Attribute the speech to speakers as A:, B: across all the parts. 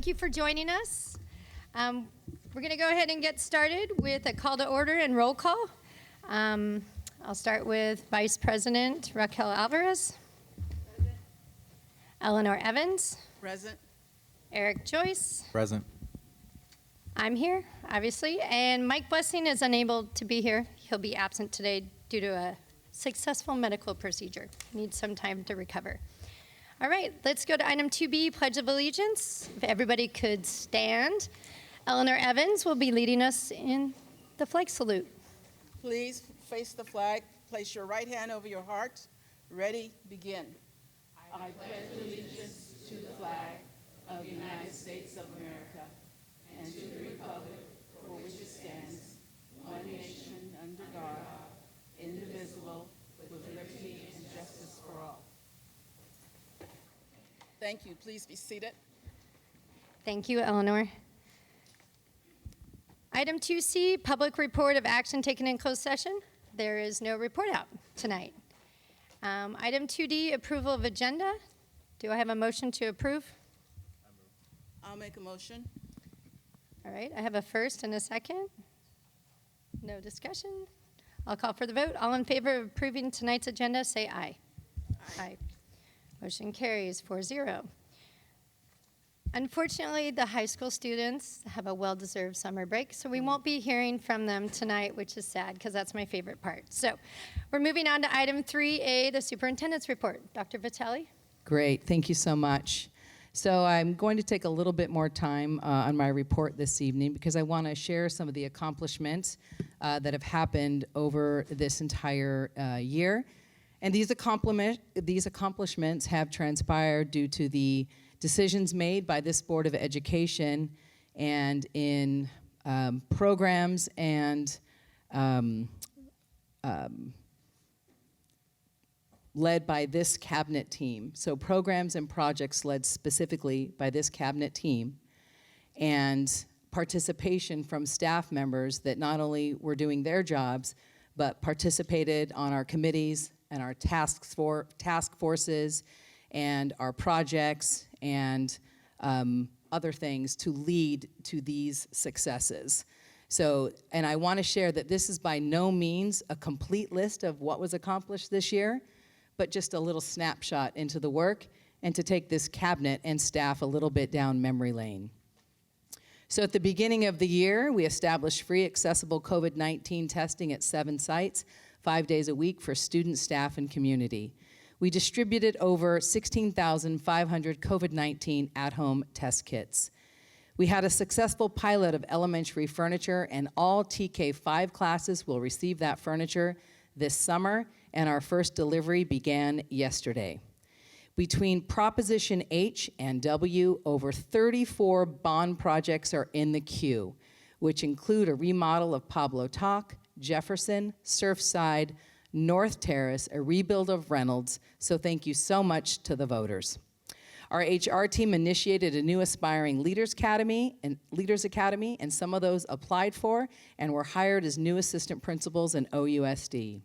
A: you for joining us. We're going to go ahead and get started with a call to order and roll call. I'll start with Vice President Raquel Alvarez.
B: Present.
A: Eleanor Evans.
B: Present.
A: Eric Joyce.
C: Present.
A: I'm here, obviously, and Mike Blessing is unable to be here. He'll be absent today due to a successful medical procedure. Needs some time to recover. All right, let's go to item 2B, Pledge of Allegiance. If everybody could stand. Eleanor Evans will be leading us in the flag salute.
B: Please face the flag. Place your right hand over your heart. Ready, begin. I pledge allegiance to the flag of the United States of America and to the republic for which it stands, one nation under God, indivisible, with liberty and justice for all. Thank you. Please be seated.
A: Thank you, Eleanor. Item 2C, Public Report of Action Taken in Closed Session. There is no report out tonight. Item 2D, Approval of Agenda. Do I have a motion to approve?
B: I'll make a motion.
A: All right, I have a first and a second. No discussion. I'll call for the vote. All in favor of approving tonight's agenda, say aye. Aye. Motion carries 4-0. Unfortunately, the high school students have a well-deserved summer break, so we won't be hearing from them tonight, which is sad because that's my favorite part. So we're moving on to item 3A, the superintendent's report. Dr. Vitale?
D: Great, thank you so much. So I'm going to take a little bit more time on my report this evening because I want to share some of the accomplishments that have happened over this entire year. And these accomplishments have transpired due to the decisions made by this Board of Education and in programs and led by this cabinet team. So programs and projects led specifically by this cabinet team, and participation from staff members that not only were doing their jobs, but participated on our committees and our task forces and our projects and other things to lead to these successes. So, and I want to share that this is by no means a complete list of what was accomplished this year, but just a little snapshot into the work and to take this cabinet and staff a little bit down memory lane. So at the beginning of the year, we established free accessible COVID-19 testing at 7 sites, 5 days a week for students, staff, and community. We distributed over 16,500 COVID-19 at-home test kits. We had a successful pilot of elementary furniture, and all TK5 classes will receive that furniture this summer, and our first delivery began yesterday. Between Proposition H and W, over 34 bond projects are in the queue, which include a remodel of Pablo Talk, Jefferson, Surfside, North Terrace, a rebuild of Reynolds, so thank you so much to the voters. Our HR team initiated a new Aspiring Leaders Academy, and some of those applied for and were hired as new assistant principals in OUSD.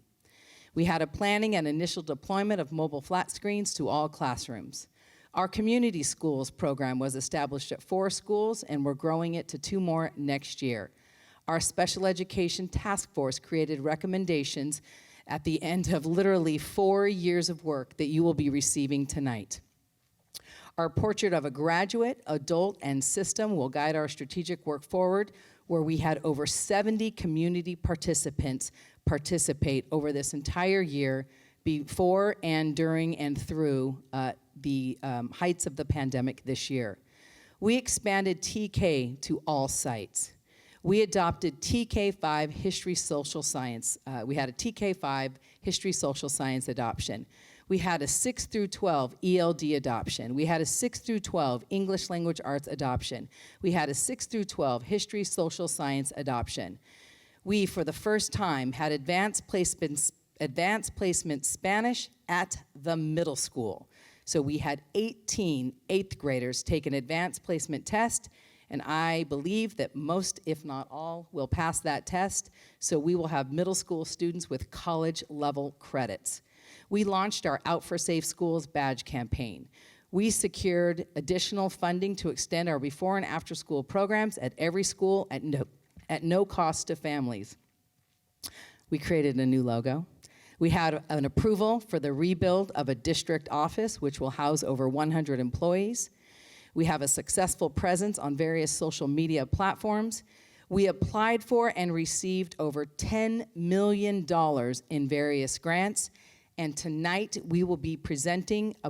D: We had a planning and initial deployment of mobile flat screens to all classrooms. Our community schools program was established at 4 schools, and we're growing it to 2 more next year. Our special education task force created recommendations at the end of literally 4 years of work that you will be receiving tonight. Our portrait of a graduate, adult, and system will guide our strategic work forward, where we had over 70 community participants participate over this entire year before and during and through the heights of the pandemic this year. We expanded TK to all sites. We adopted TK5 History Social Science. We had a TK5 History Social Science adoption. We had a 6 through 12 ELD adoption. We had a 6 through 12 English Language Arts adoption. We had a 6 through 12 History Social Science adoption. We, for the first time, had advanced placement Spanish at the middle school. So we had 18 8th graders take an advanced placement test, and I believe that most, if not all, will pass that test, so we will have middle school students with college-level credits. We launched our Out for Safe Schools badge campaign. We secured additional funding to extend our before and after school programs at every school at no cost to families. We created a new logo. We had an approval for the rebuild of a district office, which will house over 100 employees. We have a successful presence on various social media platforms. We applied for and received over $10 million in various grants. And tonight, we will be presenting to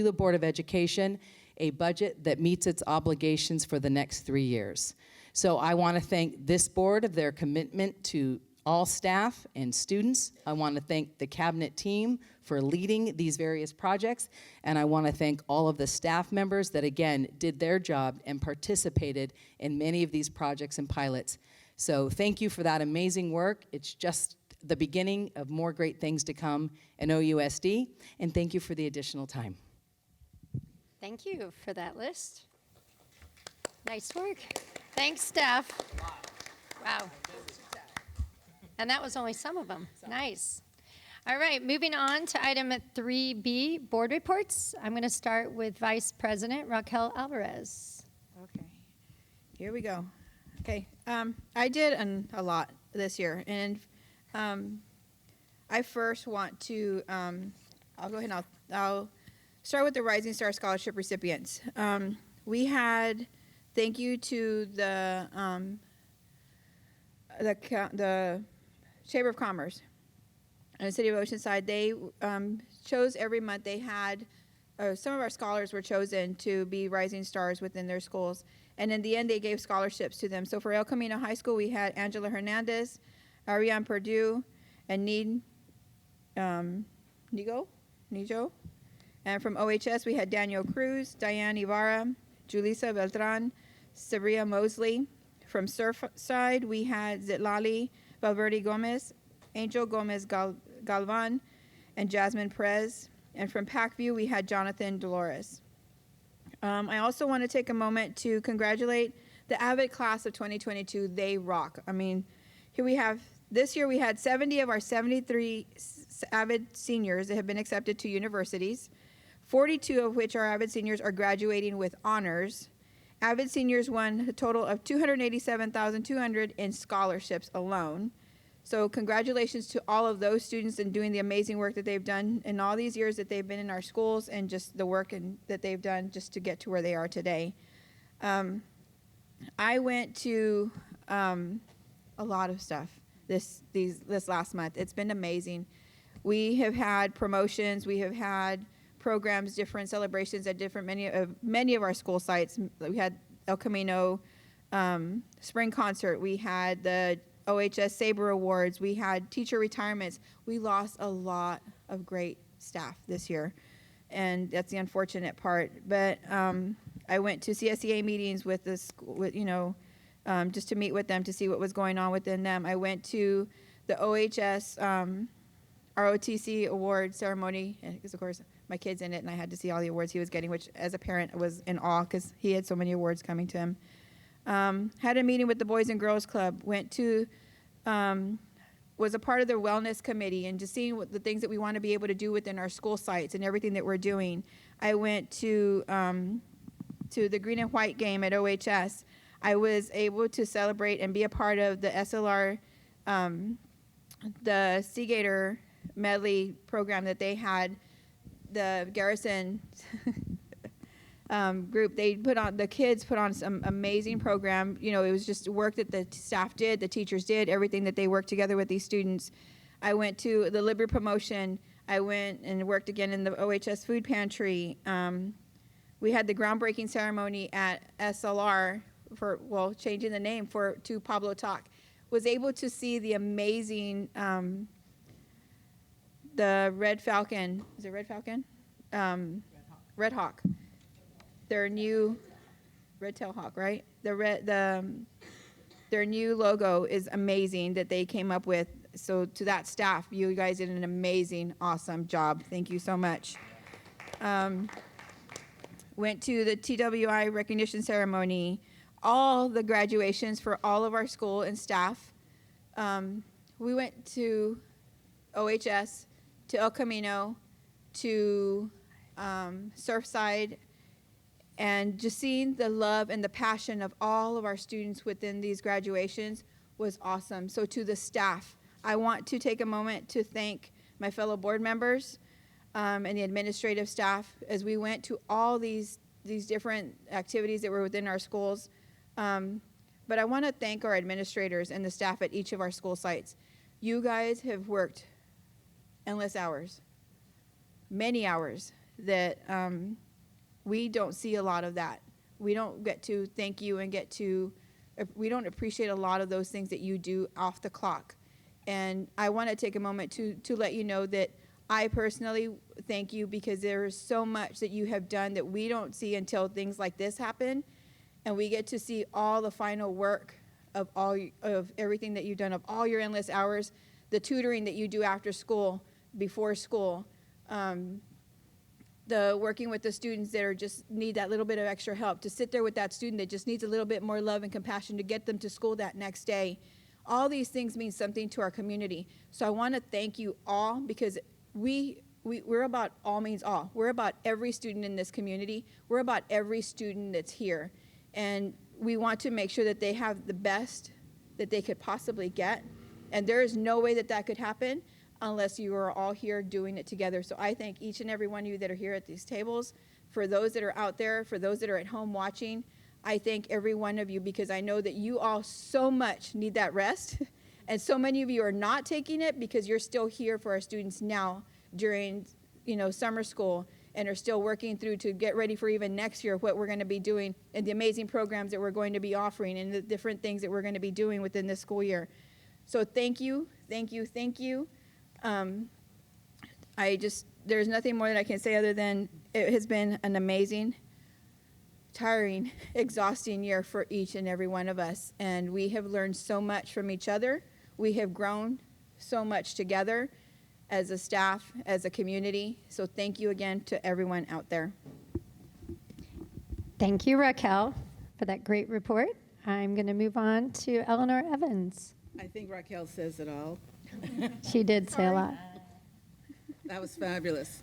D: the Board of Education a budget that meets its obligations for the next 3 years. So I want to thank this board of their commitment to all staff and students. I want to thank the cabinet team for leading these various projects, and I want to thank all of the staff members that, again, did their job and participated in many of these projects and pilots. So thank you for that amazing work. It's just the beginning of more great things to come in OUSD, and thank you for the additional time.
A: Thank you for that list. Nice work. Thanks, staff. Wow. And that was only some of them. Nice. All right, moving on to item 3B, board reports. I'm going to start with Vice President Raquel Alvarez.
C: Okay, here we go. Okay, I did a lot this year, and I first want to, I'll go ahead and I'll start with the Rising Star Scholarship recipients. We had, thank you to the Chamber of Commerce and the City of Oceanside. They chose every month. They had some of our scholars were chosen to be rising stars within their schools, and in the end, they gave scholarships to them. So for El Camino High School, we had Angela Hernandez, Ariane Perdue, and Nijo. And from OHS, we had Daniel Cruz, Diane Ibarra, Julissa Beltran, Sabria Mosley. From Surfside, we had Zitlali Valverde Gomez, Angel Gomez Galvan, and Jasmine Perez. And from Packview, we had Jonathan Dolores. I also want to take a moment to congratulate the AVID class of 2022. They rock. I mean, this year we had 70 of our 73 AVID seniors that have been accepted to universities, 42 of which are AVID seniors are graduating with honors. AVID seniors won a total of $287,200 in scholarships alone. So congratulations to all of those students and doing the amazing work that they've done in all these years that they've been in our schools, and just the work that they've done just to get to where they are today. I went to a lot of stuff this last month. It's been amazing. We have had promotions. We have had programs, different celebrations at many of our school sites. We had El Camino Spring Concert. We had the OHS Sabre Awards. We had teacher retirements. We lost a lot of great staff this year, and that's the unfortunate part. But I went to CSEA meetings with the school, just to meet with them to see what was going on within them. I went to the OHS ROTC award ceremony, because of course my kid's in it, and I had to see all the awards he was getting, which as a parent I was in awe because he had so many awards coming to him. Had a meeting with the Boys and Girls Club, was a part of the wellness committee, and just seeing what the things that we want to be able to do within our school sites and everything that we're doing. I went to the green and white game at OHS. I was able to celebrate and be a part of the SLR, the Seagator medley program that they had, the Garrison group. The kids put on some amazing program. It was just work that the staff did, the teachers did, everything that they worked together with these students. I went to the Liberty promotion. I went and worked again in the OHS food pantry. We had the groundbreaking ceremony at SLR changing the name to Pablo Talk. Was able to see the amazing, the Red Falcon. Is it Red Falcon? Red Hawk. Their new red-tailed hawk, right? Their new logo is amazing that they came up with. So to that staff, you guys did an amazing, awesome job. Thank you so much. Went to the TWI recognition ceremony, all the graduations for all of our school and staff. We went to OHS, to El Camino, to Surfside, and just seeing the love and the passion of all of our students within these graduations was awesome. So to the staff, I want to take a moment to thank my fellow board members and the administrative staff as we went to all these different activities that were within our schools. But I want to thank our administrators and the staff at each of our school sites. You guys have worked endless hours, many hours that we don't see a lot of that. We don't get to thank you and we don't appreciate a lot of those things that you do off the clock. And I want to take a moment to let you know that I personally thank you, because there is so much that you have done that we don't see until things like this happen. And we get to see all the final work of everything that you've done, of all your endless hours, the tutoring that you do after school, before school, the working with the students that are just need that little bit of extra help, to sit there with that student that just needs a little bit more love and compassion to get them to school that next day. All these things mean something to our community. So I want to thank you all, because we're about all means all. We're about every student in this community. We're about every student that's here. And we want to make sure that they have the best that they could possibly get. And there is no way that that could happen unless you are all here doing it together. So I thank each and every one of you that are here at these tables. For those that are out there, for those that are at home watching, I thank every one of you, because I know that you all so much need that rest. And so many of you are not taking it because you're still here for our students now during, summer school, and are still working through to get ready for even next year what we're going to be doing, and the amazing programs that we're going to be offering, and the different things that we're going to be doing within this school year. So thank you, thank you, thank you. There's nothing more that I can say other than it has been an amazing, tiring, exhausting year for each and every one of us. And we have learned so much from each other. We have grown so much together as a staff, as a community. So thank you again to everyone out there.
A: Thank you, Raquel, for that great report. I'm going to move on to Eleanor Evans.
B: I think Raquel says it all.
A: She did say a lot.
B: That was fabulous.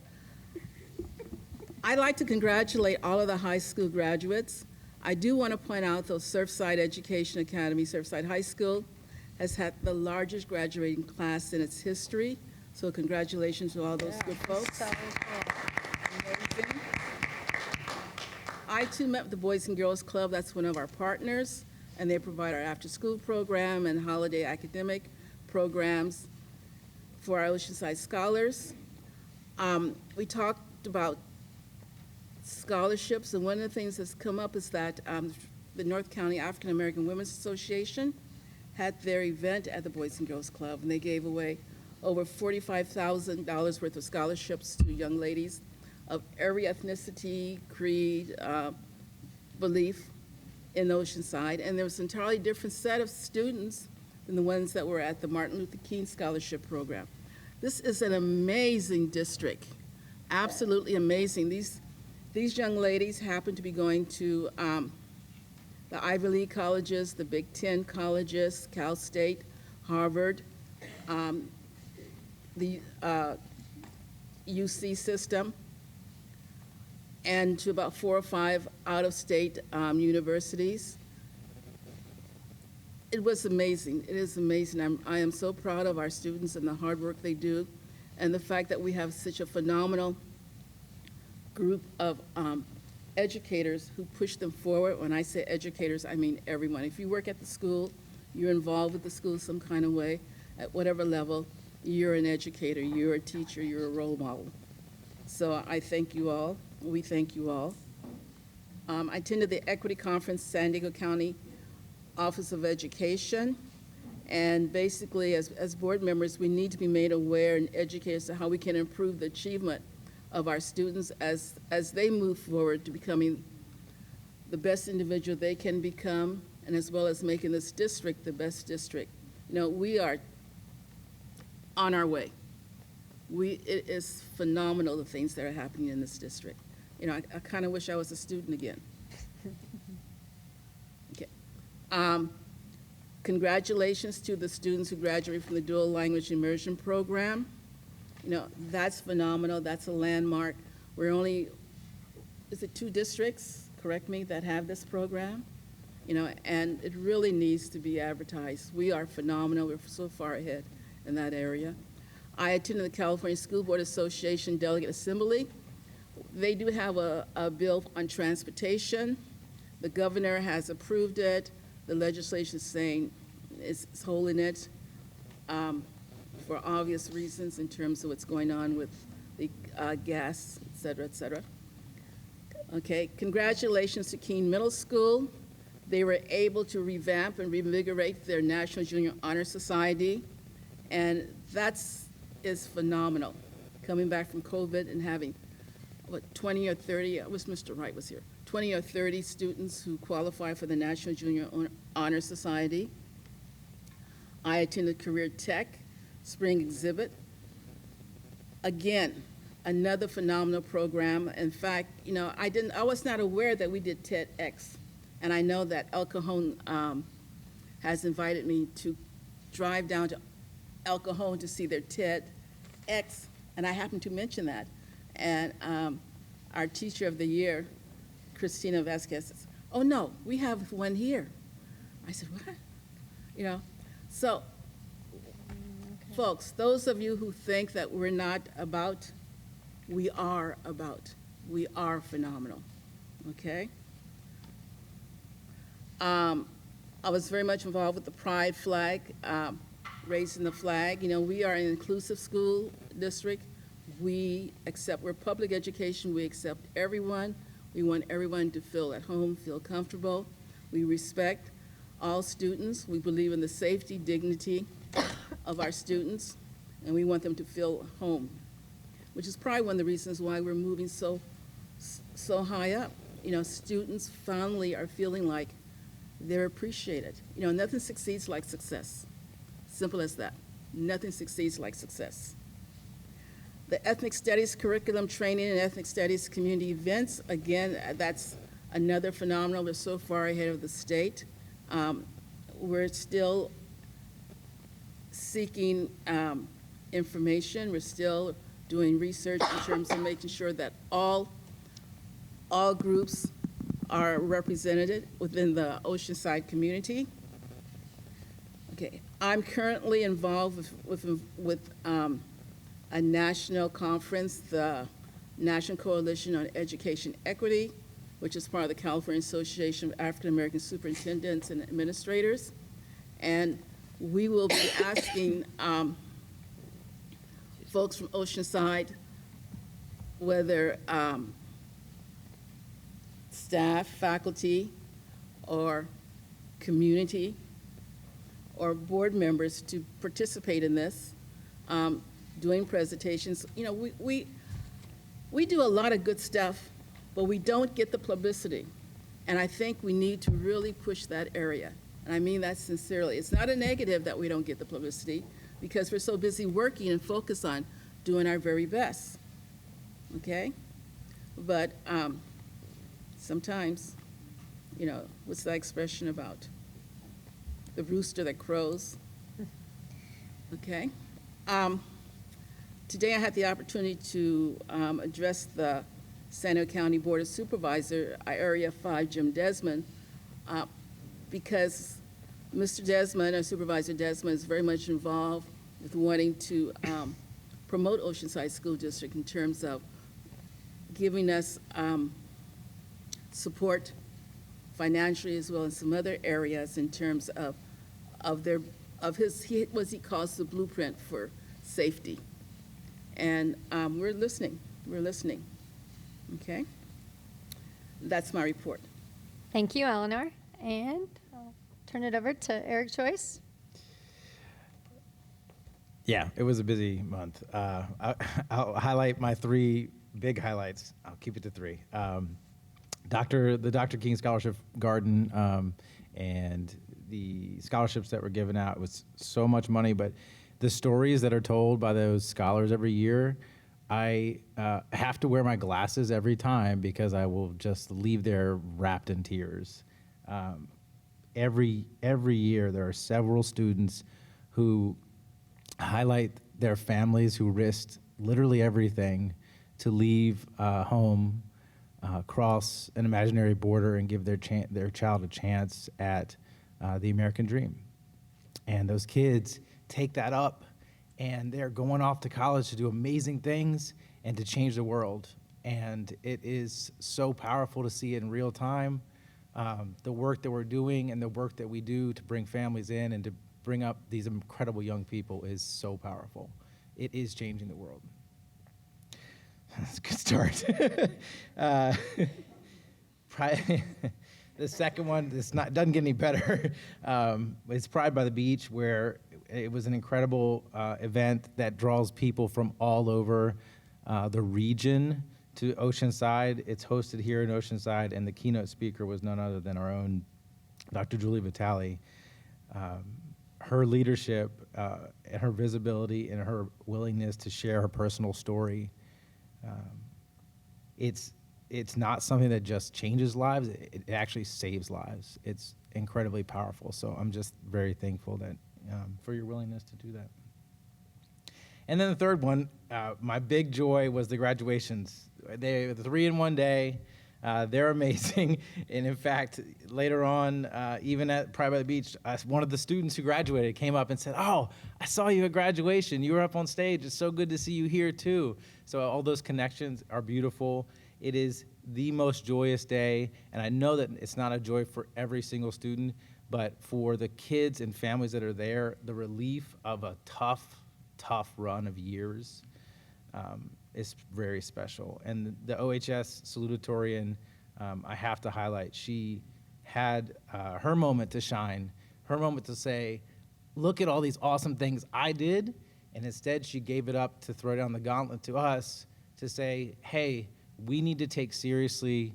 B: I'd like to congratulate all of the high school graduates. I do want to point out that Surfside Education Academy, Surfside High School, has had the largest graduating class in its history. So congratulations to all those good folks.
A: So cool.
B: Amazing. I too met with the Boys and Girls Club. That's one of our partners, and they provide our after-school program and holiday academic programs for our Oceanside scholars. We talked about scholarships, and one of the things that's come up is that the North County African American Women's Association had their event at the Boys and Girls Club, and they gave away over $45,000 worth of scholarships to young ladies of every ethnicity, creed, belief in Oceanside. And there was an entirely different set of students than the ones that were at the Martin Luther King Scholarship Program. This is an amazing district, absolutely amazing. These young ladies happen to be going to the Ivy League colleges, the Big Ten colleges, Cal State, Harvard, the UC system, and to about 4 or 5 out-of-state universities. It was amazing. It is amazing. I am so proud of our students and the hard work they do, and the fact that we have such a phenomenal group of educators who push them forward. When I say educators, I mean everyone. If you work at the school, you're involved with the school some kind of way, at whatever level, you're an educator, you're a teacher, you're a role model. So I thank you all. We thank you all. I attended the Equity Conference, San Diego County Office of Education, and basically as board members, we need to be made aware and educated as to how we can improve the achievement of our students as they move forward to becoming the best individual they can become, and as well as making this district the best district. We are on our way. It is phenomenal, the things that are happening in this district. I kind of wish I was a student again. Okay. Congratulations to the students who graduated from the Dual Language Immersion Program. That's phenomenal. That's a landmark. We're only, is it 2 districts, correct me, that have this program? You know, and it really needs to be advertised. We are phenomenal. We're so far ahead in that area. I attended the California School Board Association Delegate Assembly. They do have a bill on transportation. The governor has approved it. The legislation is saying it's holding it for obvious reasons in terms of what's going on with the gas, et cetera, et cetera. Okay, congratulations to Keene Middle School. They were able to revamp and reinvigorate their National Junior Honor Society, and is phenomenal. Coming back from COVID and having, 20 or 30, I wish Mr. Wright was here, 20 or 30 students who qualify for the National Junior Honor Society. I attended Career Tech Spring Exhibit. Again, another phenomenal program. In fact, you know, I was not aware that we did TEDx. And I know that El Cajon has invited me to drive down to El Cajon to see their TEDx, and I happened to mention that. And our teacher of the year, Christina Vasquez, says, "Oh no, we have one here." I said, "What?" You know, so folks, those of you who think that we're not about, we are about. We are phenomenal, okay? I was very much involved with the Pride flag, raising the flag. You know, we are an inclusive school district. We're public education. We accept everyone. We want everyone to feel at home, feel comfortable. We respect all students. We believe in the safety, dignity of our students, and we want them to feel home, which is probably one of the reasons why we're moving so high up. You know, students finally are feeling like they're appreciated. You know, nothing succeeds like success. Simple as that. Nothing succeeds like success. The Ethnic Studies curriculum training and Ethnic Studies community events, again, that's another phenomenal. We're so far ahead of the state. We're still seeking information. We're still doing research in terms of making sure that all groups are represented within the Oceanside community. Okay, I'm currently involved with a national conference, the National Coalition on Education Equity, which is part of the California Association of African American Superintendents and Administrators. And we will be asking folks from Oceanside whether staff, faculty, or community, or board members to participate in this, doing presentations. You know, we do a lot of good stuff, but we don't get the publicity. And I think we need to really push that area. And I mean that sincerely. It's not a negative that we don't get the publicity, because we're so busy working and focused on doing our very best, okay? But sometimes, you know, what's that expression about? The rooster that crows, okay? Today I had the opportunity to address the San Diego County Board of Supervisors, Area 5, Jim Desmond, because Mr. Desmond, or Supervisor Desmond, is very much involved with wanting to promote Oceanside School District in terms of giving us support financially, as well as some other areas in terms of what he calls the blueprint for safety. And we're listening, okay? That's my report.
A: Thank you, Eleanor. And I'll turn it over to Eric Joyce.
E: Yeah, it was a busy month. I'll highlight my 3 big highlights. I'll keep it to 3. The Dr. King Scholarship Garden and the scholarships that were given out was so much money, but the stories that are told by those scholars every year, I have to wear my glasses every time because I will just leave there wrapped in tears. Every year there are several students who highlight their families who risked literally everything to leave home, cross an imaginary border, and give their child a chance at the American dream. And those kids take that up, and they're going off to college to do amazing things and to change the world. And it is so powerful to see it in real time. The work that we're doing and the work that we do to bring families in and to bring up these incredible young people is so powerful. It is changing the world. That's a good start. The second one, doesn't get any better. It's Pride by the Beach, where it was an incredible event that draws people from all over the region to Oceanside. It's hosted here in Oceanside, and the keynote speaker was none other than our own Dr. Julie Vitale. Her leadership and her visibility and her willingness to share her personal story, it's not something that just changes lives, it actually saves lives. It's incredibly powerful. So I'm just very thankful that for your willingness to do that. And then the third one, my big joy was the graduations. They 3 in one day. They're amazing. And in fact, later on, even at Pride by the Beach, one of the students who graduated came up and said, "Oh, I saw you at graduation. You were up on stage. It's so good to see you here too." So all those connections are beautiful. It is the most joyous day. And I know that it's not a joy for every single student, but for the kids and families that are there, the relief of a tough run of years is very special. And the OHS salutatorian, I have to highlight, she had her moment to shine, her moment to say, look at all these awesome things I did, and instead she gave it up to throw down the gauntlet to us to say, hey, we need to take seriously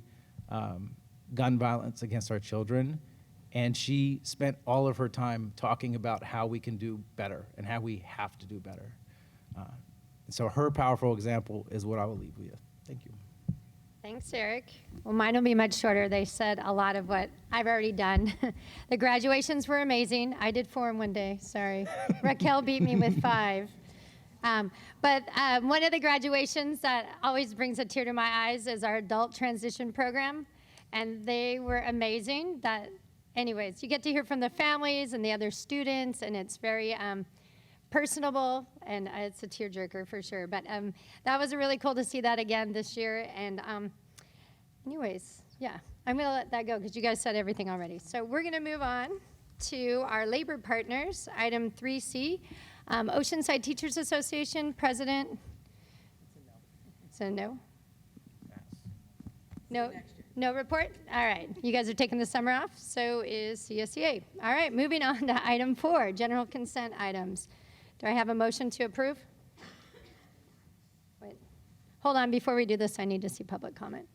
E: gun violence against our children. And she spent all of her time talking about how we can do better and how we have to do better. And so her powerful example is what I will leave with. Thank you.
A: Thanks, Eric. Well, mine will be much shorter. They said a lot of what I've already done. The graduations were amazing. I did 4 in one day, sorry. Raquel beat me with 5. But one of the graduations that always brings a tear to my eyes is our adult transition program. And they were amazing. Anyways, you get to hear from the families and the other students, and it's very personable, and it's a tearjerker for sure. But that was really cool to see that again this year. And anyways, yeah, I'm going to let that go because you guys said everything already. So we're going to move on to our labor partners, item 3C. Oceanside Teachers Association President. It's a no. No. No report? All right. You guys are taking the summer off. So is CSEA. All right. Moving on to item 4, general consent items. Do I have a motion to approve? Wait. Hold on. Before we do this, I need to see public comment.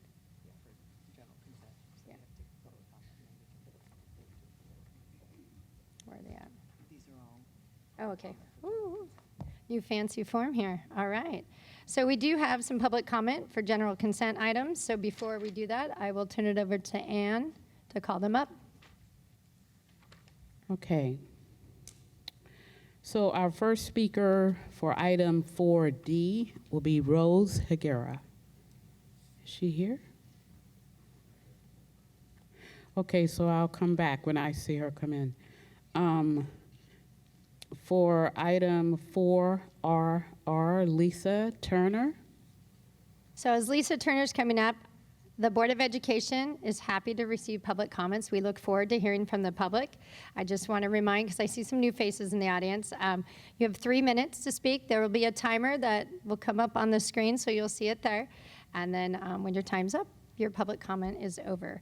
A: Yeah. Where are they at?
F: These are all.
A: Oh, okay. Ooh, new fancy form here. All right. So we do have some public comment for general consent items. So before we do that, I will turn it over to Ann to call them up.
F: Okay. So our first speaker for item 4D will be Rose Higuera. Is she here? Okay, so I'll come back when I see her come in. For item 4RR, Lisa Turner.
A: So as Lisa Turner's coming up, the Board of Education is happy to receive public comments. We look forward to hearing from the public. I just want to remind, because I see some new faces in the audience, you have 3 minutes to speak. There will be a timer that will come up on the screen, so you'll see it there. And then when your time's up, your public comment is over.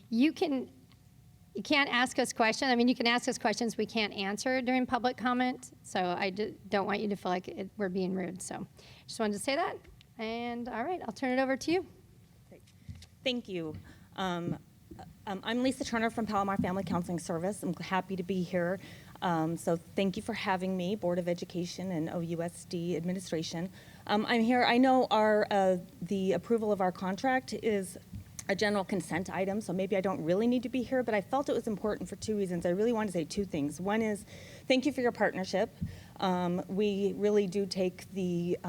A: You can't ask us questions. I mean, you can ask us questions we can't answer during public comment, so I don't want you to feel like we're being rude. So just wanted to say that. And all right, I'll turn it over to you.
G: Thank you. I'm Lisa Turner from Palomar Family Counseling Service. I'm happy to be here. So thank you for having me, Board of Education and OUSD administration. I'm here. I know the approval of our contract is a general consent item, so maybe I don't really need to be here, but I felt it was important for 2 reasons. I really want to say 2 things. One is thank you for your partnership. We really do take the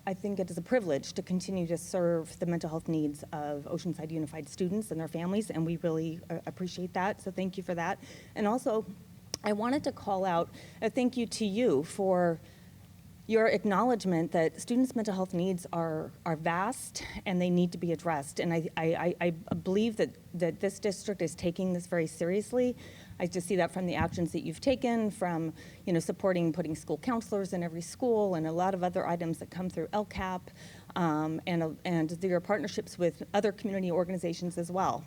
G: I think it is a privilege to continue to serve the mental health needs of Oceanside Unified students and their families, and we really appreciate that, so thank you for that. And also, I wanted to call out a thank you to you for your acknowledgement that students' mental health needs are vast and they need to be addressed. And I believe that this district is taking this very seriously. I just see that from the actions that you've taken, from supporting putting school counselors in every school and a lot of other items that come through LCAP, and your partnerships with other community organizations as well.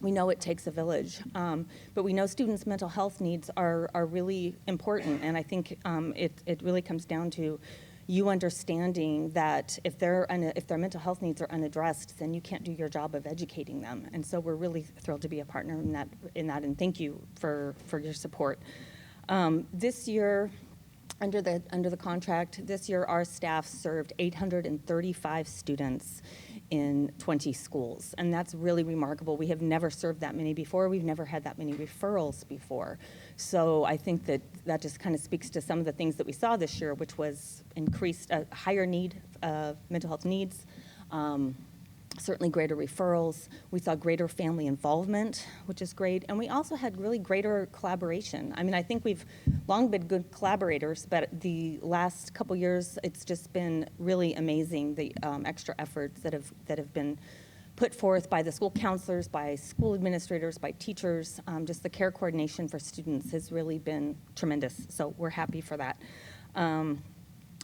G: We know it takes a village, but we know students' mental health needs are really important, and I think it really comes down to you understanding that if their mental health needs are unaddressed, then you can't do your job of educating them. And so we're really thrilled to be a partner in that, and thank you for your support. This year, under the contract, this year our staff served 835 students in 20 schools, and that's really remarkable. We have never served that many before. We've never had that many referrals before. So I think that just kind of speaks to some of the things that we saw this year, which was increased, higher need of mental health needs, certainly greater referrals. We saw greater family involvement, which is great. And we also had really greater collaboration. I mean, I think we've long been good collaborators, but the last couple years, it's just been really amazing, the extra efforts that have been put forth by the school counselors, by school administrators, by teachers. Just the care coordination for students has really been tremendous. So we're happy for that.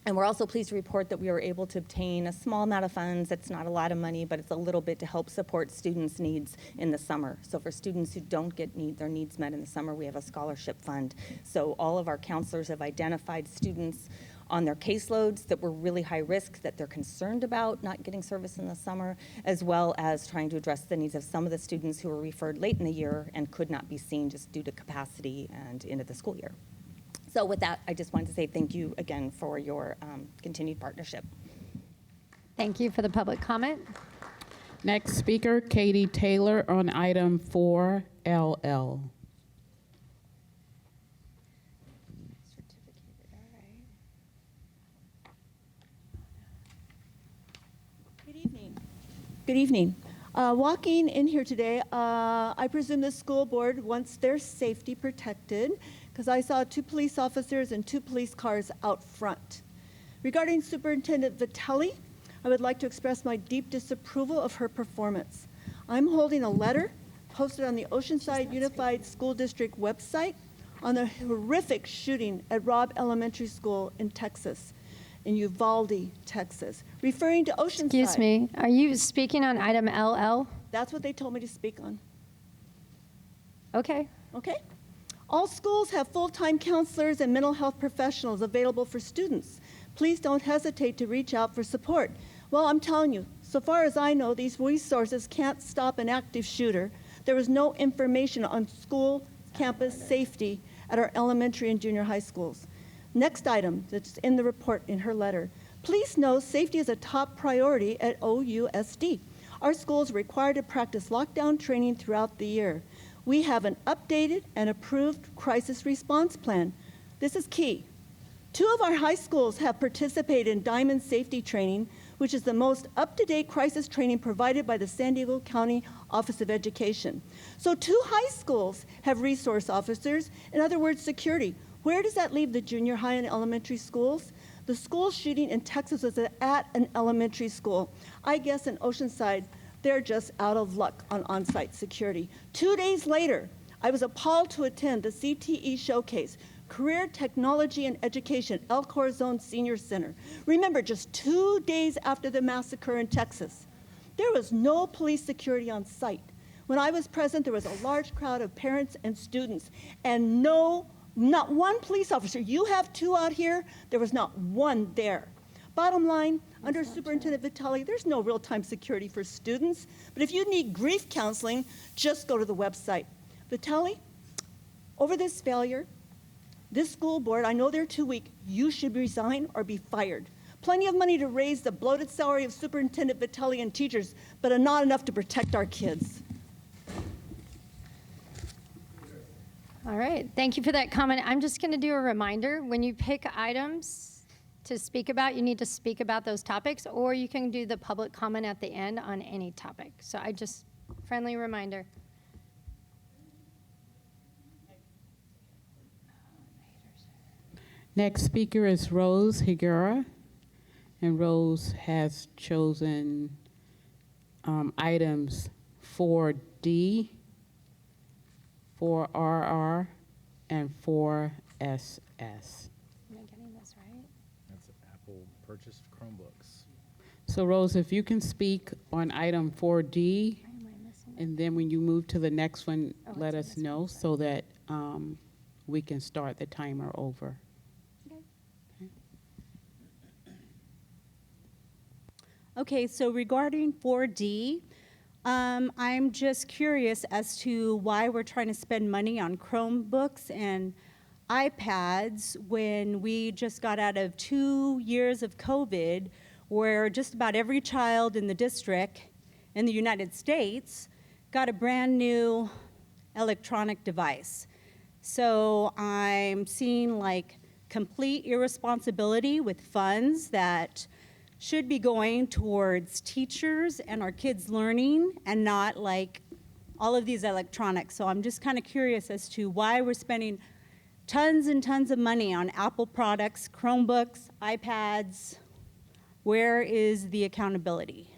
G: And we're also pleased to report that we were able to obtain a small amount of funds. It's not a lot of money, but it's a little bit to help support students' needs in the summer. So for students who don't get their needs met in the summer, we have a scholarship fund. So all of our counselors have identified students on their caseloads that were really high risk, that they're concerned about not getting service in the summer, as well as trying to address the needs of some of the students who were referred late in the year and could not be seen just due to capacity and into the school year. So with that, I just wanted to say thank you again for your continued partnership.
A: Thank you for the public comment.
F: Next speaker, Katie Taylor on item 4LL.
H: Good evening. Good evening. Walking in here today, I presume the school board wants their safety protected, because I saw 2 police officers and 2 police cars out front. Regarding Superintendent Vitelli, I would like to express my deep disapproval of her performance. I'm holding a letter posted on the Oceanside Unified School District website on the horrific shooting at Robb Elementary School in Texas, in Uvalde, Texas, referring to Oceanside.
A: Excuse me, are you speaking on item LL?
H: That's what they told me to speak on.
A: Okay.
H: Okay? All schools have full-time counselors and mental health professionals available for students. Please don't hesitate to reach out for support. Well, I'm telling you, so far as I know, these resources can't stop an active shooter. There is no information on school campus safety at our elementary and junior high schools. Next item that's in the report in her letter. Please know safety is a top priority at OUSD. Our schools are required to practice lockdown training throughout the year. We have an updated and approved crisis response plan. This is key. 2 of our high schools have participated in Diamond Safety Training, which is the most up-to-date crisis training provided by the San Diego County Office of Education. So 2 high schools have resource officers, in other words, security. Where does that leave the junior high and elementary schools? The school shooting in Texas was at an elementary school. I guess in Oceanside, they're just out of luck on on-site security. 2 days later, I was appalled to attend the CTE showcase, Career Technology and Education, El Corazon Senior Center. Remember, just 2 days after the massacre in Texas, there was no police security on site. When I was present, there was a large crowd of parents and students, and not one police officer. You have 2 out here, there was not one there. Bottom line, under Superintendent Vitelli, there's no real-time security for students, but if you need grief counseling, just go to the website. Vitelli, over this failure, this school board, I know they're too weak, you should resign or be fired. Plenty of money to raise the bloated salary of Superintendent Vitelli and teachers, but not enough to protect our kids.
A: All right, thank you for that comment. I'm just going to do a reminder. When you pick items to speak about, you need to speak about those topics, or you can do the public comment at the end on any topic. So I just, friendly reminder.
F: Next speaker is Rose Higuera, and Rose has chosen items 4D, 4RR, and 4SS.
A: Am I getting this right?
E: That's Apple purchased Chromebooks.
F: So Rose, if you can speak on item 4D,
A: Why am I missing it?
F: and then when you move to the next one,
A: Oh,
F: let
A: it's
F: us
A: this
F: know
A: one.
F: so that we can start the timer over.
I: Okay, so regarding 4D, I'm just curious as to why we're trying to spend money on Chromebooks and iPads when we just got out of 2 years of COVID, where just about every child in the district in the United States got a brand new electronic device. So I'm seeing like complete irresponsibility with funds that should be going towards teachers and our kids' learning and not like all of these electronics. So I'm just kind of curious as to why we're spending tons and tons of money on Apple products, Chromebooks, iPads. Where is the accountability?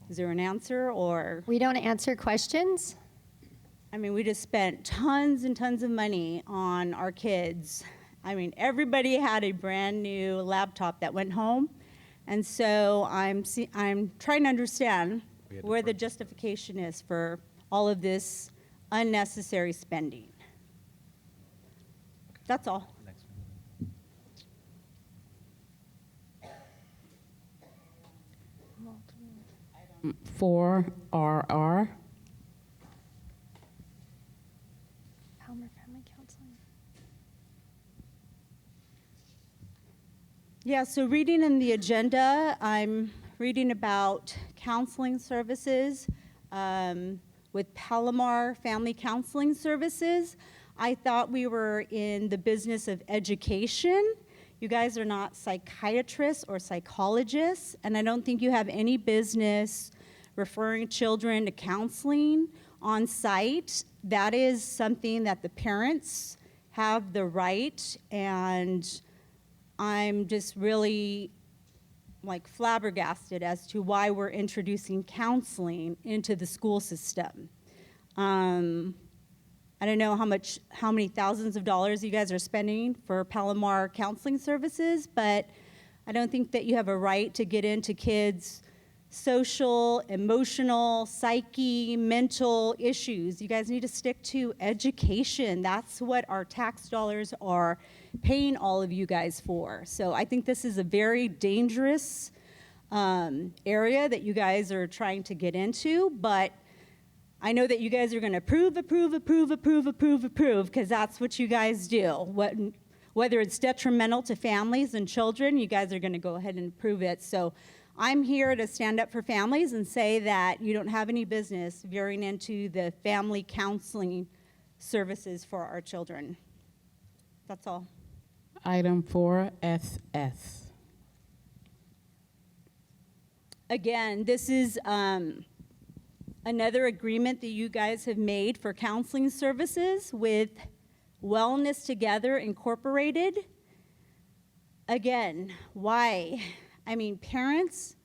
I: Is there an answer, or?
A: We don't answer questions.
I: I mean, we just spent tons and tons of money on our kids. I mean, everybody had a brand new laptop that went home. And so I'm trying to understand
E: We had to
I: where the
E: purchase
I: justification is for all of this unnecessary spending. That's all.
E: Next one.
F: 4RR.
A: Palmer Family Counseling.
I: Yeah, so reading in the agenda, I'm reading about counseling services with Palomar Family Counseling Services. I thought we were in the business of education. You guys are not psychiatrists or psychologists, and I don't think you have any business referring children to counseling on site. That is something that the parents have the right, and I'm just really like flabbergasted as to why we're introducing counseling into the school system. I don't know how many thousands of dollars you guys are spending for Palomar counseling services, but I don't think that you have a right to get into kids' social, emotional, psyche, mental issues. You guys need to stick to education. That's what our tax dollars are paying all of you guys for. So I think this is a very dangerous area that you guys are trying to get into, but I know that you guys are going to approve, because that's what you guys do. Whether it's detrimental to families and children, you guys are going to go ahead and approve it. So I'm here to stand up for families and say that you don't have any business veering into the family counseling services for our children. That's all.
F: Item 4SS.
I: Again, this is another agreement that you guys have made for counseling services with Wellness Together Incorporated. Again, why? I mean, parents,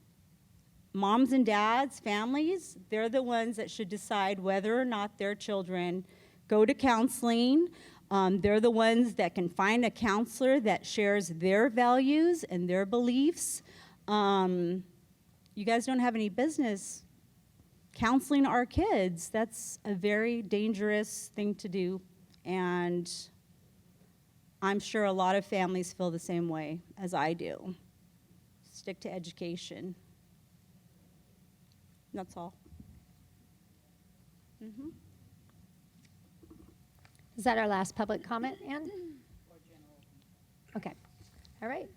I: moms and dads, families, they're the ones that should decide whether or not their children go to counseling. They're the ones that can find a counselor that shares their values and their beliefs. You guys don't have any business counseling our kids. That's a very dangerous thing to do, and I'm sure a lot of families feel the same way as I do. Stick to education. That's all. Mm-hmm.
A: Is that our last public comment, Ann? Okay. All right.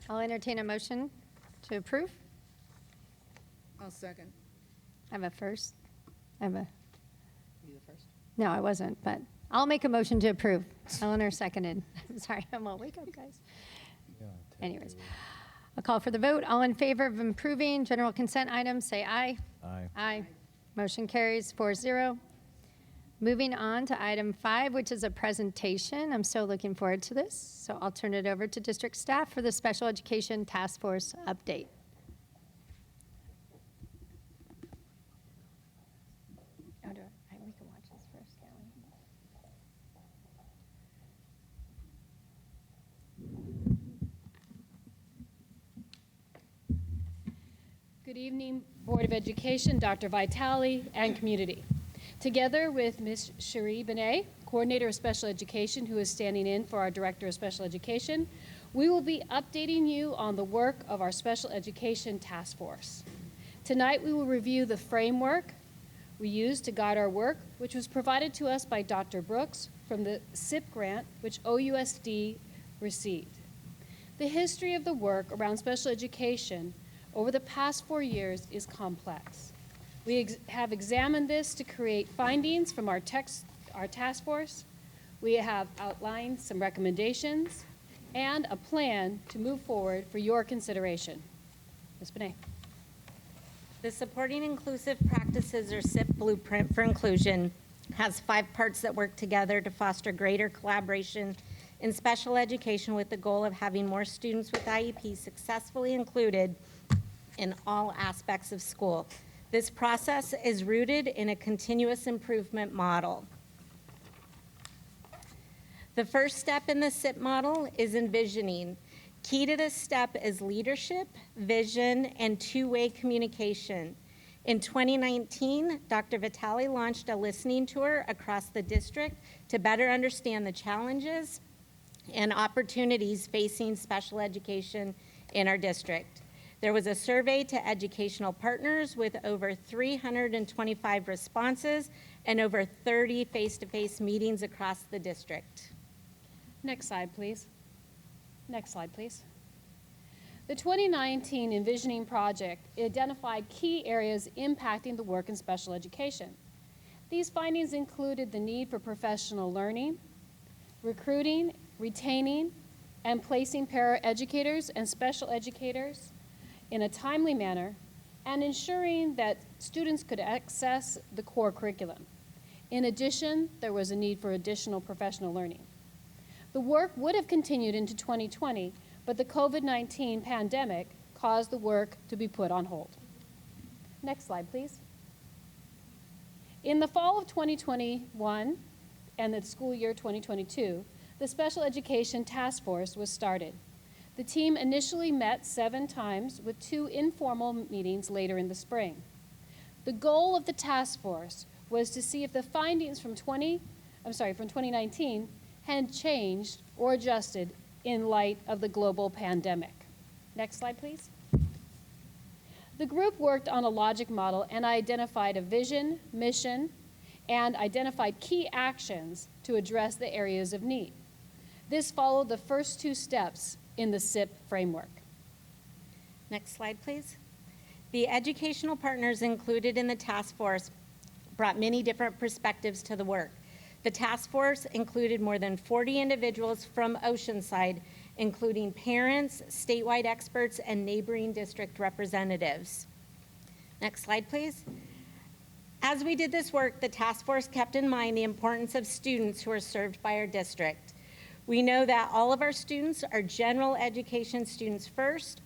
A: I'll entertain a motion to approve.
B: I'll second.
A: I have a first. I have a.
D: You the first?
A: No, I wasn't, but I'll make a motion to approve. Eleanor seconded. I'm sorry, I'm all wake up, guys. Anyways, I'll call for the vote. All in favor of improving general consent items, say aye.
E: Aye.
A: Aye. Motion carries 4-0. Moving on to item 5, which is a presentation. I'm so looking forward to this. So I'll turn it over to district staff for the Special Education Task Force update. Oh, we can watch this first, can't we?
J: Good evening, Board of Education, Dr. Vitale, and community. Together with Ms. Cherie Benet, Coordinator of Special Education, who is standing in for our Director of Special Education, we will be updating you on the work of our Special Education Task Force. Tonight, we will review the framework we used to guide our work, which was provided to us by Dr. Brooks from the SIP grant, which OUSD received. The history of the work around special education over the past 4 years is complex. We have examined this to create findings from our task force. We have outlined some recommendations and a plan to move forward for your consideration. Ms. Benet.
G: The Supporting Inclusive Practices, or SIP Blueprint for Inclusion, has 5 parts that work together to foster greater collaboration in special education with the goal of having more students with IEP successfully included in all aspects of school. This process is rooted in a continuous improvement model. The first step in the SIP model is envisioning. Key to this step is leadership, vision, and two-way communication. In 2019, Dr. Vitale launched a listening tour across the district to better understand the challenges and opportunities facing special education in our district. There was a survey to educational partners with over 325 responses and over 30 face-to-face meetings across the district.
J: Next slide, please. Next slide, please. The 2019 Envisioning Project identified key areas impacting the work in special education. These findings included the need for professional learning, recruiting, retaining, and placing paraeducators and special educators in a timely manner, and ensuring that students could access the core curriculum. In addition, there was a need for additional professional learning. The work would have continued into 2020, but the COVID-19 pandemic caused the work to be put on hold. Next slide, please. In the fall of 2021 and the school year 2022, the Special Education Task Force was started. The team initially met 7 times with 2 informal meetings later in the spring. The goal of the task force was to see if the findings from 2019 had changed or adjusted in light of the global pandemic. Next slide, please. The group worked on a logic model and identified a vision, mission, and identified key actions to address the areas of need. This followed the first 2 steps in the SIP framework.
G: Next slide, please. The educational partners included in the task force brought many different perspectives to the work. The task force included more than 40 individuals from Oceanside, including parents, statewide experts, and neighboring district representatives. Next slide, please. As we did this work, the task force kept in mind the importance of students who are served by our district. We know that all of our students are general education students first,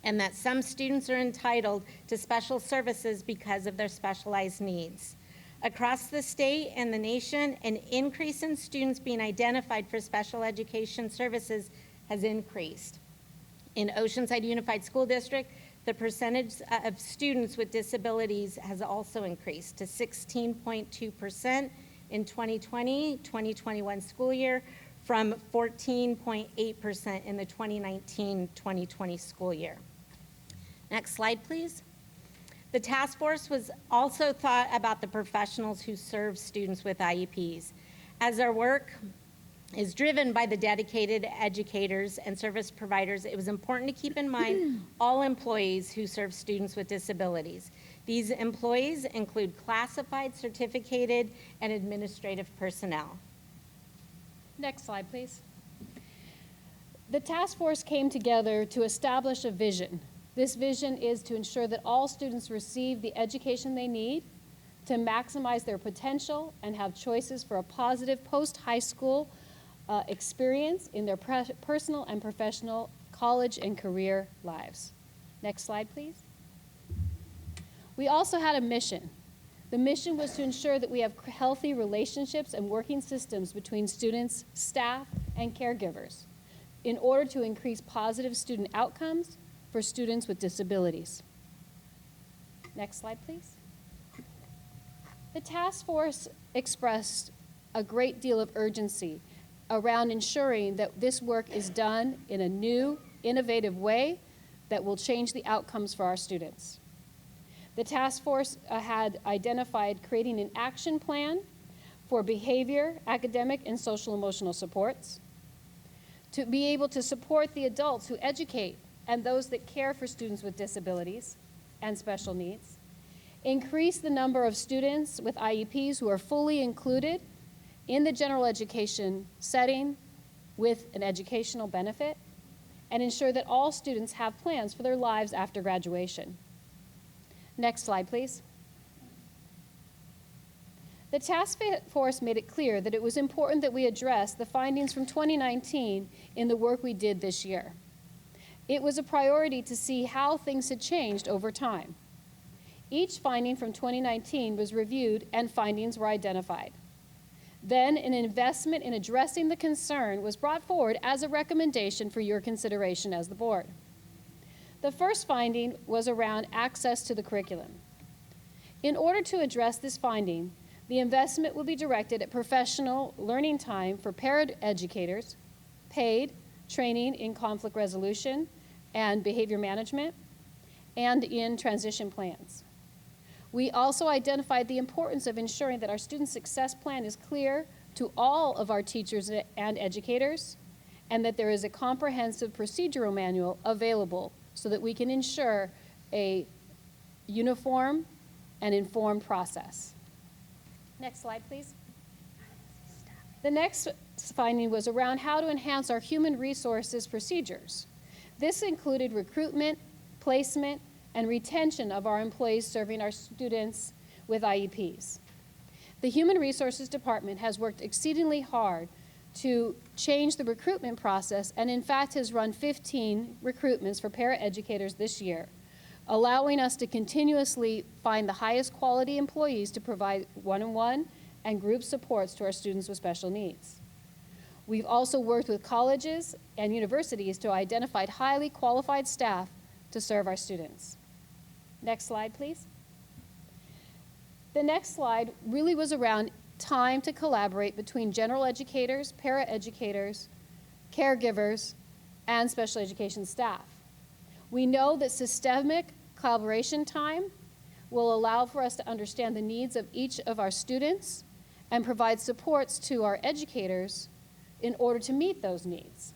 G: and that some students are entitled to special services because of their specialized needs. Across the state and the nation, an increase in students being identified for special education services has increased. In Oceanside Unified School District, the percentage of students with disabilities has also increased to 16.2% in 2020-2021 school year, from 14.8% in the 2019-2020 school year. Next slide, please. The task force was also thought about the professionals who serve students with IEPs. As our work is driven by the dedicated educators and service providers, it was important to keep in mind all employees who serve students with disabilities. These employees include classified, certificated, and administrative personnel.
J: Next slide, please. The task force came together to establish a vision. This vision is to ensure that all students receive the education they need to maximize their potential and have choices for a positive post-high school experience in their personal and professional college and career lives. Next slide, please. We also had a mission. The mission was to ensure that we have healthy relationships and working systems between students, staff, and caregivers in order to increase positive student outcomes for students with disabilities. Next slide, please. The task force expressed a great deal of urgency around ensuring that this work is done in a new, innovative way that will change the outcomes for our students. The task force had identified creating an action plan for behavior, academic, and social emotional supports, to be able to support the adults who educate and those that care for students with disabilities and special needs, increase the number of students with IEPs who are fully included in the general education setting with an educational benefit, and ensure that all students have plans for their lives after graduation. Next slide, please. The task force made it clear that it was important that we address the findings from 2019 in the work we did this year. It was a priority to see how things had changed over time. Each finding from 2019 was reviewed and findings were identified. Then an investment in addressing the concern was brought forward as a recommendation for your consideration as the board. The first finding was around access to the curriculum. In order to address this finding, the investment will be directed at professional learning time for paraeducators, paid training in conflict resolution and behavior management, and in transition plans. We also identified the importance of ensuring that our student success plan is clear to all of our teachers and educators, and that there is a comprehensive procedural manual available so that we can ensure a uniform and informed process. Next slide, please. The next finding was around how to enhance our human resources procedures. This included recruitment, placement, and retention of our employees serving our students with IEPs. The Human Resources Department has worked exceedingly hard to change the recruitment process, and in fact has run 15 recruitments for paraeducators this year, allowing us to continuously find the highest quality employees to provide one-on-one and group supports to our students with special needs. We've also worked with colleges and universities to identify highly qualified staff to serve our students. Next slide, please. The next slide really was around time to collaborate between general educators, paraeducators, caregivers, and special education staff. We know that systemic collaboration time will allow for us to understand the needs of each of our students and provide supports to our educators in order to meet those needs.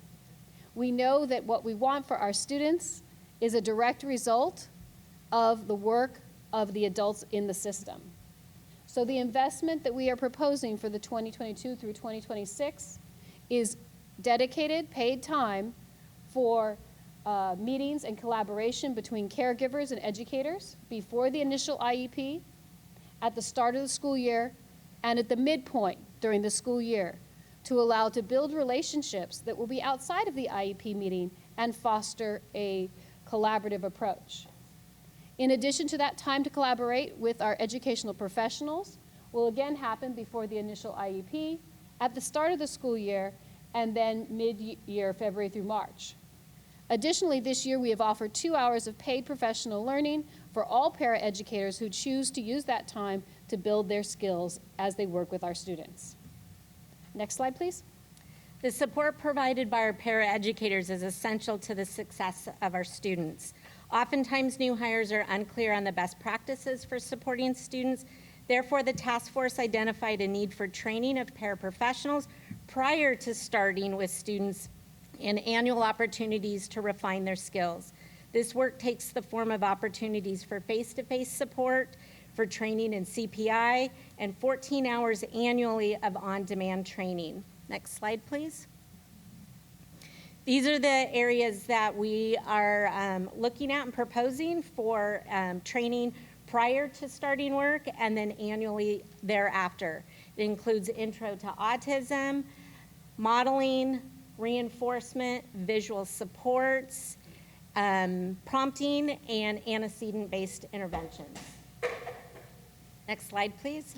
J: We know that what we want for our students is a direct result of the work of the adults in the system. So the investment that we are proposing for the 2022 through 2026 is dedicated, paid time for meetings and collaboration between caregivers and educators before the initial IEP, at the start of the school year, and at the midpoint during the school year, to allow to build relationships that will be outside of the IEP meeting and foster a collaborative approach. In addition to that, time to collaborate with our educational professionals will again happen before the initial IEP, at the start of the school year, and then mid-year, February through March. Additionally, this year we have offered 2 hours of paid professional learning for all paraeducators who choose to use that time to build their skills as they work with our students. Next slide, please.
K: The support provided by our paraeducators is essential to the success of our students. Oftentimes, new hires are unclear on the best practices for supporting students. Therefore, the task force identified a need for training of paraprofessionals prior to starting with students and annual opportunities to refine their skills. This work takes the form of opportunities for face-to-face support, for training in CPI, and 14 hours annually of on-demand training. Next slide, please. These are the areas that we are looking at and proposing for training prior to starting work and then annually thereafter. It includes intro to autism, modeling, reinforcement, visual supports, prompting, and antecedent-based interventions. Next slide, please.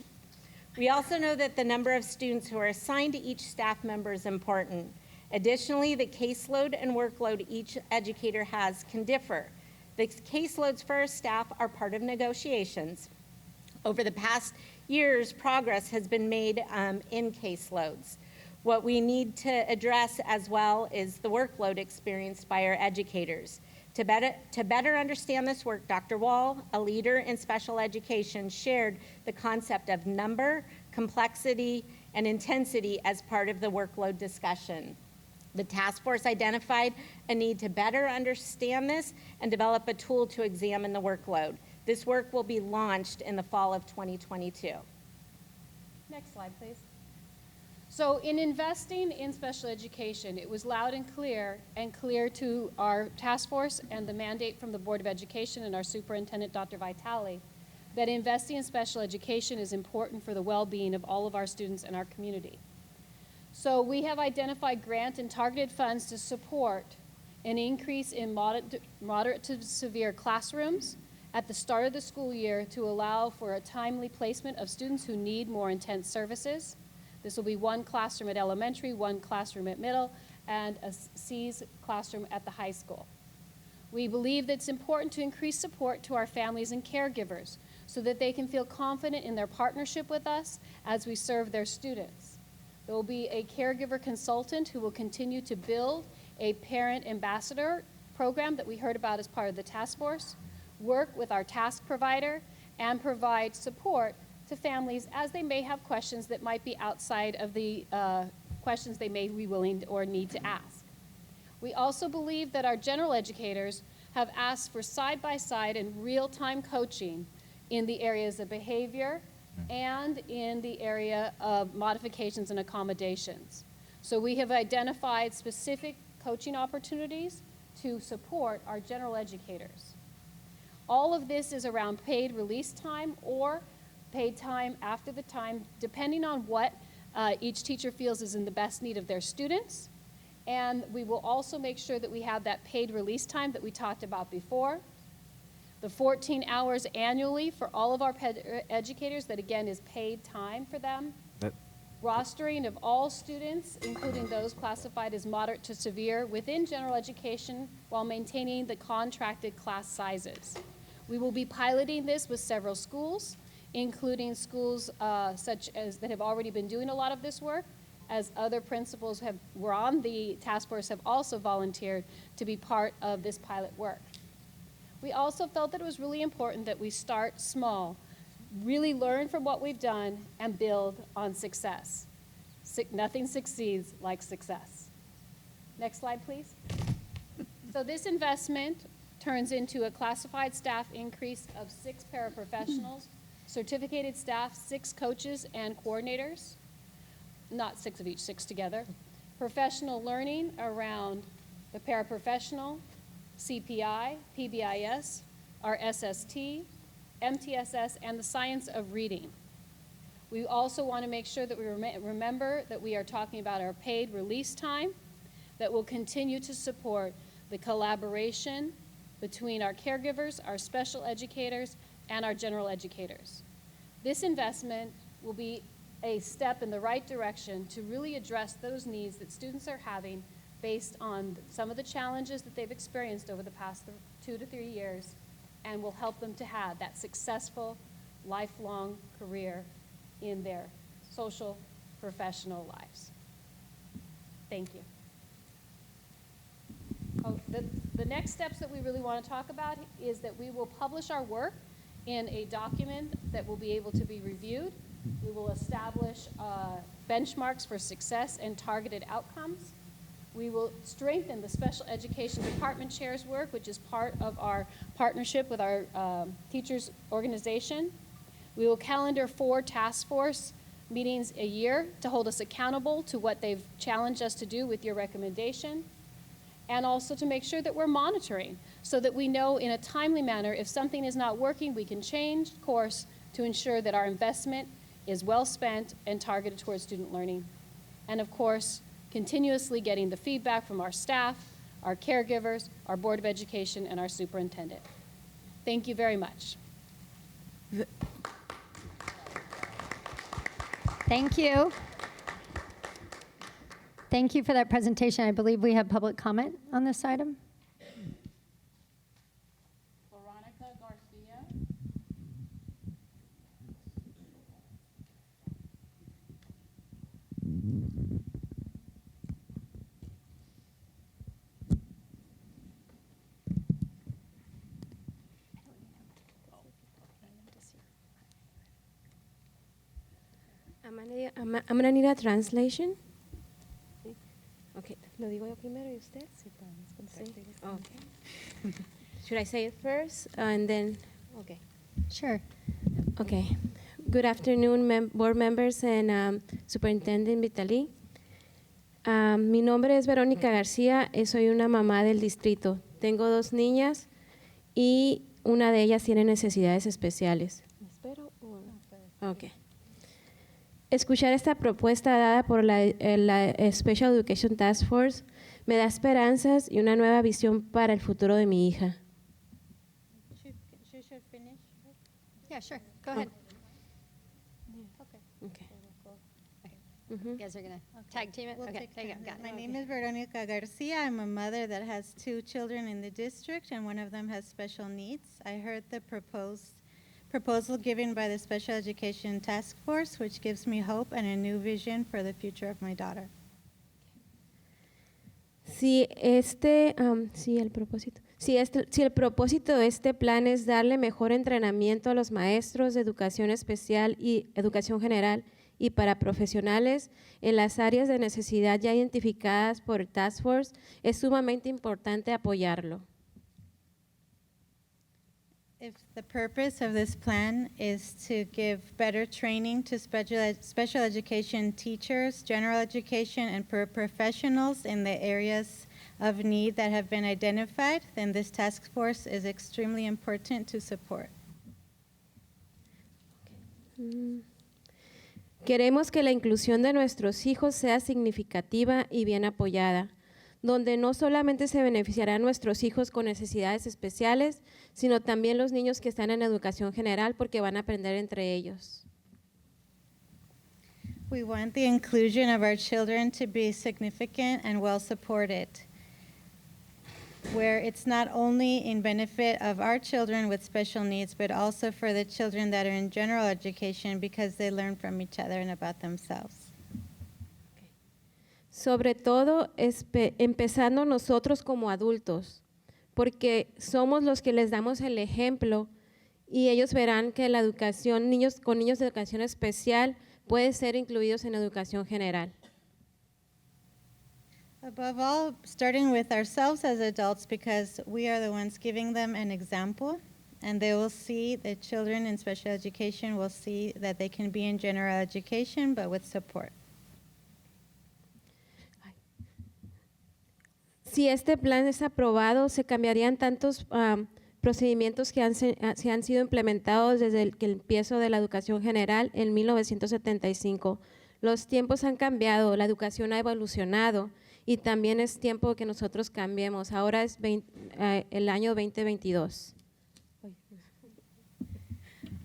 K: We also know that the number of students who are assigned to each staff member is important. Additionally, the caseload and workload each educator has can differ. The caseloads for our staff are part of negotiations. Over the past years, progress has been made in caseloads. What we need to address as well is the workload experienced by our educators. To better understand this work, Dr. Wall, a leader in special education, shared the concept of number, complexity, and intensity as part of the workload discussion. The task force identified a need to better understand this and develop a tool to examine the workload. This work will be launched in the fall of 2022.
J: Next slide, please. So in investing in special education, it was loud and clear to our task force and the mandate from the Board of Education and our superintendent, Dr. Vitale, that investing in special education is important for the well-being of all of our students in our community. So we have identified grant and targeted funds to support an increase in moderate to severe classrooms at the start of the school year to allow for a timely placement of students who need more intense services. This will be one classroom at elementary, one classroom at middle, and a C's classroom at the high school. We believe that it's important to increase support to our families and caregivers so that they can feel confident in their partnership with us as we serve their students. There will be a caregiver consultant who will continue to build a parent ambassador program that we heard about as part of the task force, work with our task provider, and provide support to families as they may have questions that might be outside of the questions they may be willing or need to ask. We also believe that our general educators have asked for side-by-side and real-time coaching in the areas of behavior and in the area of modifications and accommodations. So we have identified specific coaching opportunities to support our general educators. All of this is around paid release time or paid time after the time, depending on what each teacher feels is in the best need of their students. And we will also make sure that we have that paid release time that we talked about before. The 14 hours annually for all of our educators, that again is paid time for them. Rostering of all students, including those classified as moderate to severe within general education while maintaining the contracted class sizes. We will be piloting this with several schools, including schools such as that have already been doing a lot of this work, as other principals were on the task force have also volunteered to be part of this pilot work. We also felt that it was really important that we start small, really learn from what we've done, and build on success. Nothing succeeds like success. Next slide, please. So this investment turns into a classified staff increase of 6 paraprofessionals, certificated staff, 6 coaches and coordinators, not 6 of each, 6 together. Professional learning around the paraprofessional, CPI, PBIS, our SST, MTSS, and the science of reading. We also want to make sure that we remember that we are talking about our paid release time that will continue to support the collaboration between our caregivers, our special educators, and our general educators. This investment will be a step in the right direction to really address those needs that students are having based on some of the challenges that they've experienced over the past 2 to 3 years, and will help them to have that successful lifelong career in their social professional lives. Thank you. Oh, the next steps that we really want to talk about is that we will publish our work in a document that will be able to be reviewed. We will establish benchmarks for success and targeted outcomes. We will strengthen the special education department chair's work, which is part of our partnership with our teachers organization. We will calendar 4 task force meetings a year to hold us accountable to what they've challenged us to do with your recommendation, and also to make sure that we're monitoring so that we know in a timely manner if something is not working, we can change course to ensure that our investment is well spent and targeted towards student learning. And of course, continuously getting the feedback from our staff, our caregivers, our Board of Education, and our superintendent. Thank you very much.
A: Thank you. Thank you for that presentation. I believe we have public comment on this item.
F: Veronica Garcia.
L: I'm gonna need a translation. Okay, ¿lo digo yo primero y usted? Sí, okay. Should I say it first and then? Okay.
A: Sure.
L: Okay. Good afternoon, board members and Superintendent Vitali. Mi nombre es Verónica García y soy una mamá del distrito. Tengo 2 niñas y una de ellas tiene necesidades especiales. ¿Me espero? Okay. Escuchar esta propuesta dada por la Special Education Task Force me da esperanzas y una nueva visión para el futuro de mi hija.
A: Yeah, sure. Go ahead.
L: Okay.
A: You guys are going to tag team it? Okay, there you go. Got it.
M: My name is Veronica Garcia. I'm a mother that has 2 children in the district, and one of them has special needs. I heard the proposal given by the Special Education Task Force, which gives me hope and a new vision for the future of my daughter.
L: Si el propósito de este plan es darle mejor entrenamiento a los maestros de educación especial y educación general y para profesionales en las áreas de necesidad ya identificadas por el Task Force, es sumamente importante apoyarlo.
M: If the purpose of this plan is to give better training to special education teachers, general education, and professionals in the areas of need that have been identified, then this task force is extremely important to support.
L: Queremos que la inclusión de nuestros hijos sea significativa y bien apoyada, donde no solamente se beneficiarán nuestros hijos con necesidades especiales, sino también los niños que están en educación general porque van a aprender entre ellos.
M: We want the inclusion of our children to be significant and well supported, where it's not only in benefit of our children with special needs, but also for the children that are in general education because they learn from each other and about themselves.
L: Sobre todo, empezando nosotros como adultos, porque somos los que les damos el ejemplo y ellos verán que la educación, niños de educación especial pueden ser incluidos en educación general.
M: Above all, starting with ourselves as adults because we are the ones giving them an example, and they will see, the children in special education will see that they can be in general education but with support.
L: Si este plan es aprobado, se cambiarían tantos procedimientos que han sido implementados desde el empiezo de la educación general en 1975. Los tiempos han cambiado, la educación ha evolucionado y también es tiempo que nosotros cambiemos. Ahora es el año 2022.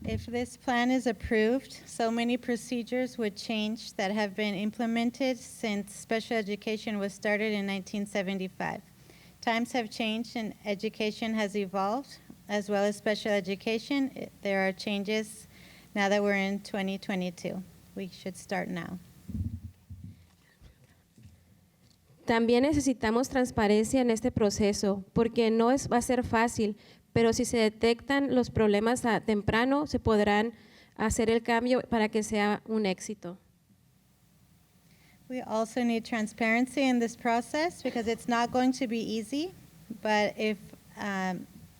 M: If this plan is approved, so many procedures would change that have been implemented since special education was started in 1975. Times have changed and education has evolved, as well as special education. There are changes now that we're in 2022. We should start now.
L: También necesitamos transparencia en este proceso, porque no va a ser fácil, pero si se detectan los problemas a temprano, se podrán hacer el cambio para que sea un éxito.
M: We also need transparency in this process because it's not going to be easy, but if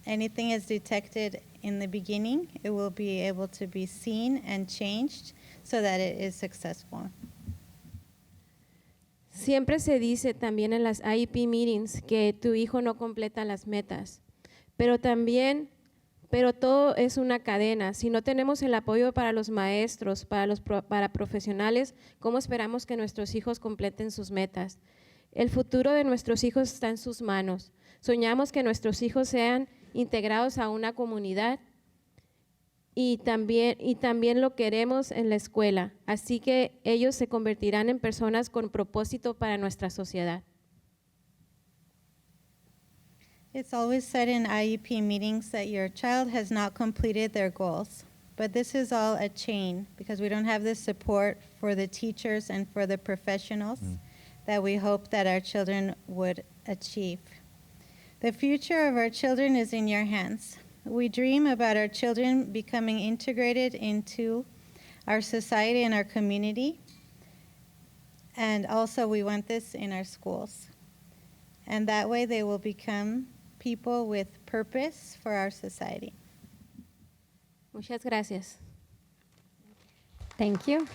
M: anything is detected in the beginning, it will be able to be seen and changed so that it is successful.
L: Siempre se dice también en las IEP meetings que tu hijo no completa las metas, pero todo es una cadena. Si no tenemos el apoyo para los maestros, para profesionales, ¿cómo esperamos que nuestros hijos completen sus metas? El futuro de nuestros hijos está en sus manos. Soñamos que nuestros hijos sean integrados a una comunidad y también lo queremos en la escuela. Así que ellos se convertirán en personas con propósito para nuestra sociedad.
M: It's always said in IEP meetings that your child has not completed their goals, but this is all a chain because we don't have the support for the teachers and for the professionals that we hope that our children would achieve. The future of our children is in your hands. We dream about our children becoming integrated into our society and our community, and also we want this in our schools. And that way they will become people with purpose for our society.
L: Muchas gracias.
A: Thank you.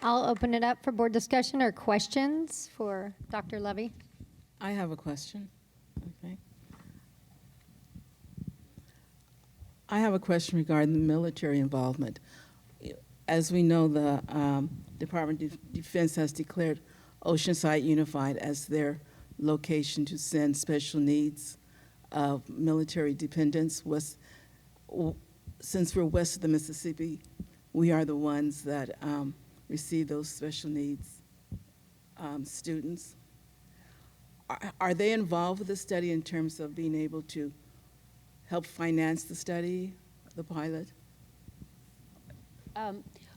A: I'll open it up for board discussion or questions for Dr. Levy.
B: I have a question. Okay. I have a question regarding the military involvement. As we know, the Department of Defense has declared Oceanside Unified as their location to send special needs military dependents. Since we're west of the Mississippi, we are the ones that receive those special needs students. Are they involved with the study in terms of being able to help finance the study, the pilot?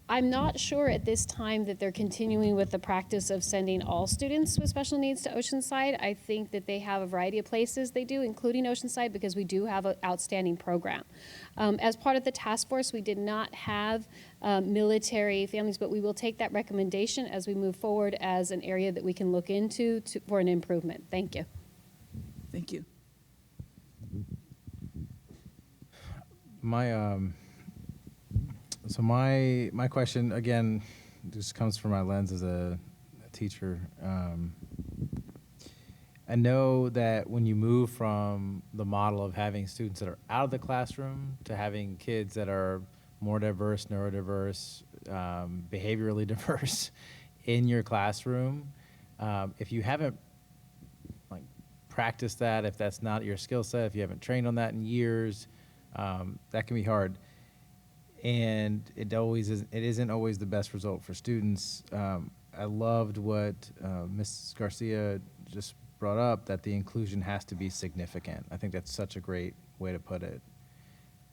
J: I'm not sure at this time that they're continuing with the practice of sending all students with special needs to Oceanside. I think that they have a variety of places they do, including Oceanside, because we do have an outstanding program. As part of the task force, we did not have military families, but we will take that recommendation as we move forward as an area that we can look into for an improvement. Thank you.
B: Thank you.
E: My question, again, just comes from my lens as a teacher. I know that when you move from the model of having students that are out of the classroom to having kids that are more diverse, neurodiverse, behaviorally diverse in your classroom, if you haven't practiced that, if that's not your skill set, if you haven't trained on that in years, that can be hard. And it isn't always the best result for students. I loved what Ms. Garcia just brought up, that the inclusion has to be significant. I think that's such a great way to put it.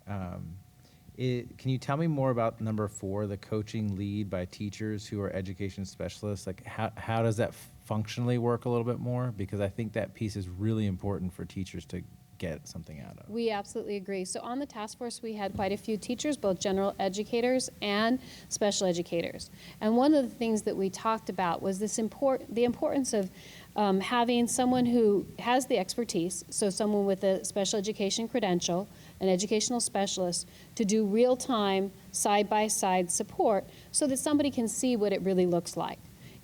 E: Can you tell me more about number 4, the coaching lead by teachers who are education specialists? Like how does that functionally work a little bit more? Because I think that piece is really important for teachers to get something out of.
J: We absolutely agree. So on the task force, we had quite a few teachers, both general educators and special educators. And one of the things that we talked about was the importance of having someone who has the expertise, so someone with a special education credential, an educational specialist, to do real-time, side-by-side support so that somebody can see what it really looks like.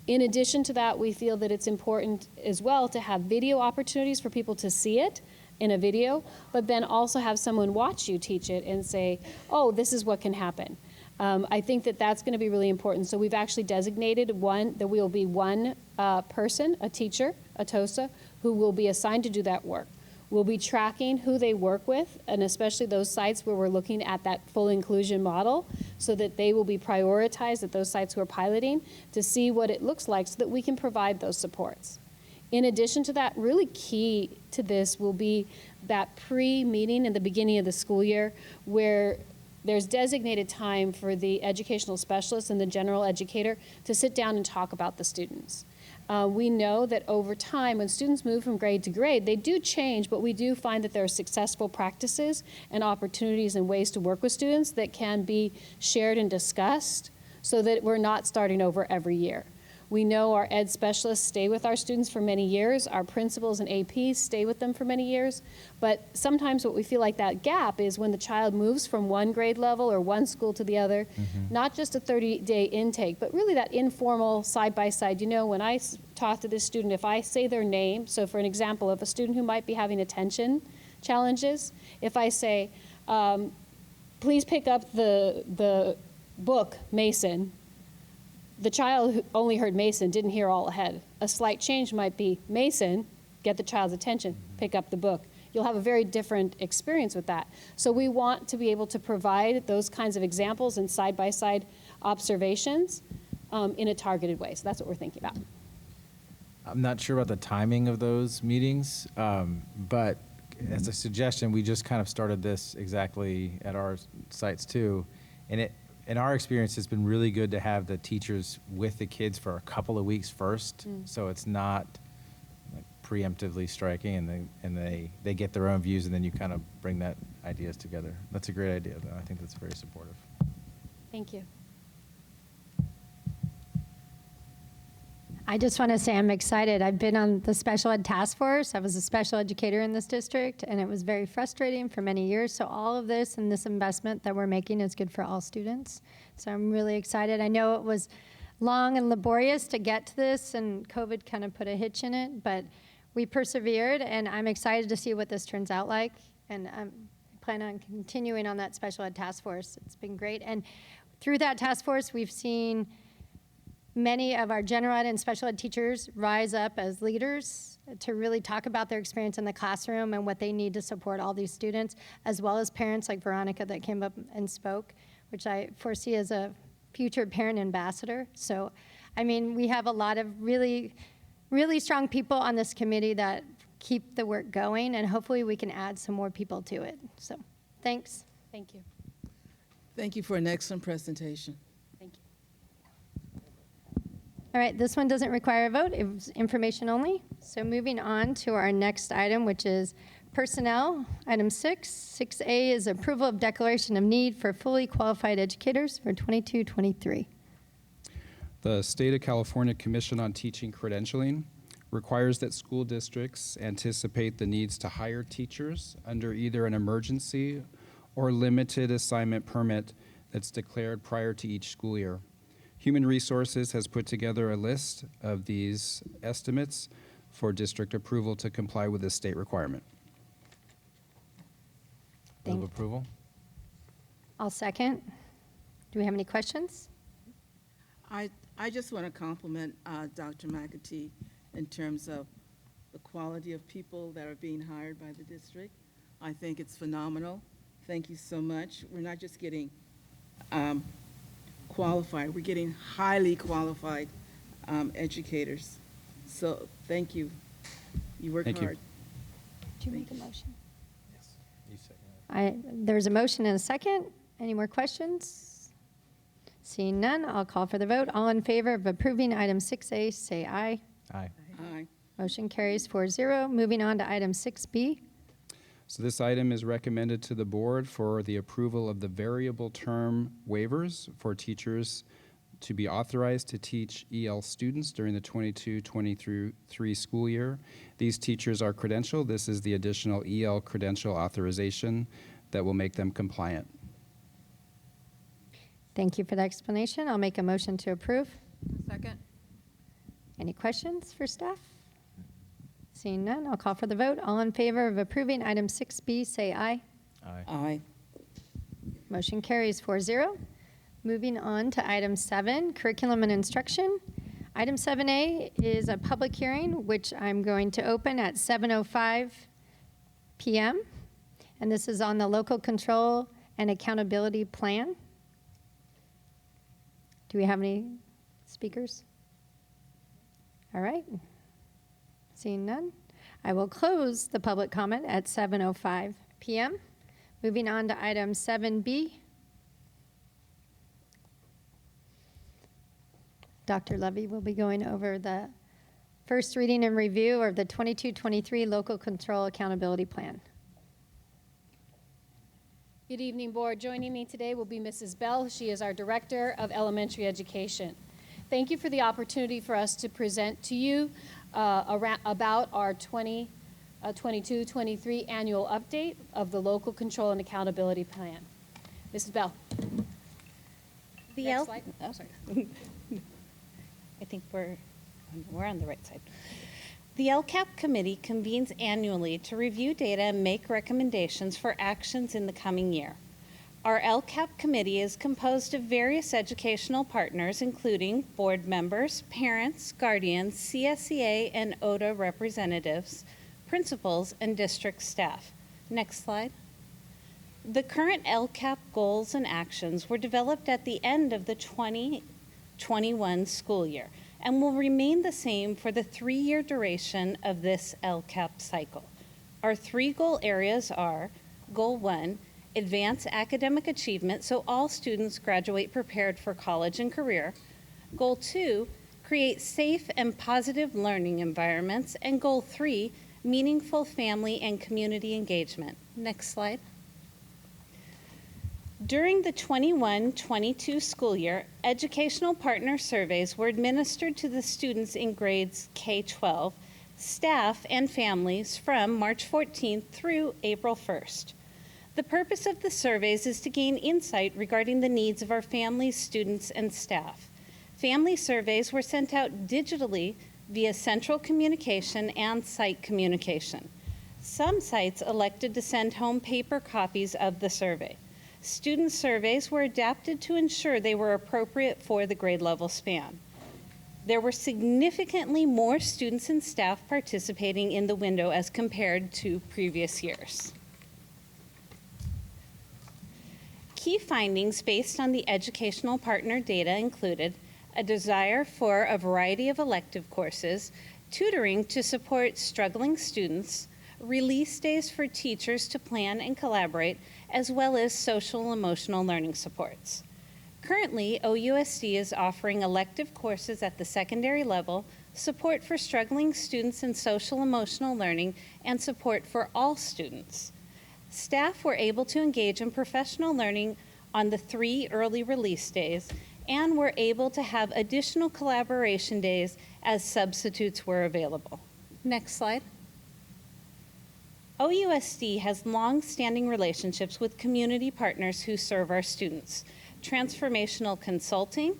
J: In addition to that, we feel that it's important as well to have video opportunities for people to see it in a video, but then also have someone watch you teach it and say, oh, this is what can happen. I think that that's going to be really important. So we've actually designated there will be one person, a teacher, a TOSA, who will be assigned to do that work. We'll be tracking who they work with, and especially those sites where we're looking at that full inclusion model, so that they will be prioritized at those sites who are piloting to see what it looks like so that we can provide those supports. In addition to that, really key to this will be that pre-meeting in the beginning of the school year where there's designated time for the educational specialist and the general educator to sit down and talk about the students. We know that over time, when students move from grade to grade, they do change, but we do find that there are successful practices and opportunities and ways to work with students that can be shared and discussed so that we're not starting over every year. We know our ed specialists stay with our students for many years. Our principals and APs stay with them for many years. But sometimes what we feel like that gap is when the child moves from one grade level or one school to the other, not just a 30-day intake, but really that informal side-by-side. You know, when I talk to this student, if I say their name, so for an example of a student who might be having attention challenges, if I say, please pick up the book, Mason, the child who only heard Mason didn't hear all ahead. A slight change might be, Mason, get the child's attention, pick up the book. You'll have a very different experience with that. So we want to be able to provide those kinds of examples and side-by-side observations in a targeted way. So that's what we're thinking about.
E: I'm not sure about the timing of those meetings, but as a suggestion, we just kind of started this exactly at our sites too. And it, in our experience, it's been really good to have the teachers with the kids for a couple of weeks first, so it's not like preemptively striking, and they get their own views, and then you kind of bring that ideas together. That's a great idea, though. I think that's very supportive.
J: Thank you.
A: I just want to say I'm excited. I've been on the special ed task force. I was a special educator in this district, and it was very frustrating for many years. So all of this and this investment that we're making is good for all students. So I'm really excited. I know it was long and laborious to get to this, and COVID kind of put a hitch in it, but we persevered, and I'm excited to see what this turns out like. And I plan on continuing on that special ed task force. It's been great. And through that task force, we've seen many of our general ed and special ed teachers rise up as leaders to really talk about their experience in the classroom and what they need to support all these students, as well as parents like Veronica that came up and spoke, which I foresee as a future parent ambassador. So, I mean, we have a lot of really, really strong people on this committee that keep the work going, and hopefully we can add some more people to it. So, thanks.
J: Thank you.
B: Thank you for an excellent presentation.
J: Thank you.
A: All right, this one doesn't require a vote. It was information only. So moving on to our next item, which is personnel. Item 6. 6A is approval of declaration of need for fully qualified educators for 22-23.
N: The State of California Commission on Teaching Credentialing requires that school districts anticipate the needs to hire teachers under either an emergency or limited assignment permit that's declared prior to each school year. Human Resources has put together a list of these estimates for district approval to comply with this state requirement.
E: Move approval?
A: I'll second. Do we have any questions?
B: I just want to compliment Dr. McAtee in terms of the quality of people that are being hired by the district. I think it's phenomenal. Thank you so much. We're not just getting qualified, we're getting highly qualified educators. So thank you. You work
N: Thank you.
B: hard.
A: Did you make a motion?
E: Yes. You second it.
A: There's a motion and a second. Any more questions? Seeing none, I'll call for the vote. All in favor of approving item 6A, say aye.
E: Aye.
B: Aye.
A: Motion carries 4-0. Moving on to item 6B.
N: So this item is recommended to the board for the approval of the variable term waivers for teachers to be authorized to teach EL students during the 22-23 school year. These teachers are credentialed. This is the additional EL credential authorization that will make them compliant.
A: Thank you for the explanation. I'll make a motion to approve.
C: Second.
A: Any questions for staff? Seeing none, I'll call for the vote. All in favor of approving item 6B, say aye.
E: Aye.
B: Aye.
A: Motion carries 4-0. Moving on to item 7, curriculum and instruction. Item 7A is a public hearing, which I'm going to open at 7:05 p.m. And this is on the local control and accountability plan. Do we have any speakers? All right. Seeing none, I will close the public comment at 7:05 p.m. Moving on to item 7B. Dr. Levy will be going over the first reading and review of the 22-23 Local Control Accountability Plan.
J: Good evening, board. Joining me today will be Mrs. Bell. She is our Director of Elementary Education. Thank you for the opportunity for us to present to you about our 22-23 annual update of the Local Control and Accountability Plan. Mrs. Bell.
K: Next
J: slide.
K: Oh, sorry. I think we're on the right side. The LCAP committee convenes annually to review data and make recommendations for actions in the coming year. Our LCAP committee is composed of various educational partners, including board members, parents, guardians, CSEA and ODA representatives, principals, and district staff. Next slide. The current LCAP goals and actions were developed at the end of the 2021 school year and will remain the same for the 3-year duration of this LCAP cycle. Our 3 goal areas are: Goal 1, advance academic achievement so all students graduate prepared for college and career. Goal 2, create safe and positive learning environments. And Goal 3, meaningful family and community engagement. Next slide. During the 21-22 school year, educational partner surveys were administered to the students in grades K-12, staff, and families from March 14th through April 1st. The purpose of the surveys is to gain insight regarding the needs of our families, students, and staff. Family surveys were sent out digitally via central communication and site communication. Some sites elected to send home paper copies of the survey. Student surveys were adapted to ensure they were appropriate for the grade level span. There were significantly more students and staff participating in the window as compared to previous years. Key findings based on the educational partner data included a desire for a variety of elective courses, tutoring to support struggling students, release days for teachers to plan and collaborate, as well as social emotional learning supports. Currently, OUSD is offering elective courses at the secondary level, support for struggling students in social emotional learning, and support for all students. Staff were able to engage in professional learning on the 3 early release days and were able to have additional collaboration days as substitutes were available. Next slide. OUSD has long-standing relationships with community partners who serve our students. Transformational Consulting,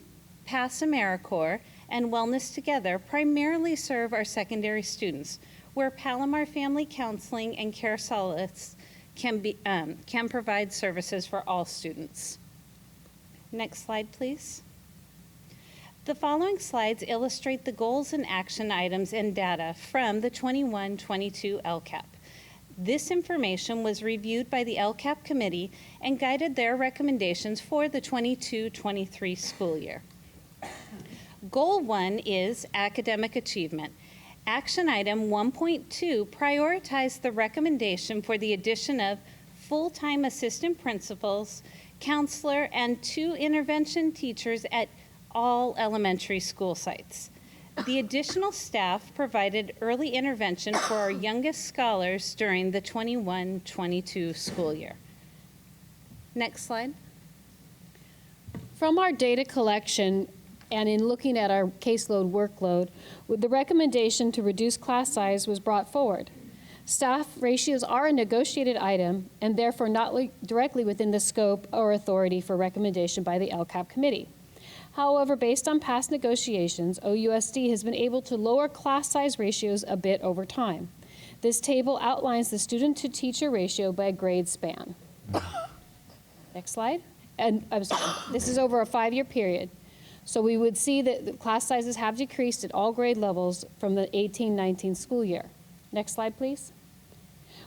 K: PASS AmeriCorps, and Wellness Together primarily serve our secondary students, where Palomar Family Counseling and Care Solace can provide services for all students. Next slide, please. The following slides illustrate the goals and action items and data from the 21-22 LCAP. This information was reviewed by the LCAP committee and guided their recommendations for the 22-23 school year. Goal 1 is academic achievement. Action item 1.2 prioritized the recommendation for the addition of full-time assistant principals, counselor, and 2 intervention teachers at all elementary school sites. The additional staff provided early intervention for our youngest scholars during the 21-22 school year. Next slide.
J: From our data collection and in looking at our caseload workload, the recommendation to reduce class size was brought forward. Staff ratios are a negotiated item and therefore not directly within the scope or authority for recommendation by the LCAP committee. However, based on past negotiations, OUSD has been able to lower class size ratios a bit over time. This table outlines the student-to-teacher ratio by grade span. Next slide. And I'm sorry, this is over a 5-year period. So we would see that the class sizes have decreased at all grade levels from the 18-19 school year. Next slide, please.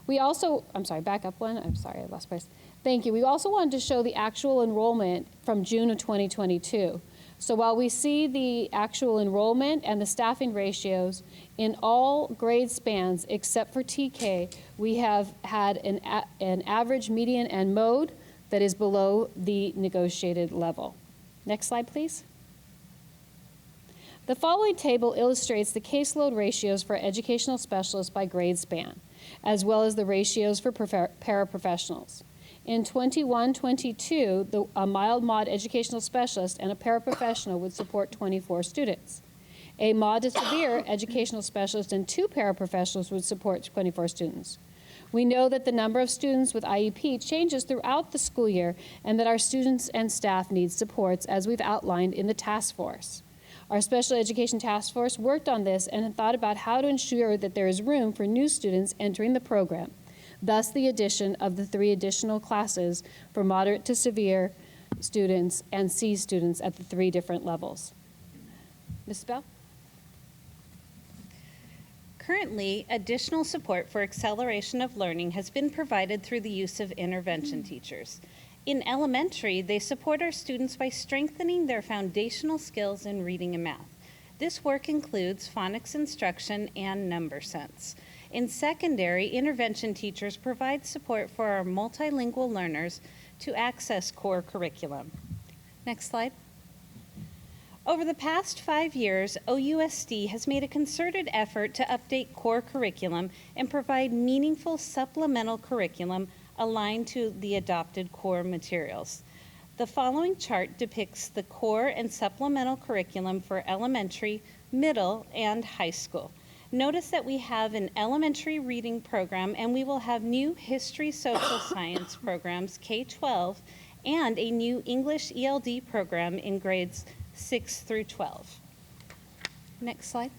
J: We also, I'm sorry, back up one. I'm sorry, I lost place. Thank you. We also wanted to show the actual enrollment from June of 2022. So while we see the actual enrollment and the staffing ratios in all grade spans except for TK, we have had an average, median, and mode that is below the negotiated level. Next slide, please. The following table illustrates the caseload ratios for educational specialists by grade span, as well as the ratios for paraprofessionals. In 21-22, a mild mod educational specialist and a paraprofessional would support 24 students. A mod to severe educational specialist and 2 paraprofessionals would support 24 students. We know that the number of students with IEP changes throughout the school year and that our students and staff need supports as we've outlined in the task force. Our special education task force worked on this and thought about how to ensure that there is room for new students entering the program, thus the addition of the 3 additional classes for moderate to severe students and C students at the 3 different levels. Ms. Bell?
K: Currently, additional support for acceleration of learning has been provided through the use of intervention teachers. In elementary, they support our students by strengthening their foundational skills in reading and math. This work includes phonics instruction and number sense. In secondary, intervention teachers provide support for our multilingual learners to access core curriculum. Next slide. Over the past 5 years, OUSD has made a concerted effort to update core curriculum and provide meaningful supplemental curriculum aligned to the adopted core materials. The following chart depicts the core and supplemental curriculum for elementary, middle, and high school. Notice that we have an elementary reading program, and we will have new history social science programs, K-12, and a new English ELD program in grades 6 through 12. Next slide.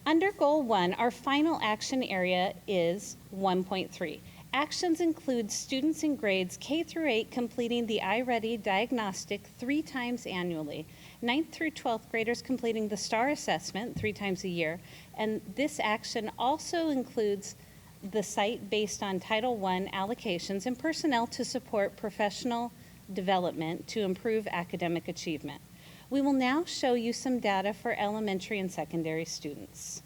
K: Under Goal 1, our final action area is 1.3. Actions include students in grades K through 8 completing the iReady diagnostic 3 times annually, 9th through 12th graders completing the STAR assessment 3 times a year, and this action also includes the site based on Title I allocations and personnel to support professional development to improve academic achievement. We will now show you some data for elementary and secondary students.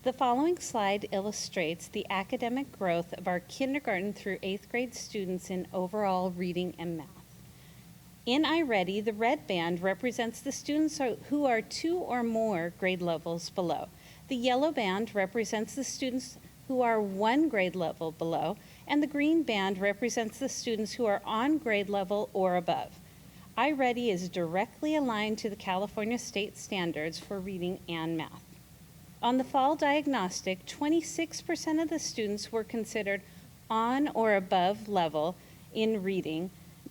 K: The following slide illustrates the academic growth of our kindergarten through 8th grade students in overall reading and math. In iReady, the red band represents the students who are 2 or more grade levels below. The yellow band represents the students who are 1 grade level below, and the green band represents the students who are on grade level or above. iReady is directly aligned to the California state standards for reading and math. On the fall diagnostic, 26% of the students were considered on or above level in reading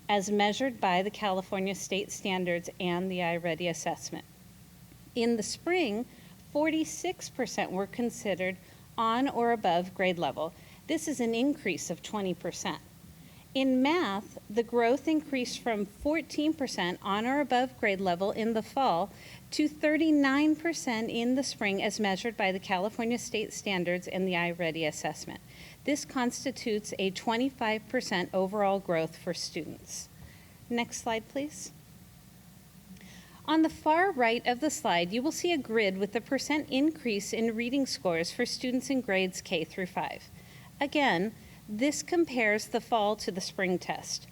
K: as measured by the California state standards and the iReady assessment. In the spring, 46% were considered on or above grade level. This is an increase of 20%. In math, the growth increased from 14% on or above grade level in the fall to 39% in the spring as measured by the California state standards and the iReady assessment. This constitutes a 25% overall growth for students. Next slide, please. On the far right of the slide, you will see a grid with the percent increase in reading scores for students in grades K through 5. Again, this compares the fall to the spring test.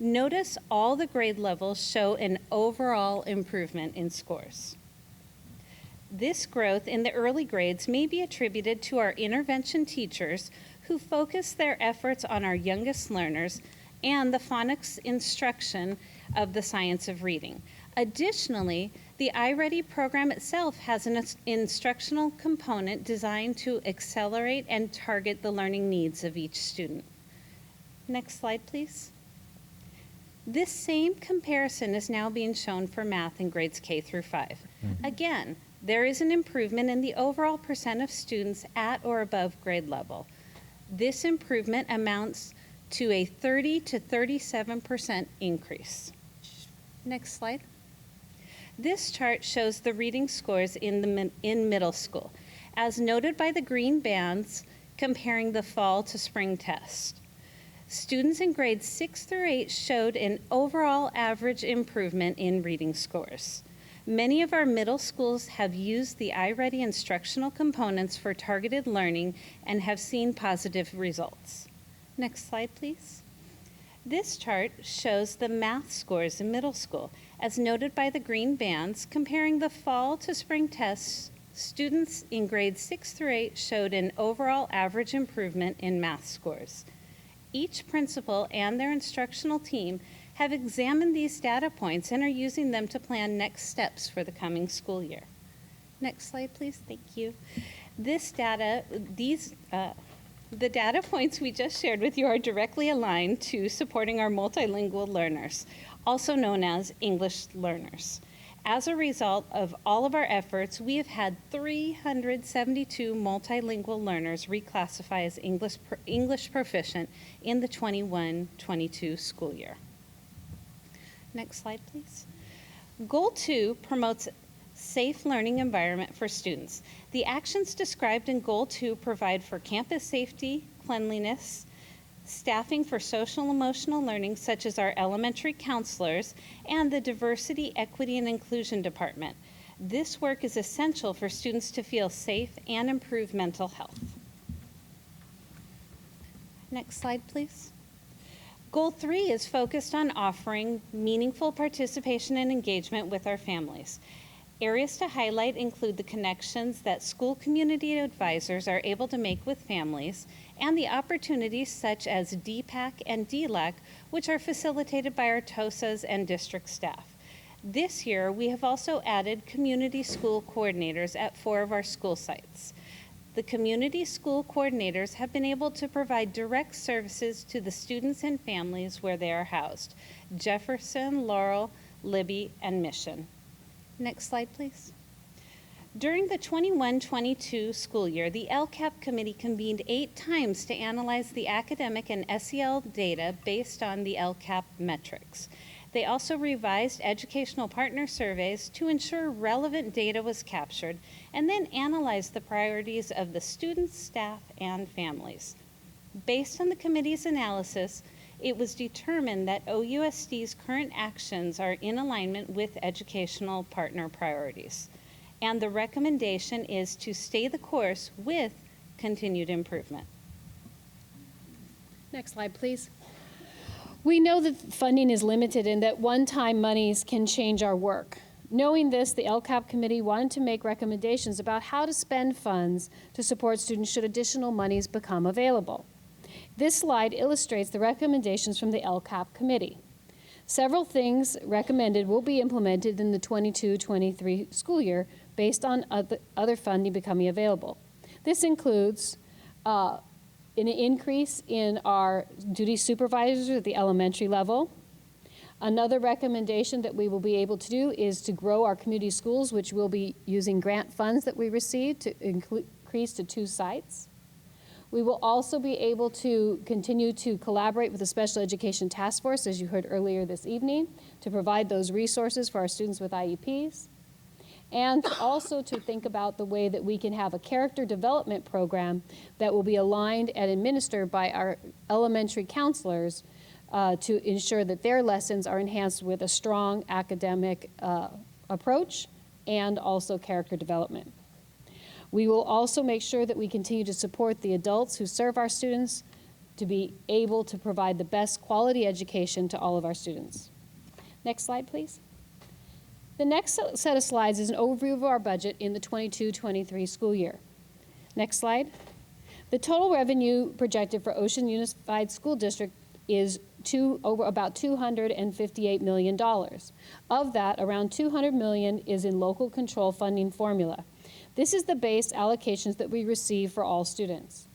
K: Notice all the grade levels show an overall improvement in scores. This growth in the early grades may be attributed to our intervention teachers who focus their efforts on our youngest learners and the phonics instruction of the science of reading. Additionally, the iReady program itself has an instructional component designed to accelerate and target the learning needs of each student. Next slide, please. This same comparison is now being shown for math in grades K through 5. Again, there is an improvement in the overall percent of students at or above grade level. This improvement amounts to a 30 to 37% increase. Next slide. This chart shows the reading scores in middle school, as noted by the green bands comparing the fall to spring test. Students in grades 6 through 8 showed an overall average improvement in reading scores. Many of our middle schools have used the iReady instructional components for targeted learning and have seen positive results. Next slide, please. This chart shows the math scores in middle school, as noted by the green bands, comparing the fall to spring tests Students in grades 6 through 8 showed an overall average improvement in math scores. Each principal and their instructional team have examined these data points and are using them to plan next steps for the coming school year. Next slide, please. Thank you. The data points we just shared with you are directly aligned to supporting our multilingual learners, also known as English learners. As a result of all of our efforts, we have had 372 multilingual learners reclassify as English proficient in the 21-22 school year. Next slide, please. Goal 2 promotes safe learning environment for students. The actions described in Goal 2 provide for campus safety, cleanliness, staffing for social emotional learning, such as our elementary counselors, and the Diversity, Equity, and Inclusion Department. This work is essential for students to feel safe and improve mental health. Next slide, please. Goal 3 is focused on offering meaningful participation and engagement with our families. Areas to highlight include the connections that school community advisors are able to make with families and the opportunities such as DPAC and DLAC, which are facilitated by our TOSAs and district staff. This year, we have also added community school coordinators at 4 of our school sites. The community school coordinators have been able to provide direct services to the students and families where they are housed: Jefferson, Laurel, Libby, and Mission. Next slide, please. During the 21-22 school year, the LCAP committee convened 8 times to analyze the academic and SEL data based on the LCAP metrics. They also revised educational partner surveys to ensure relevant data was captured, and then analyzed the priorities of the students, staff, and families. Based on the committee's analysis, it was determined that OUSD's current actions are in alignment with educational partner priorities. And the recommendation is to stay the course with continued improvement.
J: Next slide, please. We know that funding is limited and that one-time monies can change our work. Knowing this, the LCAP committee wanted to make recommendations about how to spend funds to support students should additional monies become available. This slide illustrates the recommendations from the LCAP committee. Several things recommended will be implemented in the 22-23 school year based on other funding becoming available. This includes an increase in our duty supervisors at the elementary level. Another recommendation that we will be able to do is to grow our community schools, which will be using grant funds that we received to increase to 2 sites. We will also be able to continue to collaborate with the Special Education Task Force, as you heard earlier this evening, to provide those resources for our students with IEPs, and also to think about the way that we can have a character development program that will be aligned and administered by our elementary counselors to ensure that their lessons are enhanced with a strong academic approach and also character development. We will also make sure that we continue to support the adults who serve our students to be able to provide the best quality education to all of our students. Next slide, please. The next set of slides is an overview of our budget in the 22-23 school year. Next slide. The total revenue projected for Ocean Unified School District is about $258 million. Of that, around $200 million is in local control funding formula. This is the base allocations that we receive for all students.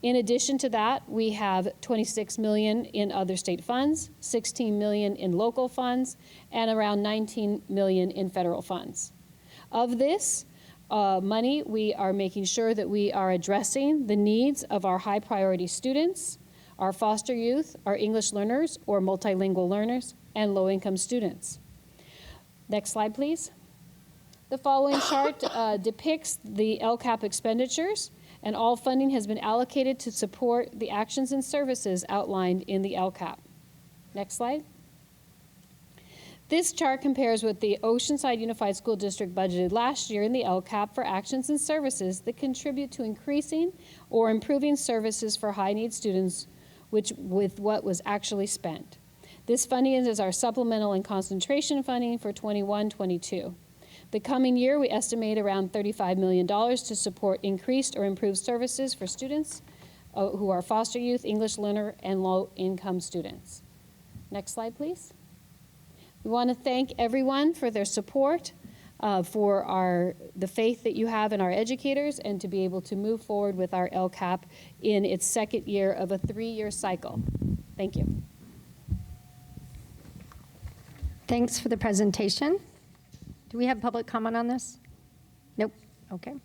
J: In addition to that, we have $26 million in other state funds, $16 million in local funds, and around $19 million in federal funds. Of this money, we are making sure that we are addressing the needs of our high priority students, our foster youth, our English learners or multilingual learners, and low-income students. Next slide, please. The following chart depicts the LCAP expenditures, and all funding has been allocated to support the actions and services outlined in the LCAP. Next slide. This chart compares what the Oceanside Unified School District budgeted last year in the LCAP for actions and services that contribute to increasing or improving services for high-need students with what was actually spent. This funding is our supplemental and concentration funding for 21-22. The coming year, we estimate around $35 million to support increased or improved services for students who are foster youth, English learner, and low-income students. Next slide, please. We want to thank everyone for their support, for the faith that you have in our educators, and to be able to move forward with our LCAP in its second year of a 3-year cycle. Thank you.
A: Thanks for the presentation. Do we have public comment on this? Nope. Okay. Do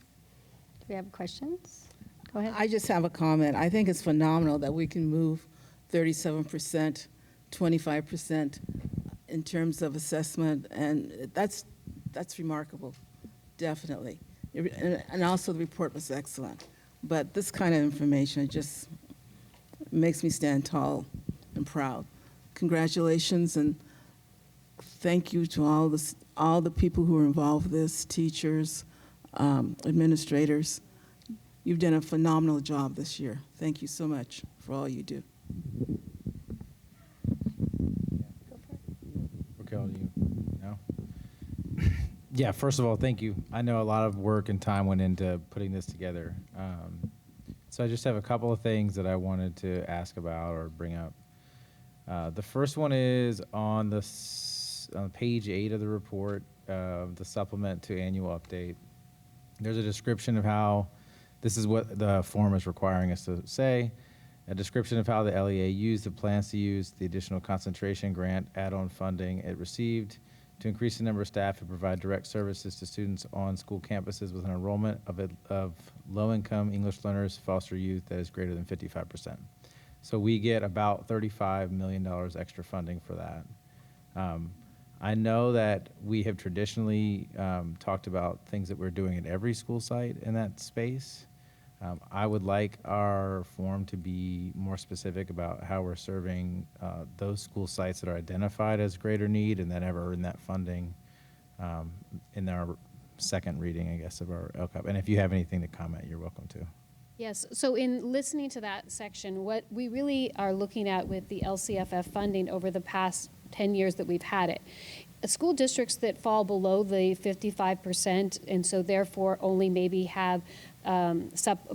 A: we have questions? Go ahead.
B: I just have a comment. I think it's phenomenal that we can move 37%, 25% in terms of assessment, and that's remarkable, definitely. And also the report was excellent. But this kind of information just makes me stand tall and proud. Congratulations, and thank you to all the people who are involved with this, teachers, administrators. You've done a phenomenal job this year. Thank you so much for all you do.
E: Raquel, do you know? Yeah, first of all, thank you. I know a lot of work and time went into putting this together. So I just have a couple of things that I wanted to ask about or bring up. The first one is on page 8 of the report, the supplement to annual update. There's a description of how, this is what the form is requiring us to say, a description of how the LEA used the plans to use the additional concentration grant add-on funding it received to increase the number of staff who provide direct services to students on school campuses with an enrollment of low-income English learners, foster youth that is greater than 55%. So we get about $35 million extra funding for that. I know that we have traditionally talked about things that we're doing at every school site in that space. I would like our form to be more specific about how we're serving those school sites that are identified as greater need and that have earned that funding in our second reading, I guess, of our LCAP. And if you have anything to comment, you're welcome to.
J: Yes, so in listening to that section, what we really are looking at with the LCFF funding over the past 10 years that we've had it, school districts that fall below the 55% and so therefore only maybe have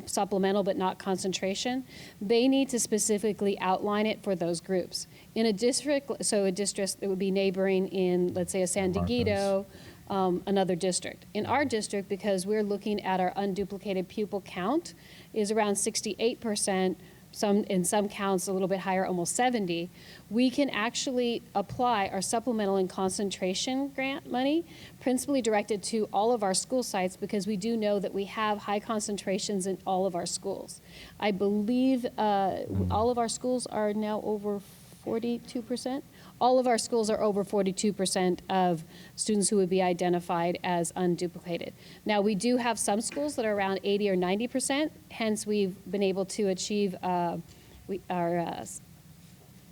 J: supplemental but not concentration, they need to specifically outline it for those groups. In a district, so a district that would be neighboring in, let's say, a San Diego, another district. In our district, because we're looking at our unduplicated pupil count, is around 68%, in some counts a little bit higher, almost 70, we can actually apply our supplemental and concentration grant money principally directed to all of our school sites because we do know that we have high concentrations in all of our schools. I believe all of our schools are now over 42%. All of our schools are over 42% of students who would be identified as unduplicated. Now, we do have some schools that are around 80 or 90%, hence we've been able to achieve our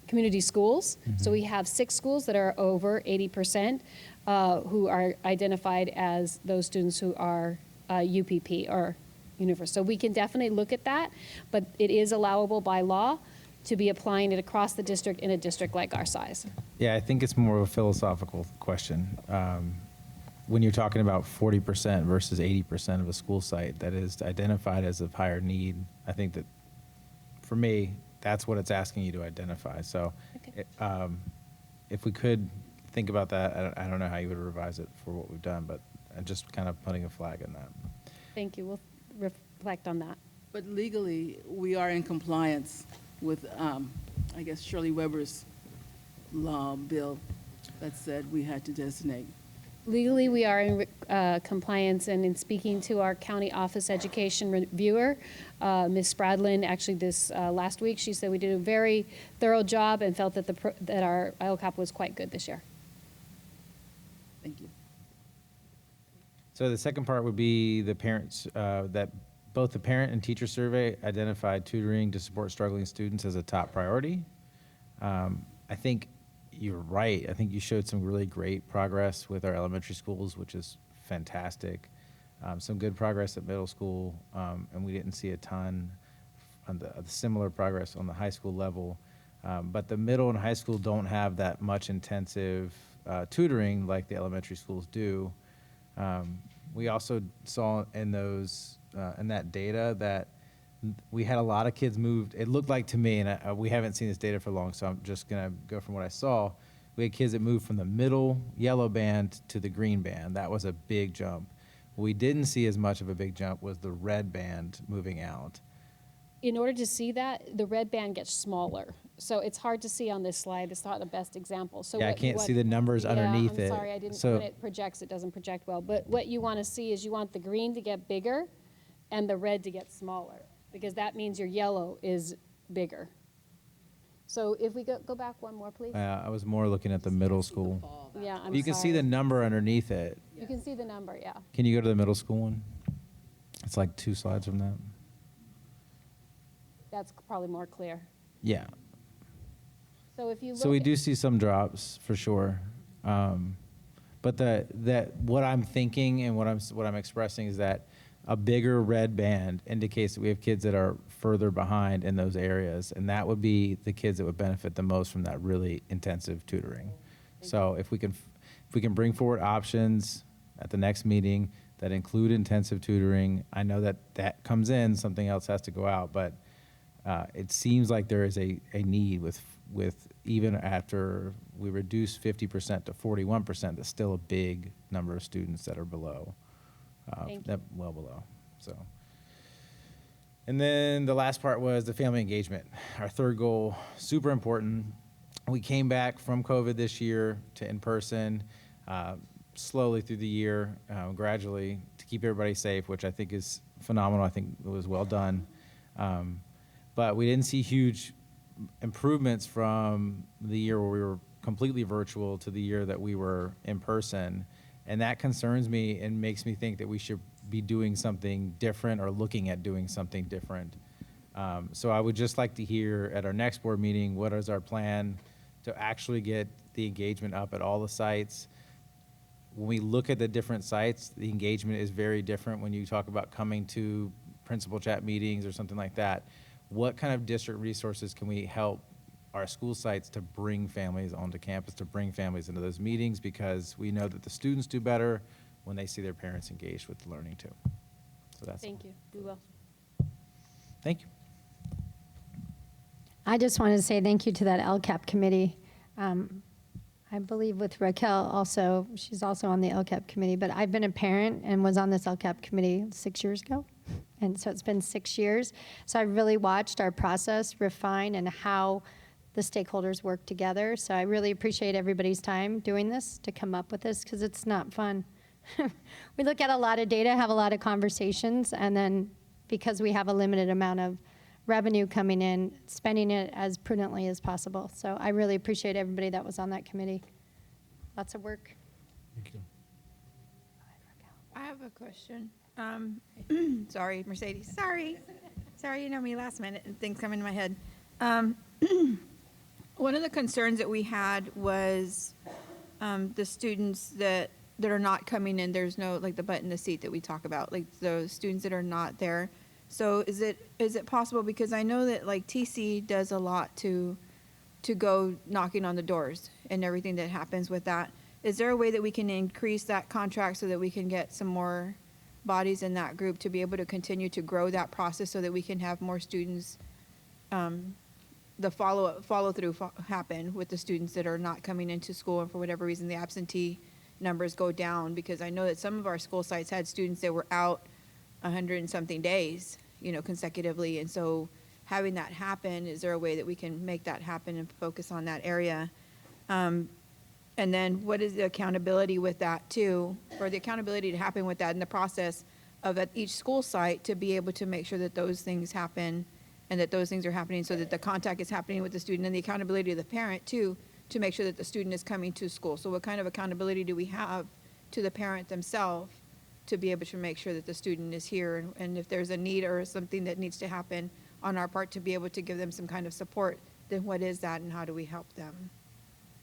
J: community schools. Mm-hmm. So we have 6 schools that are over 80% who are identified as those students who are UPP or universal. So we can definitely look at that, but it is allowable by law to be applying it across the district in a district like our size.
E: Yeah, I think it's more of a philosophical question. When you're talking about 40% versus 80% of a school site that is identified as of higher need, I think that, for me, that's what it's asking you to identify. So okay. If we could think about that, I don't know how you would revise it for what we've done, but I'm just kind of putting a flag in that.
J: Thank you. We'll reflect on that.
B: But legally, we are in compliance with, I guess, Shirley Weber's bill that said we had to designate.
J: Legally, we are in compliance, and in speaking to our county office education reviewer, Ms. Spradlin, actually this last week, she said we did a very thorough job and felt that that our LCAP was quite good this year.
B: Thank you.
E: So the second part would be the parents, that both the parent and teacher survey identified tutoring to support struggling students as a top priority. I think you're right. I think you showed some really great progress with our elementary schools, which is fantastic. Some good progress at middle school, and we didn't see a ton of the similar progress on the high school level. But the middle and high school don't have that much intensive tutoring like the elementary schools do. We also saw in those in that data that we had a lot of kids moved. It looked like to me, and we haven't seen this data for long, so I'm just gonna go from what I saw. We had kids that moved from the middle yellow band to the green band. That was a big jump. What we didn't see as much of a big jump was the red band moving out.
J: In order to see that, the red band gets smaller. So it's hard to see on this slide. It's not the best example. So
E: Yeah, I can't see the numbers underneath
J: I'm
E: it.
J: sorry, I didn't,
E: So-
J: when it projects, it doesn't project well. But what you want to see is you want the green to get bigger and the red to get smaller, because that means your yellow is bigger. So if we go back one more, please.
E: I was more looking at the middle school.
J: Yeah, I'm
E: You can see
J: sorry.
E: the number underneath it.
J: You can see the number, yeah.
E: Can you go to the middle school one? It's like 2 slides from that.
J: That's probably more clear.
E: Yeah.
J: So if you look
E: So we
J: at-
E: do see some drops for sure. But what I'm thinking and what I'm expressing is that a bigger red band indicates that we have kids that are further behind in those areas, and that would be the kids that would benefit the most from that really intensive tutoring. So if we can bring forward options at the next meeting that include intensive tutoring, I know that comes in, something else has to go out, but it seems like there is a need with even after we reduce 50% to 41%, that's still a big number of students that are below, well below. So, and then the last part was the family engagement. Our third goal, super important. We came back from COVID this year to in-person, slowly through the year, gradually to keep everybody safe, which I think is phenomenal. I think it was well done. But we didn't see huge improvements from the year where we were completely virtual to the year that we were in person. And that concerns me and makes me think that we should be doing something different or looking at doing something different. So I would just like to hear at our next board meeting, what is our plan to actually get the engagement up at all the sites? When we look at the different sites, the engagement is very different when you talk about coming to principal chat meetings or something like that. What kind of district resources can we help our school sites to bring families onto campus, to bring families into those meetings? Because we know that the students do better when they see their parents engaged with the learning too. So that's
J: Thank you. We will.
E: Thank you.
A: I just want to say thank you to that LCAP committee. I believe with Raquel also, she's also on the LCAP committee, but I've been a parent and was on this LCAP committee 6 years ago. And so it's been 6 years. So I really watched our process refine and how the stakeholders work together. So I really appreciate everybody's time doing this, to come up with this, because it's not fun. We look at a lot of data, have a lot of conversations, and then because we have a limited amount of revenue coming in, spending it as prudently as possible. So I really appreciate everybody that was on that committee. Lots of work.
E: Thank you.
C: I have a question. Sorry, Mercedes. Sorry, you know me, last minute, and things come into my head. One of the concerns that we had was the students that are not coming in. There's no, like, the butt in the seat that we talk about, like those students that are not there. So is it possible, because I know that, like, TC does a lot to go knocking on the doors and everything that happens with that. Is there a way that we can increase that contract so that we can get some more bodies in that group to be able to continue to grow that process so that we can have more students, the follow through happen with the students that are not coming into school, and for whatever reason the absentee numbers go down? Because I know that some of our school sites had students that were out 100 and something days, consecutively. And so having that happen, is there a way that we can make that happen and focus on that area? And then what is the accountability with that too, or the accountability to happen with that in the process of at each school site, to be able to make sure that those things happen and that those things are happening, so that the contact is happening with the student, and the accountability of the parent too, to make sure that the student is coming to school. So what kind of accountability do we have to the parent themselves to be able to make sure that the student is here, and if there's a need or something that needs to happen on our part to be able to give them some kind of support, then what is that and how do we help them?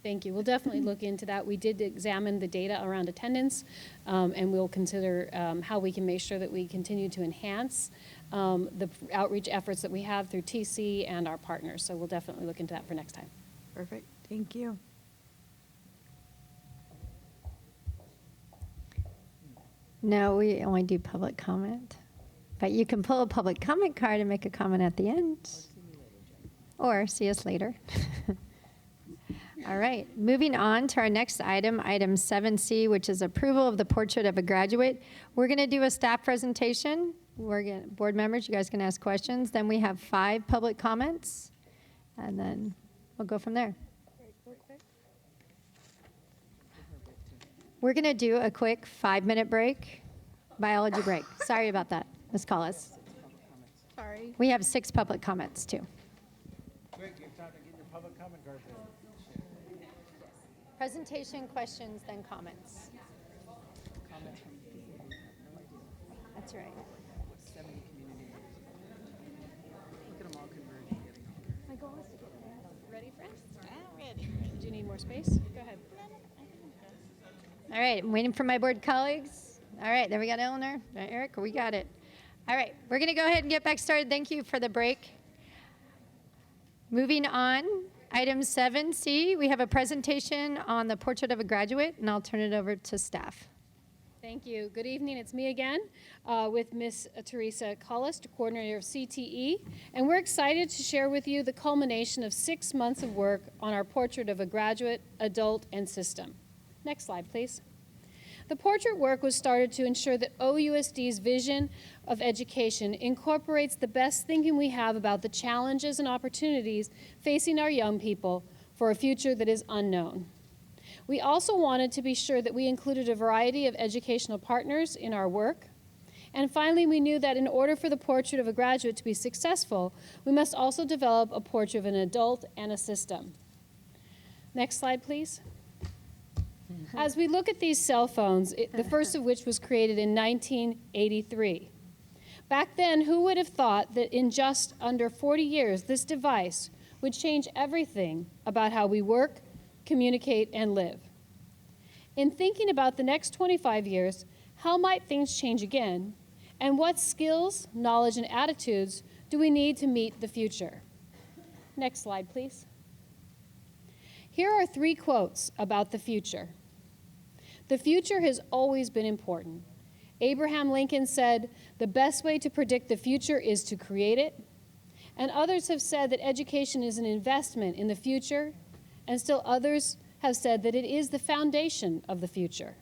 J: Thank you. We'll definitely look into that. We did examine the data around attendance, and we'll consider how we can make sure that we continue to enhance the outreach efforts that we have through TC and our partners. So we'll definitely look into that for next time.
C: Perfect. Thank you.
A: No, we only do public comment. But you can pull a public comment card and make a comment at the end. Or see us later. All right, moving on to our next item, item 7C, which is approval of the portrait of a graduate. We're going to do a staff presentation. Board members, you guys can ask questions. Then we have 5 public comments, and then we'll go from there. We're going to do a quick 5-minute break, biology break. Sorry about that, Ms. Collis.
C: Sorry.
A: We have 6 public comments, too.
E: Quick, give time to get your public comment card there.
A: Presentation, questions, then comments. That's right.
J: My goal is to get there. Ready, friends? Ready. Do you need more space? Go ahead.
A: All right, I'm waiting for my board colleagues. All right, there we got Eleanor. Eric, we got it. All right, we're going to go ahead and get back started. Thank you for the break. Moving on, item 7C, we have a presentation on the portrait of a graduate, and I'll turn it over to staff.
J: Thank you. Good evening. It's me again with Ms. Teresa Collis, coordinator of CTE, and we're excited to share with you the culmination of 6 months of work on our portrait of a graduate, adult, and system. Next slide, please. The portrait work was started to ensure that OUSD's vision of education incorporates the best thinking we have about the challenges and opportunities facing our young people for a future that is unknown. We also wanted to be sure that we included a variety of educational partners in our work. And finally, we knew that in order for the portrait of a graduate to be successful, we must also develop a portrait of an adult and a system. Next slide, please. As we look at these cell phones, the first of which was created in 1983. Back then, who would have thought that in just under 40 years, this device would change everything about how we work, communicate, and live? In thinking about the next 25 years, how might things change again? And what skills, knowledge, and attitudes do we need to meet the future? Next slide, please. Here are 3 quotes about the future. The future has always been important. Abraham Lincoln said, "The best way to predict the future is to create it." And others have said that education is an investment in the future, and still others have said that it is the foundation of the future.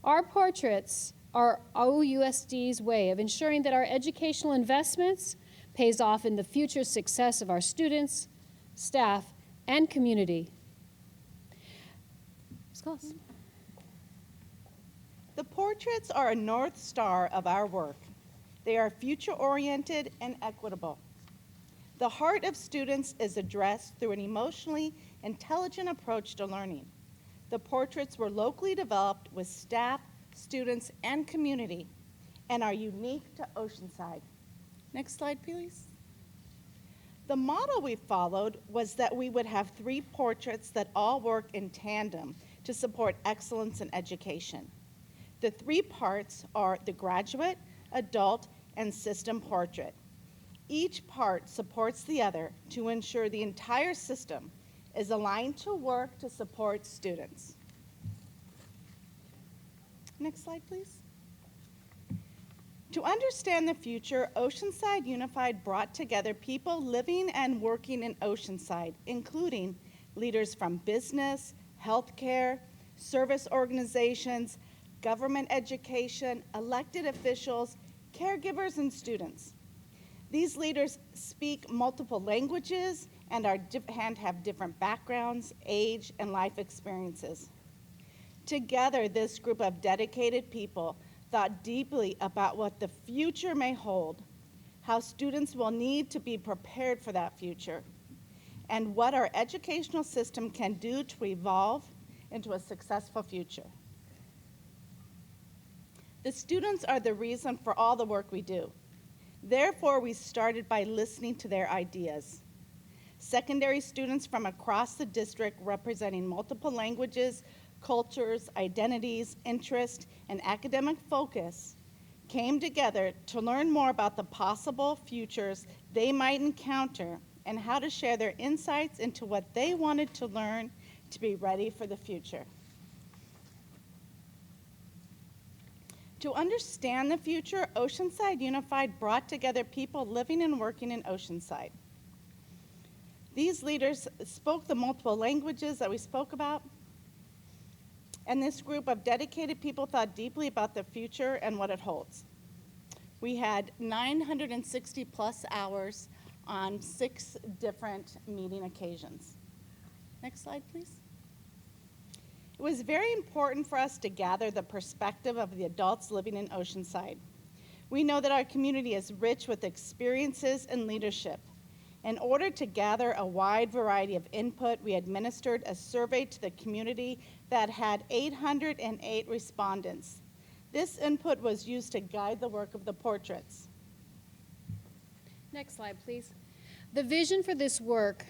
J: Our portraits are OUSD's way of ensuring that our educational investments pays off in the future success of our students, staff, and community. Ms. Collis.
B: The portraits are a North Star of our work. They are future-oriented and equitable. The heart of students is addressed through an emotionally intelligent approach to learning. The portraits were locally developed with staff, students, and community, and are unique to Oceanside. Next slide, please. The model we followed was that we would have 3 portraits that all work in tandem to support excellence in education. The 3 parts are the graduate, adult, and system portrait. Each part supports the other to ensure the entire system is aligned to work to support students. Next slide, please. To understand the future, Oceanside Unified brought together people living and working in Oceanside, including leaders from business, healthcare, service organizations, government education, elected officials, caregivers, and students. These leaders speak multiple languages and have different backgrounds, age, and life experiences. Together, this group of dedicated people thought deeply about what the future may hold, how students will need to be prepared for that future, and what our educational system can do to evolve into a successful future. The students are the reason for all the work we do. Therefore, we started by listening to their ideas. Secondary students from across the district representing multiple languages, cultures, identities, interests, and academic focus came together to learn more about the possible futures they might encounter and how to share their insights into what they wanted to learn to be ready for the future. To understand the future, Oceanside Unified brought together people living and working in Oceanside. These leaders spoke the multiple languages that we spoke about, and this group of dedicated people thought deeply about the future and what it holds. We had 960 plus hours on 6 different meeting occasions. Next slide, please. It was very important for us to gather the perspective of the adults living in Oceanside. We know that our community is rich with experiences and leadership. In order to gather a wide variety of input, we administered a survey to the community that had 808 respondents. This input was used to guide the work of the portraits.
J: Next slide, please. The vision for this work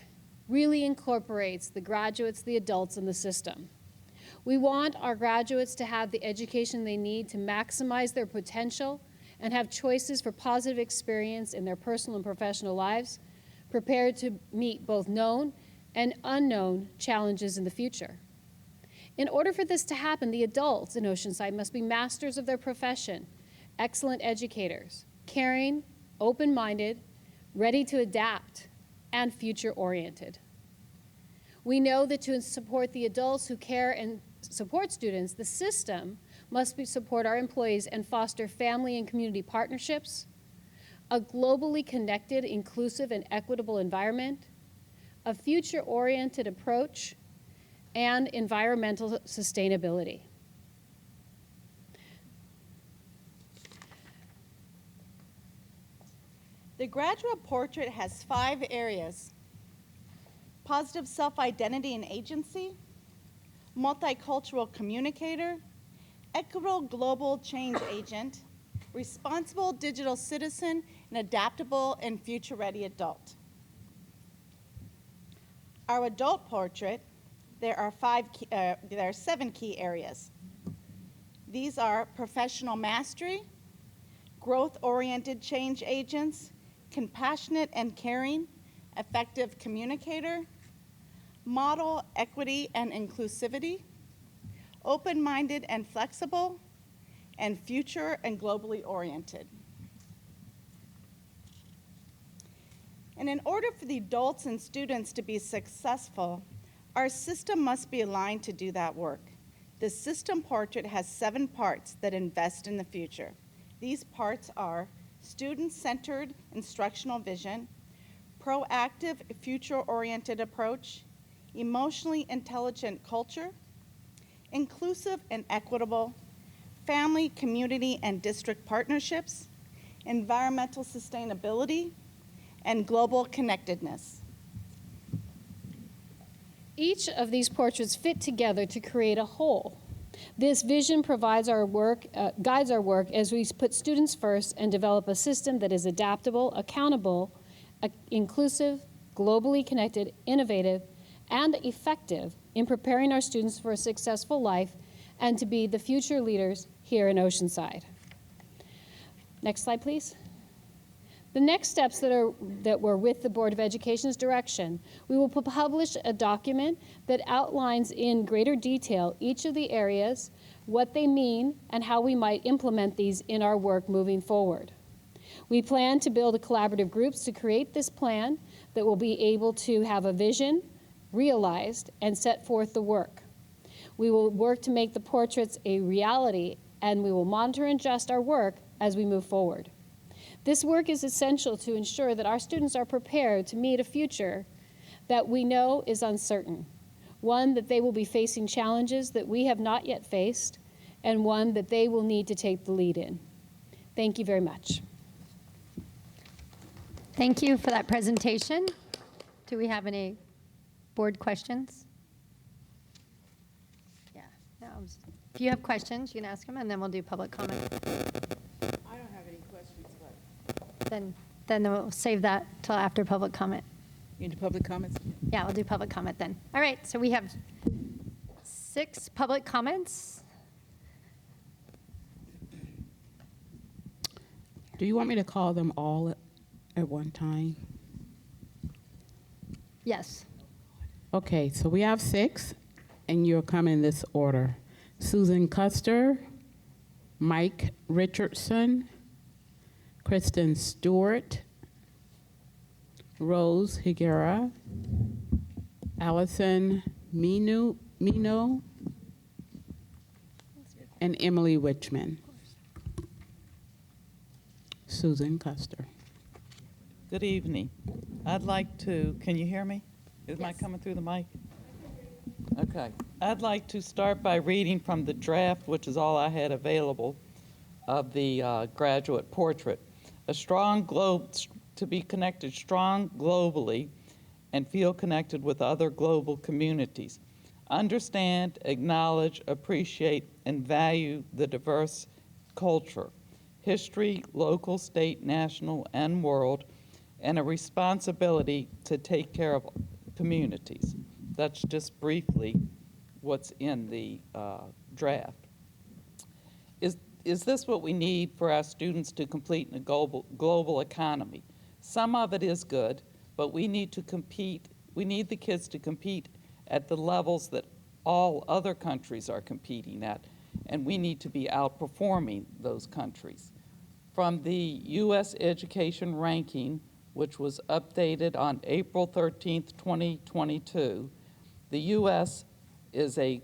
J: really incorporates the graduates, the adults, and the system. We want our graduates to have the education they need to maximize their potential and have choices for positive experience in their personal and professional lives, prepared to meet both known and unknown challenges in the future. In order for this to happen, the adults in Oceanside must be masters of their profession, excellent educators, caring, open-minded, ready to adapt, and future-oriented. We know that to support the adults who care and support students, the system must support our employees and foster family and community partnerships, a globally connected, inclusive, and equitable environment, a future-oriented approach, and environmental sustainability.
B: The graduate portrait has 5 areas: positive self-identity and agency, multicultural communicator, equitable global change agent, responsible digital citizen, and adaptable and future-ready adult. Our adult portrait, there are 7 key areas. These are professional mastery, growth-oriented change agents, compassionate and caring, effective communicator, model equity and inclusivity, open-minded and flexible, and future and globally oriented. And in order for the adults and students to be successful, our system must be aligned to do that work. The system portrait has 7 parts that invest in the future. These parts are student-centered instructional vision, proactive future-oriented approach, emotionally intelligent culture, inclusive and equitable, family, community, and district partnerships, environmental sustainability, and global connectedness.
J: Each of these portraits fit together to create a whole. This vision provides our work, guides our work as we put students first and develop a system that is adaptable, accountable, inclusive, globally connected, innovative, and effective in preparing our students for a successful life and to be the future leaders here in Oceanside. Next slide, please. The next steps that were with the Board of Education's direction, we will publish a document that outlines in greater detail each of the areas, what they mean, and how we might implement these in our work moving forward. We plan to build collaborative groups to create this plan that will be able to have a vision, realized, and set forth the work. We will work to make the portraits a reality, and we will monitor and adjust our work as we move forward. This work is essential to ensure that our students are prepared to meet a future that we know is uncertain, one that they will be facing challenges that we have not yet faced, and one that they will need to take the lead in. Thank you very much.
A: Thank you for that presentation. Do we have any board questions? Yeah. No, if you have questions, you can ask them, and then we'll do public comment.
B: I don't have any questions, but
A: Then we'll save that till after public comment.
B: you do public comments?
A: Yeah, we'll do public comment then. All right, so we have 6 public comments.
F: Do you want me to call them all at one time?
A: Yes.
F: Okay, so we have 6, and you'll come in this order. Susan Custer, Mike Richardson, Kristen Stewart, Rose Higuera, Allison Mino, and Emily Witchman. Susan Custer.
O: Good evening. I'd like to, can you hear me? Is my coming through the mic? Okay. I'd like to start by reading from the draft, which is all I had available, of the graduate portrait. A strong globe, to be connected strong globally and feel connected with other global communities. Understand, acknowledge, appreciate, and value the diverse culture, history, local, state, national, and world, and a responsibility to take care of communities. That's just briefly what's in the draft. Is this what we need for our students to compete in a global economy? Some of it is good, but we need to compete. We need the kids to compete at the levels that all other countries are competing at, and we need to be outperforming those countries. From the U.S. Education Ranking, which was updated on April 13th, 2022, the U.S. is the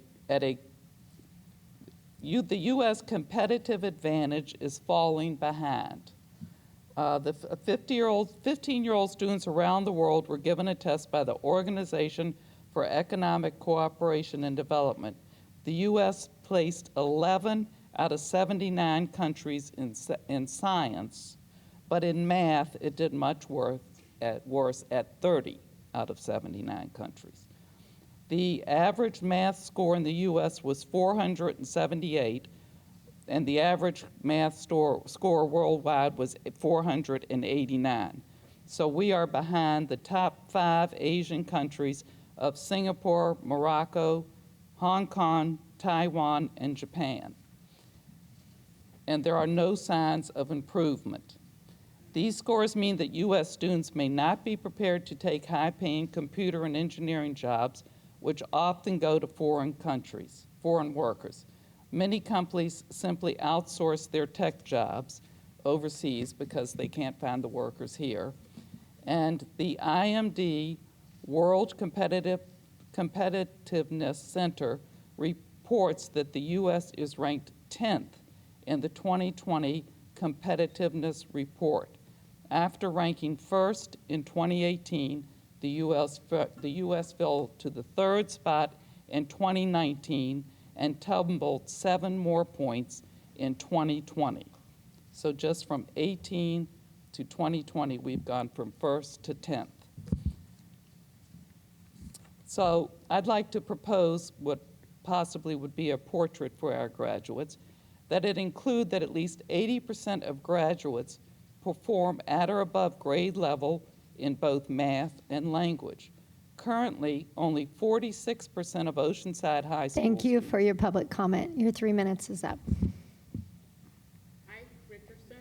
O: U.S. competitive advantage is falling behind. The 15-year-old students around the world were given a test by the Organization for Economic Cooperation and Development. The U.S. placed 11 out of 79 countries in science, but in math, it did much worse at 30 out of 79 countries. The average math score in the U.S. was 478, and the average math score worldwide was 489. So we are behind the top 5 Asian countries of Singapore, Morocco, Hong Kong, Taiwan, and Japan. And there are no signs of improvement. These scores mean that U.S. students may not be prepared to take high-paying computer and engineering jobs, which often go to foreign workers. Many companies simply outsource their tech jobs overseas because they can't find the workers here. And the IMD World Competitiveness Center reports that the U.S. is ranked 10th in the 2020 Competitiveness Report. After ranking first in 2018, the U.S. fell to the 3rd spot in 2019 and tumbled 7 more points in 2020. So just from 18 to 2020, we've gone from 1st to 10th. So I'd like to propose what possibly would be a portrait for our graduates, that it include that at least 80% of graduates perform at or above grade level in both math and language. Currently, only 46% of Oceanside High School.
A: Thank you for your public comment. Your 3 minutes is up.
F: Mike Richardson.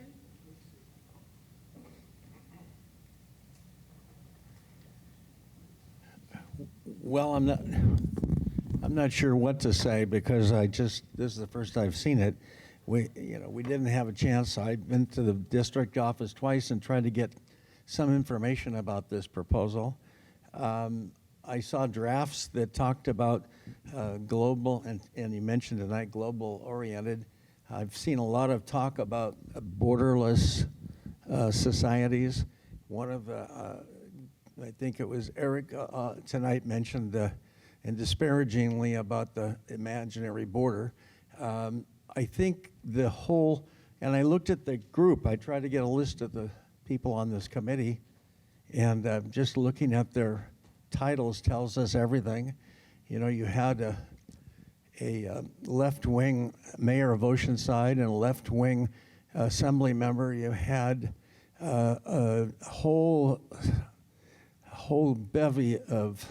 P: Well, I'm not sure what to say because this is the first I've seen it. We didn't have a chance. I've been to the district office twice and tried to get some information about this proposal. I saw drafts that talked about global, and you mentioned tonight global oriented. I've seen a lot of talk about borderless societies. One of I think it was Eric tonight mentioned and disparagingly about the imaginary border. I think the whole, and I looked at the group, I tried to get a list of the people on this committee, and just looking at their titles tells us everything. You know, you had a left-wing mayor of Oceanside and a left-wing assembly member. You had a whole bevy of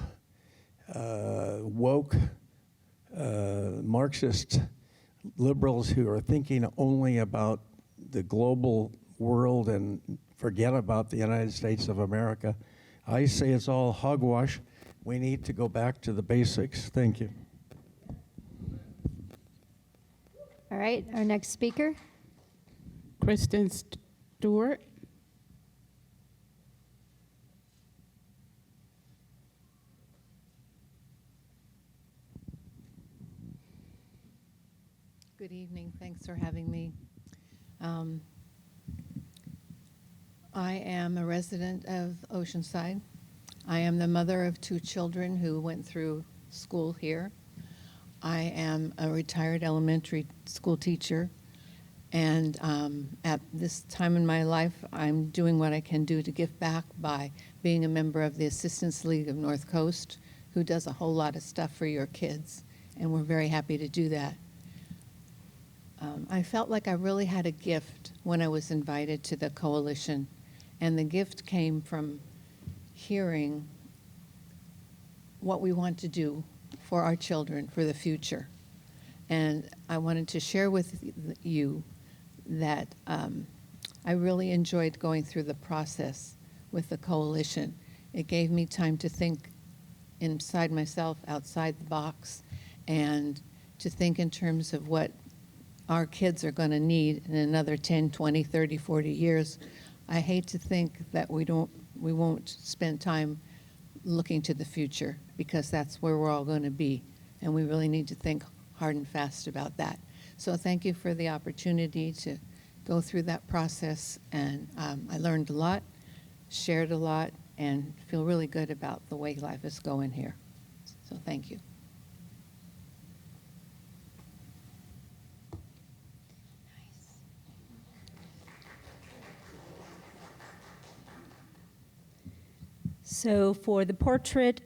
P: woke Marxist liberals who are thinking only about the global world and forget about the United States of America. I say it's all hogwash. We need to go back to the basics. Thank you.
A: All right, our next speaker.
F: Kristen Stewart.
Q: Good evening. Thanks for having me. I am a resident of Oceanside. I am the mother of 2 children who went through school here. I am a retired elementary school teacher, and at this time in my life, I'm doing what I can do to give back by being a member of the Assistance League of North Coast, who does a whole lot of stuff for your kids, and we're very happy to do that. I felt like I really had a gift when I was invited to the coalition, and the gift came from hearing what we want to do for our children for the future. And I wanted to share with you that I really enjoyed going through the process with the coalition. It gave me time to think inside myself, outside the box, and to think in terms of what our kids are going to need in another 10, 20, 30, 40 years. I hate to think that we won't spend time looking to the future, because that's where we're all going to be, and we really need to think hard and fast about that. So thank you for the opportunity to go through that process, and I learned a lot, shared a lot, and feel really good about the way life is going here. So thank you.
I: So for the portrait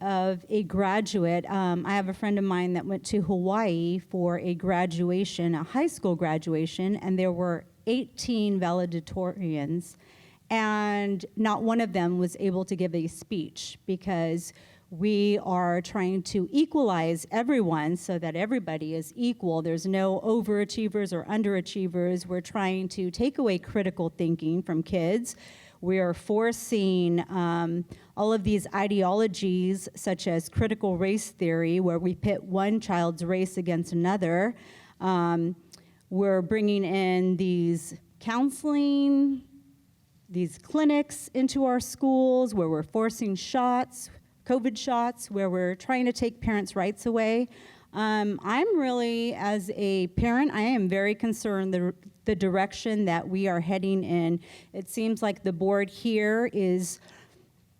I: of a graduate, I have a friend of mine that went to Hawaii for a graduation, a high school graduation, and there were 18 valedictorians, and not one of them was able to give a speech, because we are trying to equalize everyone so that everybody is equal. There's no overachievers or underachievers. We're trying to take away critical thinking from kids. We are forcing all of these ideologies, such as critical race theory, where we pit one child's race against another. We're bringing in these counseling, these clinics into our schools, where we're forcing shots, COVID shots, where we're trying to take parents' rights away. I'm really, as a parent, I am very concerned the direction that we are heading in. It seems like the board here is,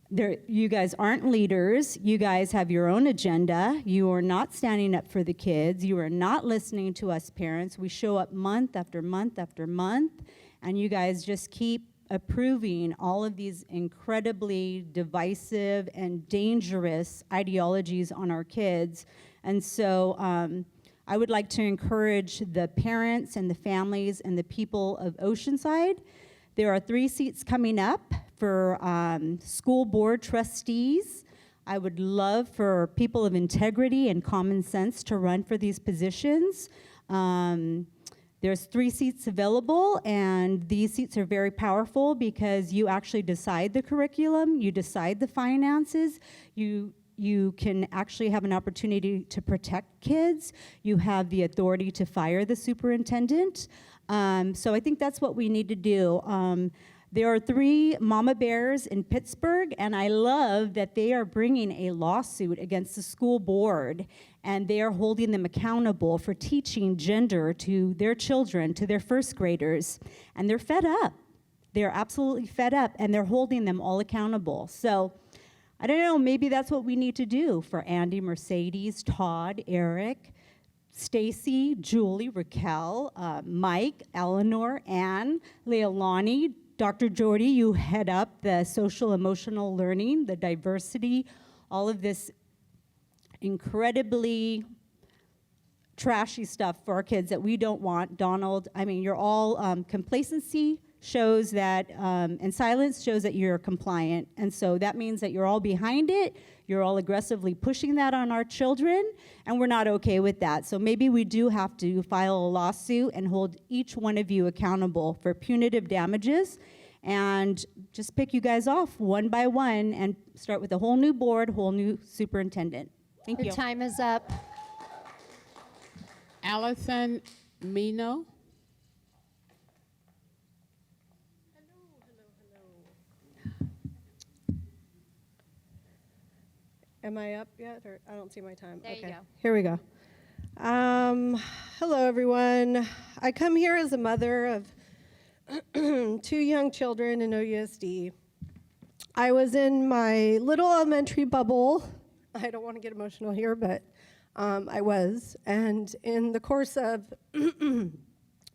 I: you guys aren't leaders. You guys have your own agenda. You are not standing up for the kids. You are not listening to us parents. We show up month after month after month, and you guys just keep approving all of these incredibly divisive and dangerous ideologies on our kids. And so I would like to encourage the parents and the families and the people of Oceanside. There are 3 seats coming up for school board trustees. I would love for people of integrity and common sense to run for these positions. There's 3 seats available, and these seats are very powerful because you actually decide the curriculum, you decide the finances, you can actually have an opportunity to protect kids. You have the authority to fire the superintendent. So I think that's what we need to do. There are 3 mama bears in Pittsburgh, and I love that they are bringing a lawsuit against the school board, and they are holding them accountable for teaching gender to their children, to their first graders, and they're fed up. They're absolutely fed up, and they're holding them all accountable. So I don't know, maybe that's what we need to do for Andy, Mercedes, Todd, Eric, Stacy, Julie, Raquel, Mike, Eleanor, Ann, Leilani, Dr. Jordy, you head up the social emotional learning, the diversity, all of this incredibly trashy stuff for our kids that we don't want. Donald, I mean, you're all complacency shows that, and silence shows that you're compliant. And so that means that you're all behind it. You're all aggressively pushing that on our children, and we're not okay with that. So maybe we do have to file a lawsuit and hold each one of you accountable for punitive damages, and just pick you guys off one by one and start with a whole new board, whole new superintendent. Thank you.
A: Your time is up.
F: Allison Mino.
R: Am I up yet? Or I don't see my time.
A: There you go.
R: Here we go. Hello, everyone. I come here as a mother of 2 young children in OUSD. I was in my little elementary bubble. I don't want to get emotional here, but I was. And in the course of,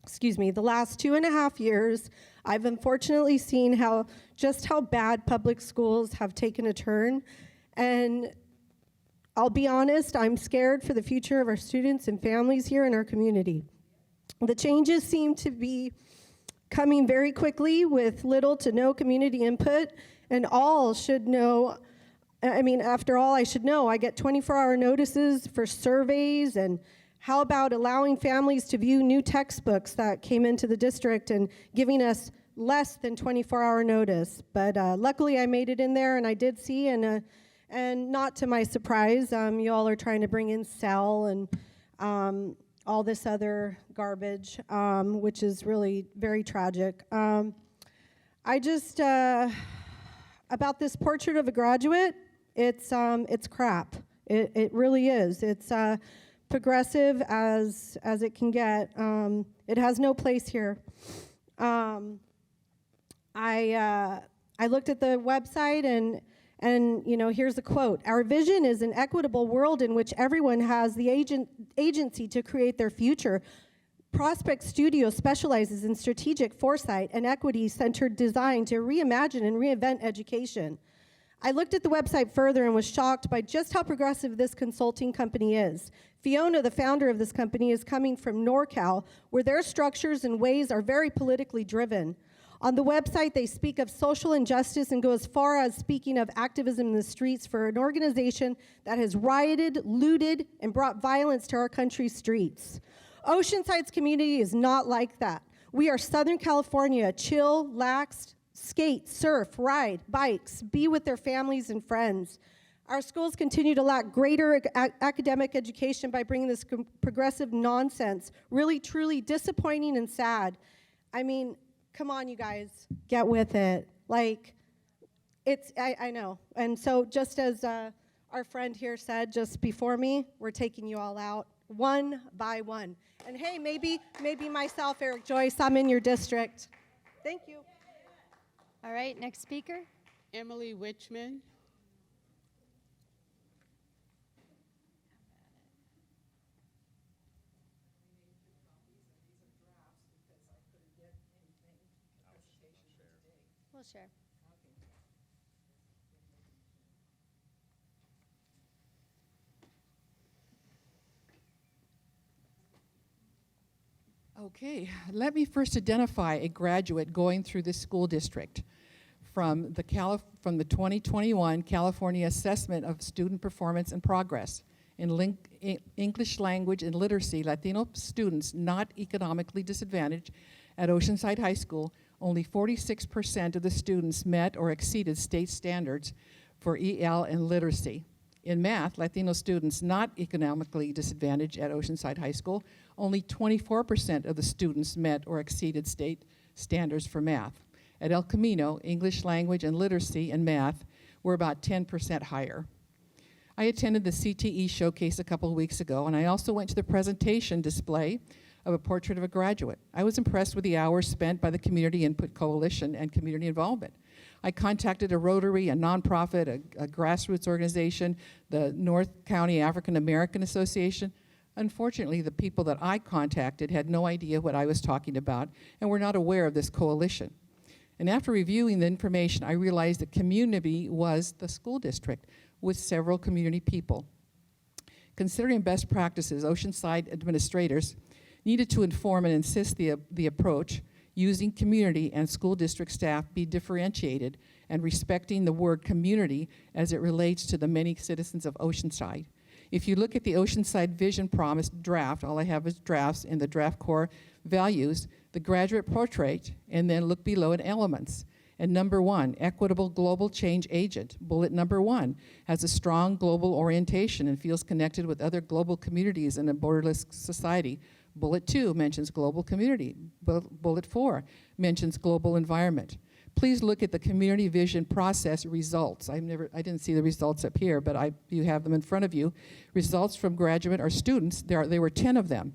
R: excuse me, the last 2.5 years, I've unfortunately seen how bad public schools have taken a turn. And I'll be honest, I'm scared for the future of our students and families here in our community. The changes seem to be coming very quickly with little to no community input, and all should know, after all, I should know, I get 24-hour notices for surveys, and how about allowing families to view new textbooks that came into the district and giving us less than 24-hour notice? But luckily I made it in there, and I did see, and not to my surprise, you all are trying to bring in Cell and all this other garbage, which is really very tragic. I just, about this portrait of a graduate, it's crap. It really is. It's progressive as it can get. It has no place here. I looked at the website and here's a quote: "Our vision is an equitable world in which everyone has the agency to create their future. Prospect Studio specializes in strategic foresight and equity-centered design to reimagine and reinvent education." I looked at the website further and was shocked by just how progressive this consulting company is. Fiona, the founder of this company, is coming from NorCal, where their structures and ways are very politically driven. On the website, they speak of social injustice and go as far as speaking of activism in the streets for an organization that has rioted, looted, and brought violence to our country's streets. Oceanside's community is not like that. We are Southern California: chill, lax, skate, surf, ride, bikes, be with their families and friends. Our schools continue to lack greater academic education by bringing this progressive nonsense. Really, truly disappointing and sad. Come on, you guys, get with it. I know. And so just as our friend here said just before me, we're taking you all out one by one. And hey, maybe myself, Eric Joyce, I'm in your district. Thank you.
A: All right, next speaker.
F: Emily Wichman.
A: We'll share.
S: Okay, let me first identify a graduate going through this school district from the 2021 California Assessment of Student Performance and Progress in English Language and Literacy. Latino students not economically disadvantaged at Oceanside High School, only 46% of the students met or exceeded state standards for EL and literacy. In math, Latino students not economically disadvantaged at Oceanside High School, only 24% of the students met or exceeded state standards for math. At El Camino, English Language and Literacy and math were about 10% higher. I attended the CTE showcase a couple of weeks ago, and I also went to the presentation display of a portrait of a graduate. I was impressed with the hours spent by the Community Input Coalition and community involvement. I contacted a Rotary, a nonprofit, a grassroots organization, the North County African American Association. Unfortunately, the people that I contacted had no idea what I was talking about and were not aware of this coalition. And after reviewing the information, I realized the community was the school district with several community people. Considering best practices, Oceanside administrators needed to inform and insist the approach using community and school district staff be differentiated and respecting the word community as it relates to the many citizens of Oceanside. If you look at the Oceanside Vision Promise draft, all I have is drafts in the draft core values, the graduate portrait, and then look below at elements. And number 1, equitable global change agent. Bullet number 1 has a strong global orientation and feels connected with other global communities in a borderless society. Bullet 2 mentions global community. Bullet 4 mentions global environment. Please look at the community vision process results. I didn't see the results up here, but you have them in front of you. Results from graduate or students, there were 10 of them,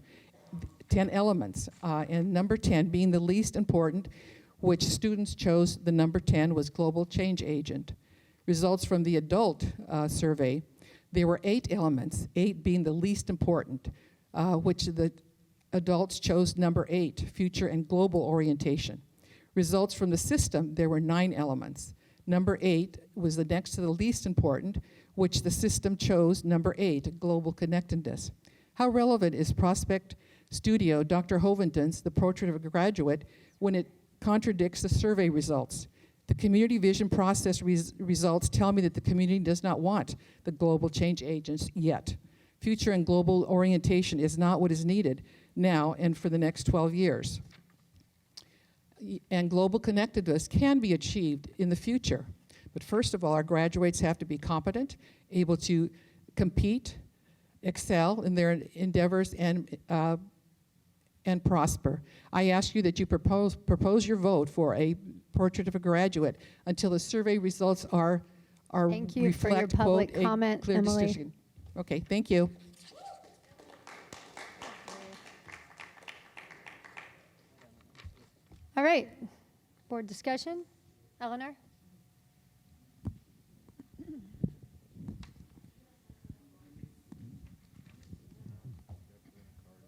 S: 10 elements. And number 10 being the least important, which students chose, the number 10 was global change agent. Results from the adult survey, there were 8 elements, 8 being the least important, which the adults chose number 8, future and global orientation. Results from the system, there were 9 elements. Number 8 was the next to the least important, which the system chose number 8, global connectedness. How relevant is Prospect Studio, Dr. Hovenden's The Portrait of a Graduate, when it contradicts the survey results? The community vision process results tell me that the community does not want the global change agents yet. Future and global orientation is not what is needed now and for the next 12 years. And global connectedness can be achieved in the future. But first of all, our graduates have to be competent, able to compete, excel in their endeavors, and prosper. I ask you that you propose your vote for a portrait of a graduate until the survey results are
A: Thank you for your public comment,
S: clear
A: Emily.
S: decision. Okay, thank you.
A: All right, board discussion. Eleanor?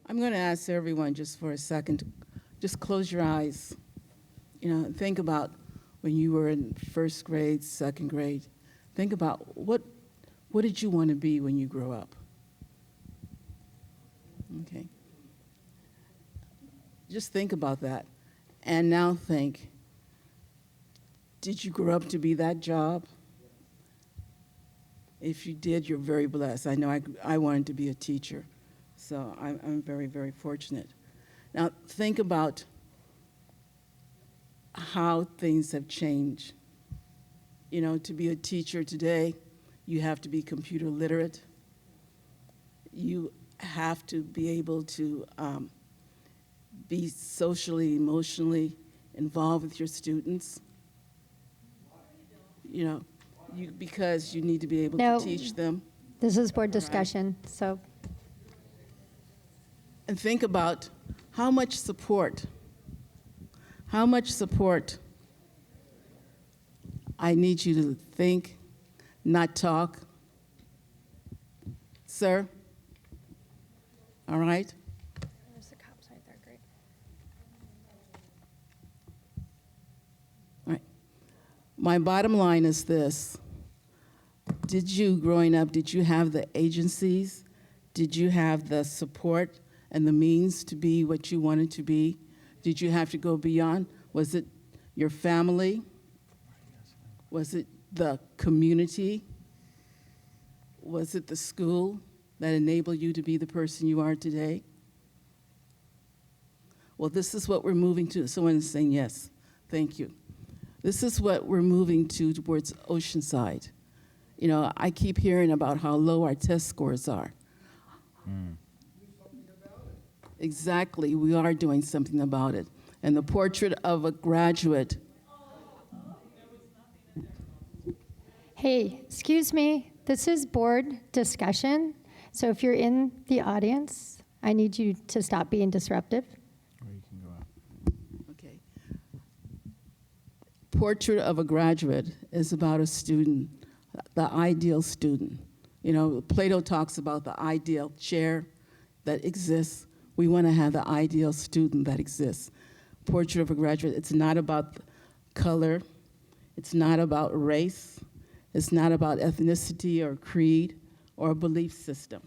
B: I'm going to ask everyone just for a second to just close your eyes. And think about when you were in first grade, second grade. Think about what did you want to be when you grow up? Okay. Just think about that. And now think, did you grow up to be that job? If you did, you're very blessed. I know I wanted to be a teacher, so I'm very, very fortunate. Now think about how things have changed. To be a teacher today, you have to be computer literate. You have to be able to be socially, emotionally involved with your students. Because you need to be able
A: No,
B: to teach them.
A: This is board discussion, so.
B: And think about how much support I need you to think, not talk. Sir? All right?
A: There's the cops right there, great.
B: All right. My bottom line is this. Growing up, did you have the agencies? Did you have the support and the means to be what you wanted to be? Did you have to go beyond? Was it your family? Was it the community? Was it the school that enabled you to be the person you are today? Well, this is what we're moving to. Someone is saying yes. Thank you. This is what we're moving towards Oceanside. I keep hearing about how low our test scores are. Exactly, we are doing something about it. And the portrait of a graduate.
A: Hey, excuse me, this is board discussion. So if you're in the audience, I need you to stop being disruptive.
B: Okay. Portrait of a graduate is about a student, the ideal student. Plato talks about the ideal chair that exists. We want to have the ideal student that exists. Portrait of a graduate, it's not about color. It's not about race. It's not about ethnicity or creed or belief system.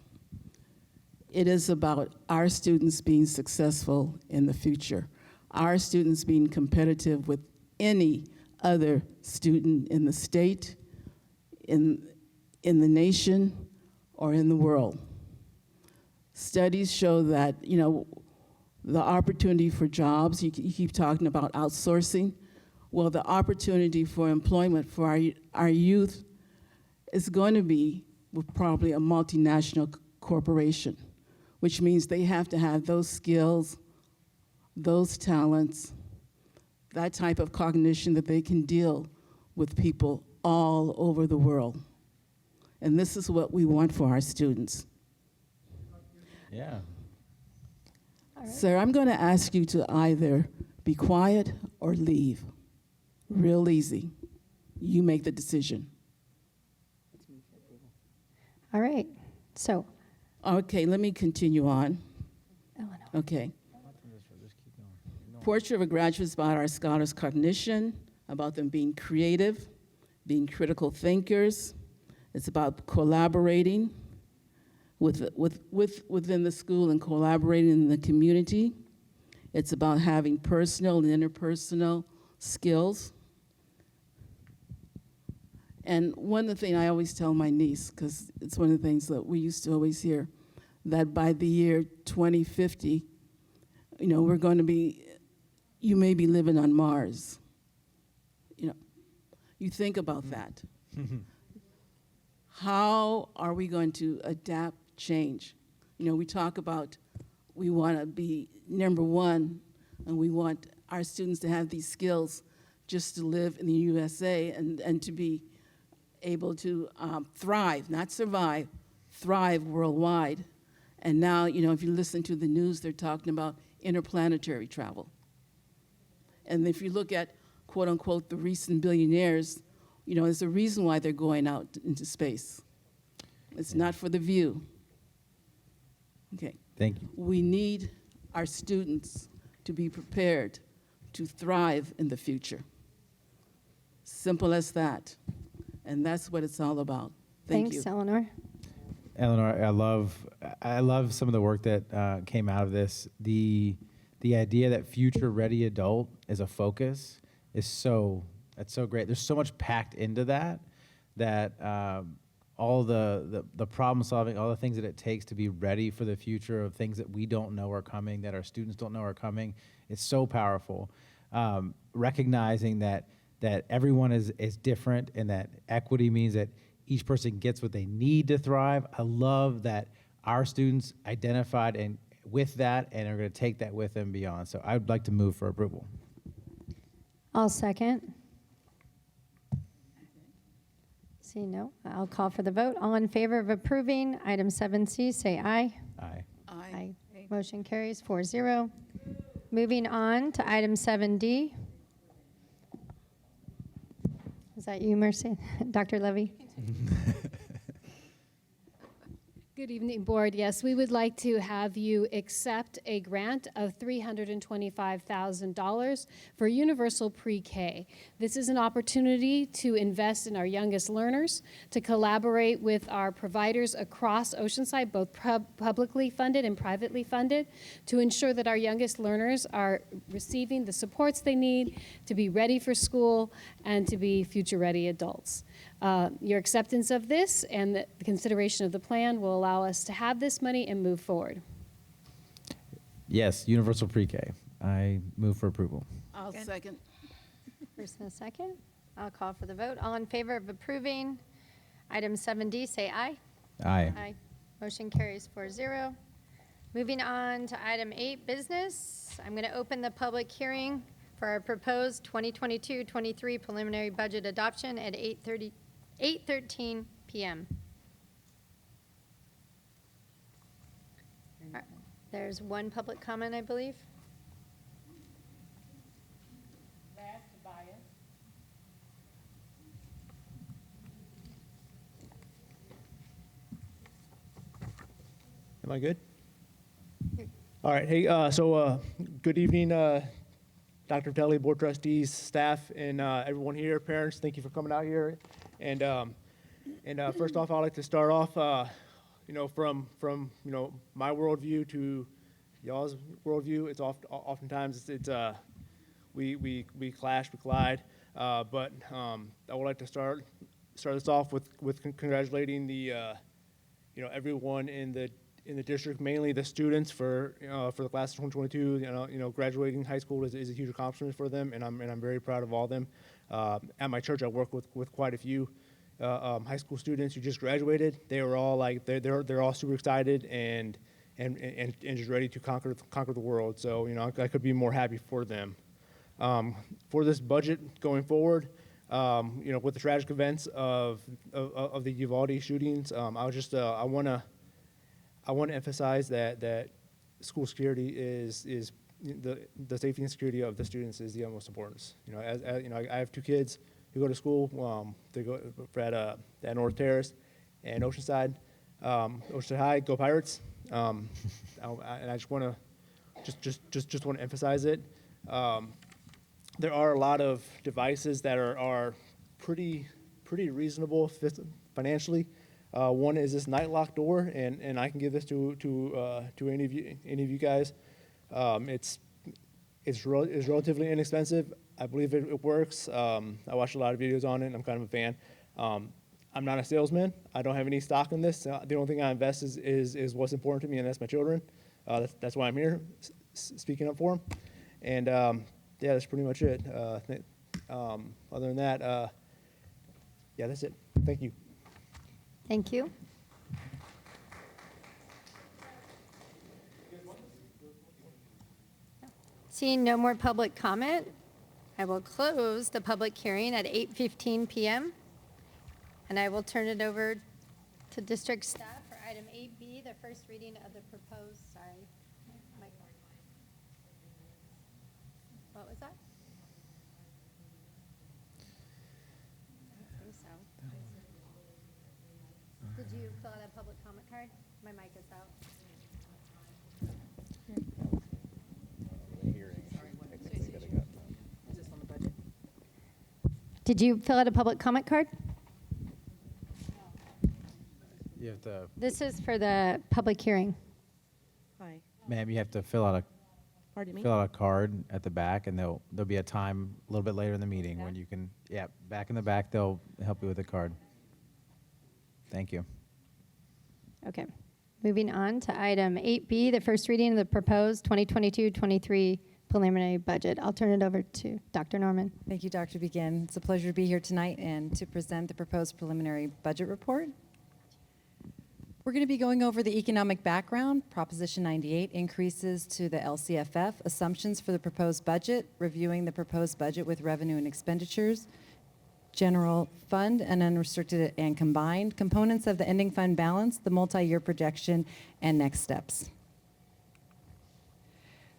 B: It is about our students being successful in the future, our students being competitive with any other student in the state, in the nation, or in the world. Studies show that, the opportunity for jobs, you keep talking about outsourcing. Well, the opportunity for employment for our youth is going to be with probably a multinational corporation,
F: which means they have to have those skills, those talents, that type of cognition that they can deal with people all over the world. And this is what we want for our students.
E: Yeah.
F: Sir, I'm going to ask you to either be quiet or leave. Real easy. You make the decision.
A: All right. So,
F: Okay, let me continue on. Okay. Portrait of a Graduate is about our scholars' cognition, about them being creative, being critical thinkers. It's about collaborating within the school and collaborating in the community. It's about having personal and interpersonal skills. And one of the things I always tell my niece, because it's one of the things that we used to always hear, that by the year 2050, we're going to be, you may be living on Mars. You think about that. How are we going to adapt, change? We talk about we want to be number one, and we want our students to have these skills just to live in the USA and to be able to thrive, not survive, thrive worldwide. And now, if you listen to the news, they're talking about interplanetary travel. And if you look at, quote unquote, the recent billionaires, there's a reason why they're going out into space. It's not for the view. Okay.
E: Thank you.
F: We need our students to be prepared to thrive in the future. Simple as that. And that's what it's all about. Thank
A: thanks,
F: you.
A: Eleanor.
E: Eleanor, I love some of the work that came out of this. The idea that future-ready adult is a focus is that's so great. There's so much packed into that all the problem solving, all the things that it takes to be ready for the future of things that we don't know are coming, that our students don't know are coming, it's so powerful. Recognizing that everyone is different and that equity means that each person gets what they need to thrive. I love that our students identified and with that and are going to take that with them beyond. So I'd like to move for approval.
A: I'll second. See, no, I'll call for the vote. All in favor of approving item 7C, say aye.
E: Aye.
A: Aye. Motion carries 4-0. Moving on to item 7D. Is that you, Mercy? Dr. Levy?
J: Good evening, Board. Yes, we would like to have you accept a grant of $325,000 for universal pre-K. This is an opportunity to invest in our youngest learners, to collaborate with our providers across Oceanside, both publicly funded and privately funded, to ensure that our youngest learners are receiving the supports they need to be ready for school and to be future-ready adults. Your acceptance of this and the consideration of the plan will allow us to have this money and move forward.
E: Yes, universal pre-K. I move for approval.
F: I'll second.
A: First and a second. I'll call for the vote. All in favor of approving item 7D, say aye.
E: Aye.
A: Aye. Motion carries 4-0. Moving on to item 8, business. I'm going to open the public hearing for our proposed 2022-23 preliminary budget adoption at 8:13 p.m. There's one public comment, I believe.
T: Am I good? All right. Hey, good evening, Dr. Vitelli, board trustees, staff, and everyone here, parents. Thank you for coming out here. And first off, I'd like to start off, from my worldview to y'all's worldview. It's oftentimes we clash, we collide. But I would like to start this off with congratulating the everyone in the district, mainly the students for the class of 2022. Graduating high school is a huge accomplishment for them, and I'm very proud of all of them. At my church, I work with quite a few high school students who just graduated. They were all they're all super excited, and and just ready to conquer the world. So, I could be more happy for them. For this budget going forward, with the tragic events of the Uvalde shootings, I want to emphasize that school security is the safety and security of the students is the utmost importance. I have two kids who go to school. They go at North Terrace and Oceanside. Oceanside High, go Pirates! And I just want to emphasize it. There are a lot of devices that are pretty reasonable financially. One is this night lock door, and I can give this to any of you guys. It's relatively inexpensive. I believe it works. I watched a lot of videos on it, and I'm kind of a fan. I'm not a salesman. I don't have any stock in this. The only thing I invest is what's important to me, and that's my children. That's why I'm here, speaking up for them. And yeah, that's pretty much it. Other than that, yeah, that's it. Thank you.
A: Thank you. Seeing no more public comment, I will close the public hearing at 8:15 p.m. And I will turn it over to district staff for item 8B, the first reading of the proposed, what was that? I don't think so. Did you fill out a public comment card? My mic is out. Did you fill out a public comment card?
E: You have to,
A: This is for the public hearing.
U: Hi.
E: ma'am, you have to fill out
U: Pardon me?
E: a card at the back, and there'll be a time a little bit later in the meeting when you can, back in the back, they'll help you with the card. Thank you.
A: Okay. Moving on to item 8B, the first reading of the proposed 2022-23 preliminary budget. I'll turn it over to Dr. Norman.
V: Thank you, Dr. Begin. It's a pleasure to be here tonight and to present the proposed preliminary budget report. We're going to be going over the economic background, Proposition 98, increases to the LCFF, assumptions for the proposed budget, reviewing the proposed budget with revenue and expenditures, general fund and unrestricted and combined, components of the ending fund balance, the multi-year projection, and next steps.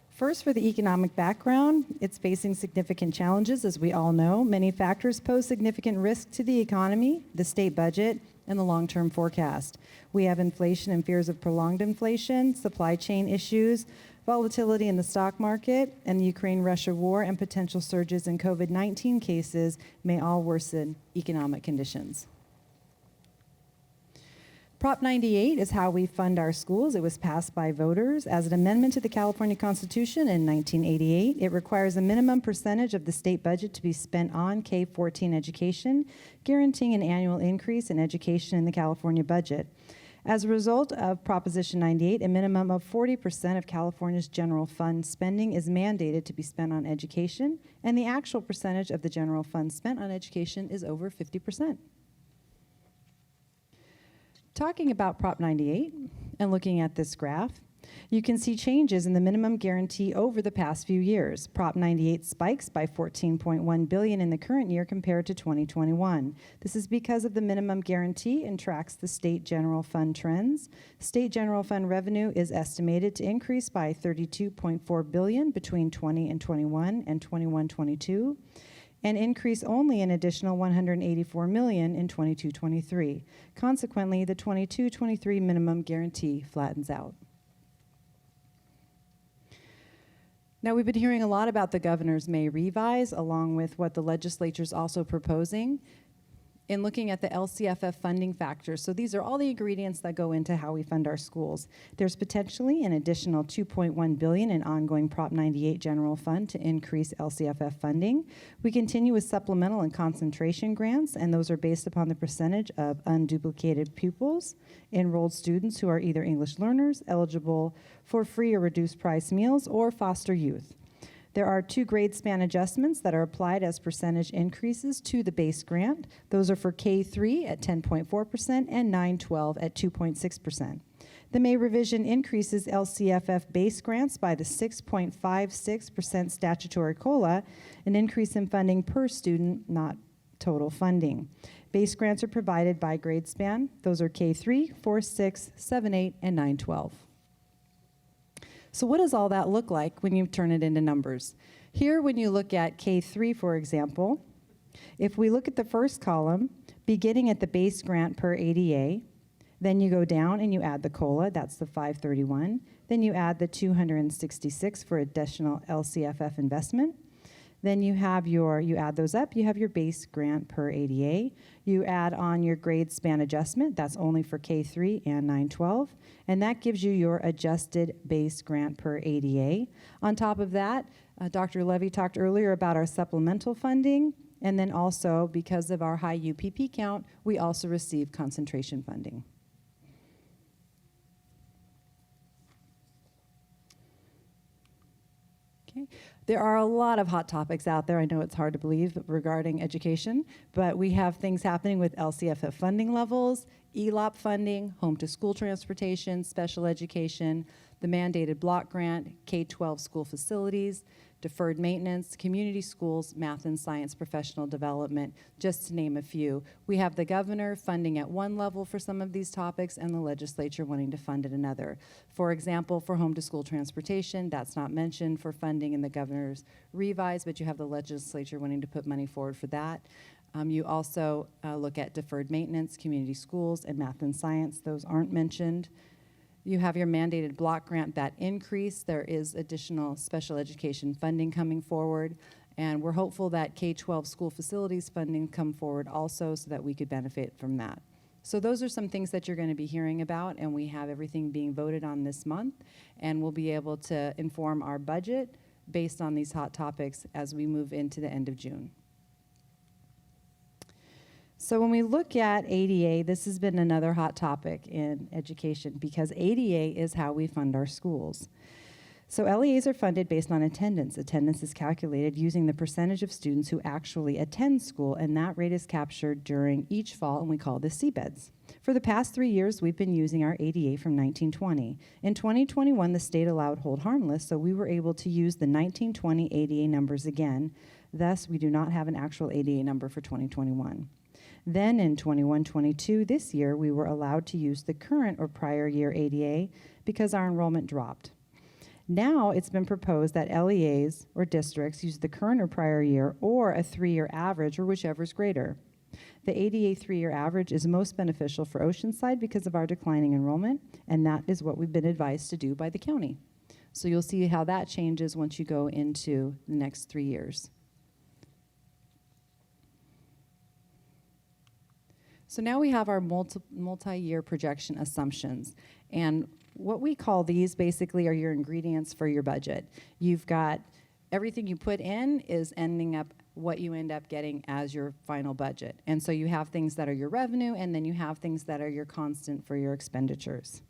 V: First, for the economic background, it's facing significant challenges, as we all know. Many factors pose significant risk to the economy, the state budget, and the long-term forecast. We have inflation and fears of prolonged inflation, supply chain issues, volatility in the stock market, and the Ukraine-Russia war and potential surges in COVID-19 cases may all worsen economic conditions. Prop 98 is how we fund our schools. It was passed by voters as an amendment to the California Constitution in 1988. It requires a minimum percentage of the state budget to be spent on K-14 education, guaranteeing an annual increase in education in the California budget. As a result of Proposition 98, a minimum of 40% of California's general fund spending is mandated to be spent on education, and the actual percentage of the general fund spent on education is over 50%. Talking about Prop 98 and looking at this graph, you can see changes in the minimum guarantee over the past few years. Prop 98 spikes by $14.1 billion in the current year compared to 2021. This is because of the minimum guarantee and tracks the state general fund trends. State general fund revenue is estimated to increase by $32.4 billion between 20 and 21 and 21-22. And increase only an additional $184 million in 22-23. Consequently, the 22-23 minimum guarantee flattens out. Now, we've been hearing a lot about the governor's May revise, along with what the legislature is also proposing in looking at the LCFF funding factors. So these are all the ingredients that go into how we fund our schools. There's potentially an additional $2.1 billion in ongoing Prop 98 general fund to increase LCFF funding. We continue with supplemental and concentration grants, and those are based upon the percentage of unduplicated pupils, enrolled students who are either English learners, eligible for free or reduced price meals, or foster youth. There are 2 grade span adjustments that are applied as percentage increases to the base grant. Those are for K-3 at 10.4% and 9-12 at 2.6%. The May revision increases LCFF base grants by the 6.56% statutory COLA, an increase in funding per student, not total funding. Base grants are provided by grade span. Those are K3, 4, 6, 7, 8, and 9, 12. So what does all that look like when you turn it into numbers? Here, when you look at K3, for example, if we look at the first column, beginning at the base grant per ADA, then you go down and you add the COLA, that's the 531. Then you add the 266 for additional LCFF investment. Then you add those up, you have your base grant per ADA. You add on your grade span adjustment, that's only for K3 and 912, and that gives you your adjusted base grant per ADA. On top of that, Dr. Levy talked earlier about our supplemental funding, and then also, because of our high UPP count, we also receive concentration funding. Okay. There are a lot of hot topics out there. I know it's hard to believe regarding education, but we have things happening with LCFF funding levels, ELOP funding, home to school transportation, special education, the mandated block grant, K-12 school facilities, deferred maintenance, community schools, math and science professional development, just to name a few. We have the governor funding at one level for some of these topics and the legislature wanting to fund at another. For example, for home to school transportation, that's not mentioned for funding in the governor's revise, but you have the legislature wanting to put money forward for that. You also look at deferred maintenance, community schools, and math and science. Those aren't mentioned. You have your mandated block grant, that increase. There is additional special education funding coming forward, and we're hopeful that K-12 school facilities funding come forward also so that we could benefit from that. So those are some things that you're going to be hearing about, and we have everything being voted on this month, and we'll be able to inform our budget based on these hot topics as we move into the end of June. So when we look at ADA, this has been another hot topic in education because ADA is how we fund our schools. So LEAs are funded based on attendance. Attendance is calculated using the percentage of students who actually attend school, and that rate is captured during each fall, and we call this CBEDS. For the past 3 years, we've been using our ADA from 1920. In 2021, the state allowed hold harmless, so we were able to use the 1920 ADA numbers again. Thus, we do not have an actual ADA number for 2021. Then in 21-22, this year, we were allowed to use the current or prior year ADA because our enrollment dropped. Now it's been proposed that LEAs or districts use the current or prior year or a 3-year average or whichever is greater. The ADA 3-year average is most beneficial for Oceanside because of our declining enrollment, and that is what we've been advised to do by the county. So you'll see how that changes once you go into the next 3 years. So now we have our multi-year projection assumptions. And what we call these basically are your ingredients for your budget. You've got everything you put in is ending up what you end up getting as your final budget. And so you have things that are your revenue, and then you have things that are your constant for your expenditures.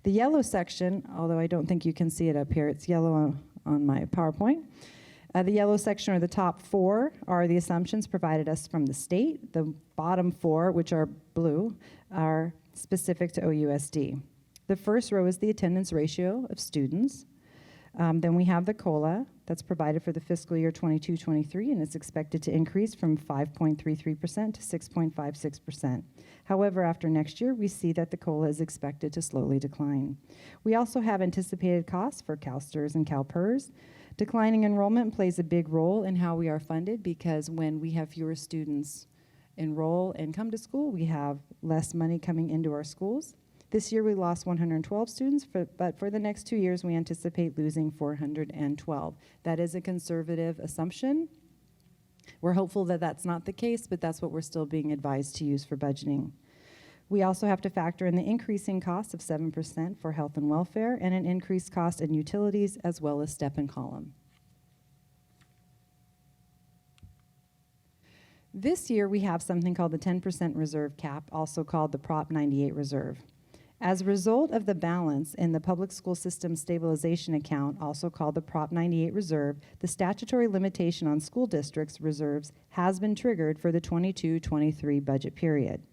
V: The yellow section, although I don't think you can see it up here, it's yellow on my PowerPoint. The yellow section, or the top 4, are the assumptions provided us from the state. The bottom 4, which are blue, are specific to OUSD. The first row is the attendance ratio of students. Then we have the COLA that's provided for the fiscal year 22-23, and it's expected to increase from 5.33% to 6.56%. However, after next year, we see that the COLA is expected to slowly decline. We also have anticipated costs for CalSTRS and CalPERS. Declining enrollment plays a big role in how we are funded because when we have fewer students enroll and come to school, we have less money coming into our schools. This year we lost 112 students, but for the next 2 years we anticipate losing 412. That is a conservative assumption. We're hopeful that that's not the case, but that's what we're still being advised to use for budgeting. We also have to factor in the increasing cost of 7% for health and welfare and an increased cost in utilities as well as step and column. This year we have something called the 10% reserve cap, also called the Prop 98 reserve. As a result of the balance in the public school system stabilization account, also called the Prop 98 reserve, the statutory limitation on school districts' reserves has been triggered for the 22-23 budget period.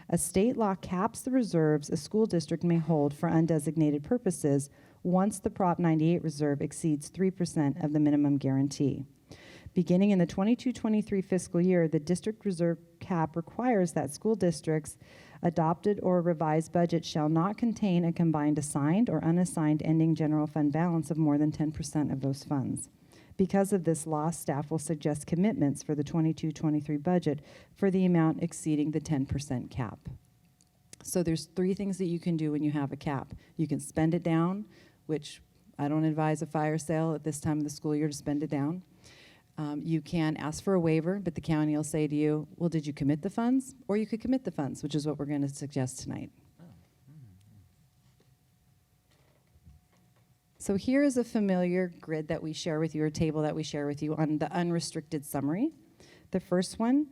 V: A state law caps the reserves a school district may hold for undesignated purposes once the Prop 98 reserve exceeds 3% of the minimum guarantee. Beginning in the 22-23 fiscal year, the district reserve cap requires that school districts' adopted or revised budget shall not contain a combined assigned or unassigned ending general fund balance of more than 10% of those funds. Because of this law, staff will suggest commitments for the 22-23 budget for the amount exceeding the 10% cap. So there's three things that you can do when you have a cap. You can spend it down, which I don't advise a fire sale at this time of the school year to spend it down. You can ask for a waiver, but the county will say to you, well, did you commit the funds? Or you could commit the funds, which is what we're going to suggest tonight. So here is a familiar grid that we share with you, or table that we share with you on the unrestricted summary. The first one,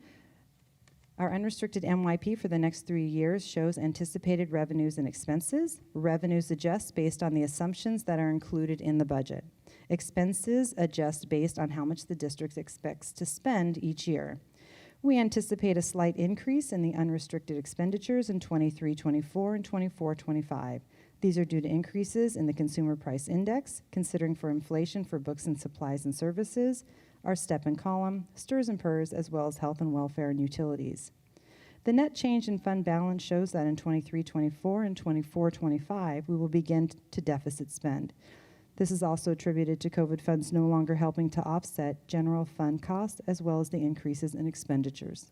V: our unrestricted MYP for the next 3 years shows anticipated revenues and expenses. Revenues adjust based on the assumptions that are included in the budget. Expenses adjust based on how much the district expects to spend each year. We anticipate a slight increase in the unrestricted expenditures in 23-24 and 24-25. These are due to increases in the Consumer Price Index, considering for inflation for books and supplies and services, our step and column, stirs and PERS, as well as health and welfare and utilities. The net change in fund balance shows that in 23-24 and 24-25, we will begin to deficit spend. This is also attributed to COVID funds no longer helping to offset general fund costs as well as the increases in expenditures.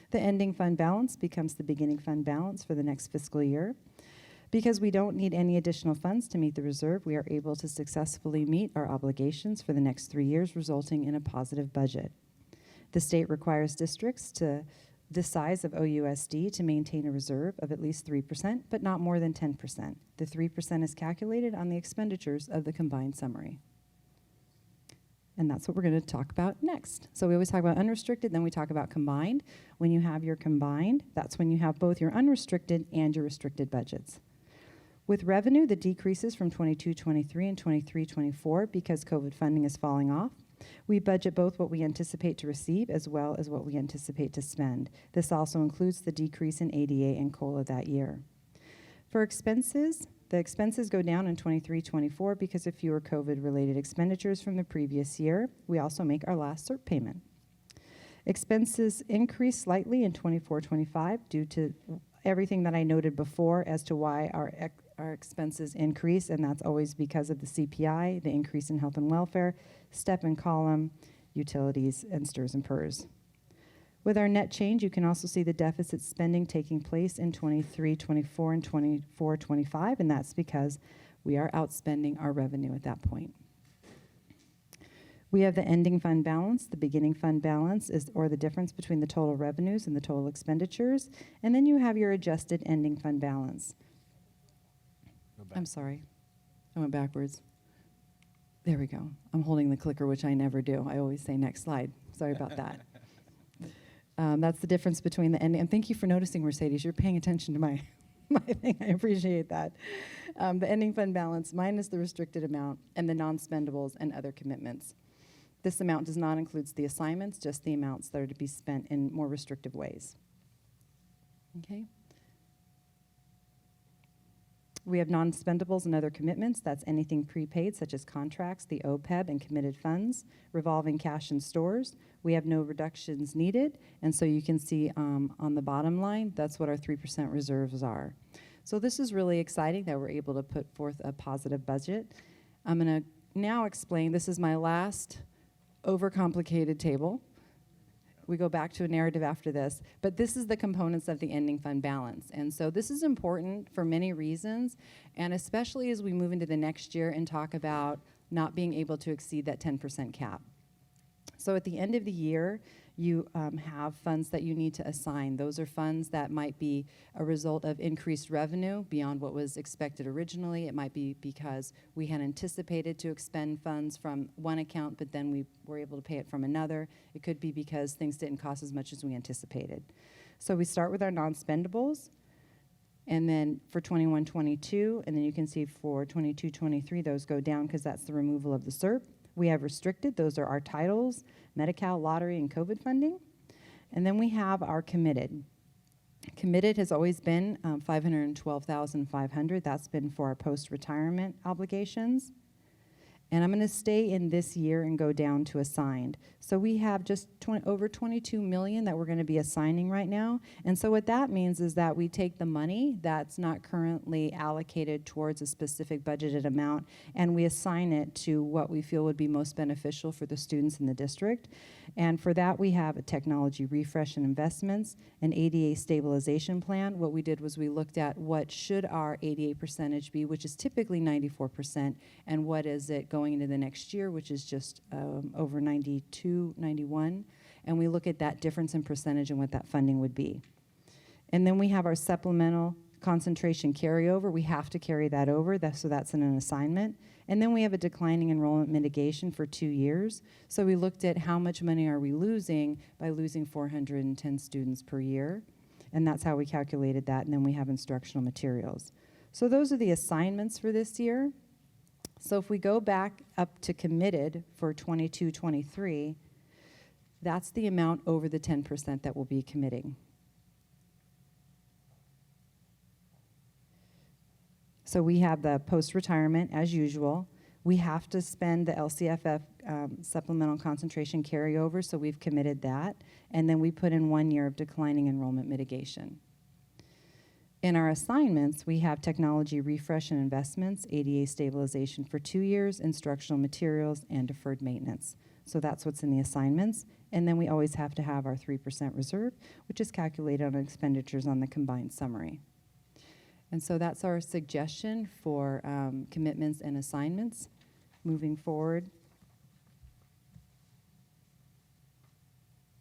V: The ending fund balance becomes the beginning fund balance for the next fiscal year. Because we don't need any additional funds to meet the reserve, we are able to successfully meet our obligations for the next 3 years, resulting in a positive budget. The state requires districts to the size of OUSD to maintain a reserve of at least 3%, but not more than 10%. The 3% is calculated on the expenditures of the combined summary. And that's what we're going to talk about next. So we always talk about unrestricted, then we talk about combined. When you have your combined, that's when you have both your unrestricted and your restricted budgets. With revenue, the decreases from 22-23 and 23-24 because COVID funding is falling off. We budget both what we anticipate to receive as well as what we anticipate to spend. This also includes the decrease in ADA and COLA that year. For expenses, the expenses go down in 23-24 because of fewer COVID-related expenditures from the previous year. We also make our last CERP payment. Expenses increase slightly in 24-25 due to everything that I noted before as to why our expenses increase, and that's always because of the CPI, the increase in health and welfare, step and column, utilities, and stirs and PERS. With our net change, you can also see the deficit spending taking place in 23-24 and 24-25, and that's because we are outspending our revenue at that point. We have the ending fund balance. The beginning fund balance is, or the difference between the total revenues and the total expenditures, and then you have your adjusted ending fund balance. I'm sorry, I went backwards. There we go. I'm holding the clicker, which I never do. I always say next slide. Sorry about that. That's the difference between the ending. And thank you for noticing, Mercedes. You're paying attention to my thing. I appreciate that. The ending fund balance minus the restricted amount and the non-spendables and other commitments. This amount does not include the assignments, just the amounts that are to be spent in more restrictive ways. Okay. We have non-spendables and other commitments. That's anything prepaid, such as contracts, the OPEB, and committed funds, revolving cash and stores. We have no reductions needed, and so you can see on the bottom line, that's what our 3% reserves are. So this is really exciting that we're able to put forth a positive budget. I'm going to now explain, this is my last overcomplicated table. We go back to a narrative after this, but this is the components of the ending fund balance. And so this is important for many reasons, and especially as we move into the next year and talk about not being able to exceed that 10% cap. So at the end of the year, you have funds that you need to assign. Those are funds that might be a result of increased revenue beyond what was expected originally. It might be because we had anticipated to expend funds from one account, but then we were able to pay it from another. It could be because things didn't cost as much as we anticipated. So we start with our non-spendables, and then for 21-22, and then you can see for 22-23, those go down because that's the removal of the CERP. We have restricted, those are our titles, Medi-Cal, lottery, and COVID funding. And then we have our committed. Committed has always been $512,500. That's been for our post-retirement obligations. And I'm going to stay in this year and go down to assigned. So we have just over $22 million that we're going to be assigning right now. And so what that means is that we take the money that's not currently allocated towards a specific budgeted amount, and we assign it to what we feel would be most beneficial for the students in the district. And for that, we have a technology refresh and investments, an ADA stabilization plan. What we did was we looked at what should our ADA percentage be, which is typically 94%, and what is it going into the next year, which is just over 92, 91. And we look at that difference in percentage and what that funding would be. And then we have our supplemental concentration carryover. We have to carry that over, so that's in an assignment. And then we have a declining enrollment mitigation for 2 years. So we looked at how much money are we losing by losing 410 students per year. And that's how we calculated that. And then we have instructional materials. So those are the assignments for this year. So if we go back up to committed for 22-23, that's the amount over the 10% that we'll be committing. So we have the post-retirement as usual. We have to spend the LCFF supplemental concentration carryover, so we've committed that. And then we put in 1 year of declining enrollment mitigation. In our assignments, we have technology refresh and investments, ADA stabilization for 2 years, instructional materials, and deferred maintenance. So that's what's in the assignments. And then we always have to have our 3% reserve, which is calculated on expenditures on the combined summary. And so that's our suggestion for commitments and assignments moving forward.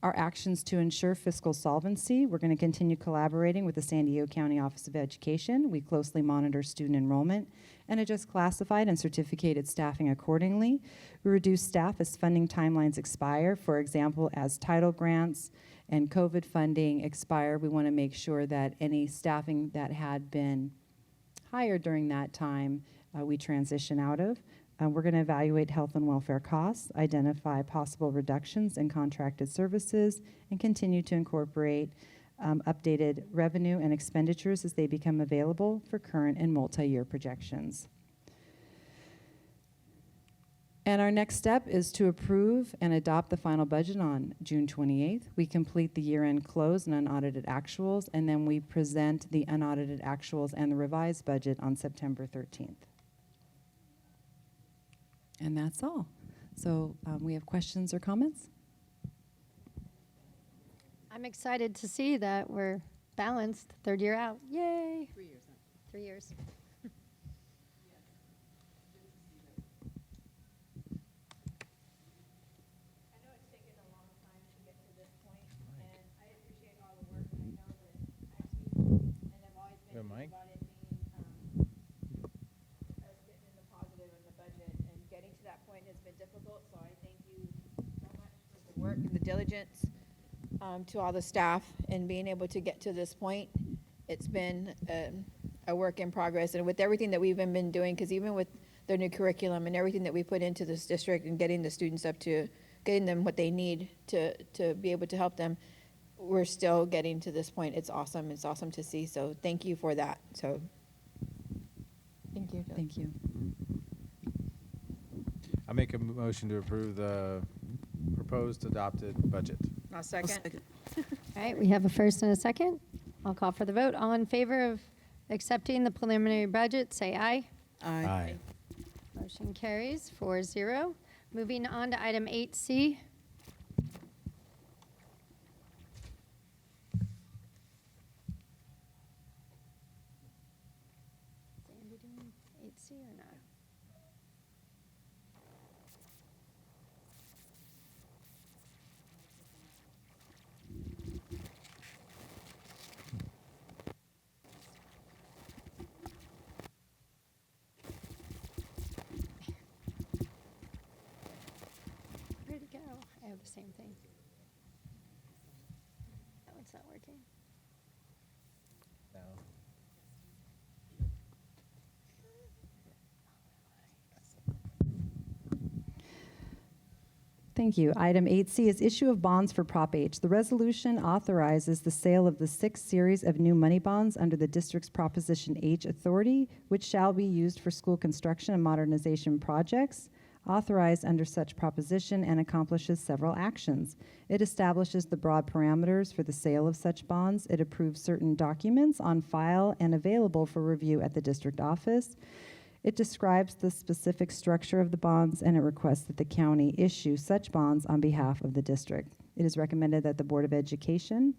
V: Our actions to ensure fiscal solvency, we're going to continue collaborating with the San Diego County Office of Education. We closely monitor student enrollment and adjust classified and certificated staffing accordingly. We reduce staff as funding timelines expire. For example, as title grants and COVID funding expire, we want to make sure that any staffing that had been hired during that time, we transition out of. We're going to evaluate health and welfare costs, identify possible reductions in contracted services, and continue to incorporate updated revenue and expenditures as they become available for current and multi-year projections. And our next step is to approve and adopt the final budget on June 28th. We complete the year-end close and unaudited actuals, and then we present the unaudited actuals and the revised budget on September 13th. And that's all. So we have questions or comments?
A: I'm excited to see that we're balanced, third year out. Yay!
B: 3 years.
A: 3 years.
E: Mike?
C: Getting to that point has been difficult, so I thank you so much for the work and the diligence to all the staff and being able to get to this point. It's been a work in progress, and with everything that we've been doing, because even with the new curriculum and everything that we put into this district and getting the students up to getting them what they need to be able to help them, we're still getting to this point. It's awesome. It's awesome to see. So thank you for that. So thank you.
V: Thank you.
E: I make a motion to approve the proposed adopted budget.
C: I'll second.
A: All right, we have a first and a second. I'll call for the vote. All in favor of accepting the preliminary budget, say aye.
E: Aye.
A: Motion carries 4-0. Moving on to item 8C. Sandy doing 8C or not? Where'd it go? I have the same thing. Oh, it's not working.
E: No.
V: Thank you. Item 8C is issue of bonds for Prop H. The resolution authorizes the sale of the 6 series of new money bonds under the district's Proposition H authority, which shall be used for school construction and modernization projects authorized under such proposition and accomplishes several actions. It establishes the broad parameters for the sale of such bonds. It approves certain documents on file and available for review at the district office. It describes the specific structure of the bonds, and it requests that the county issue such bonds on behalf of the district. It is recommended that the Board of Education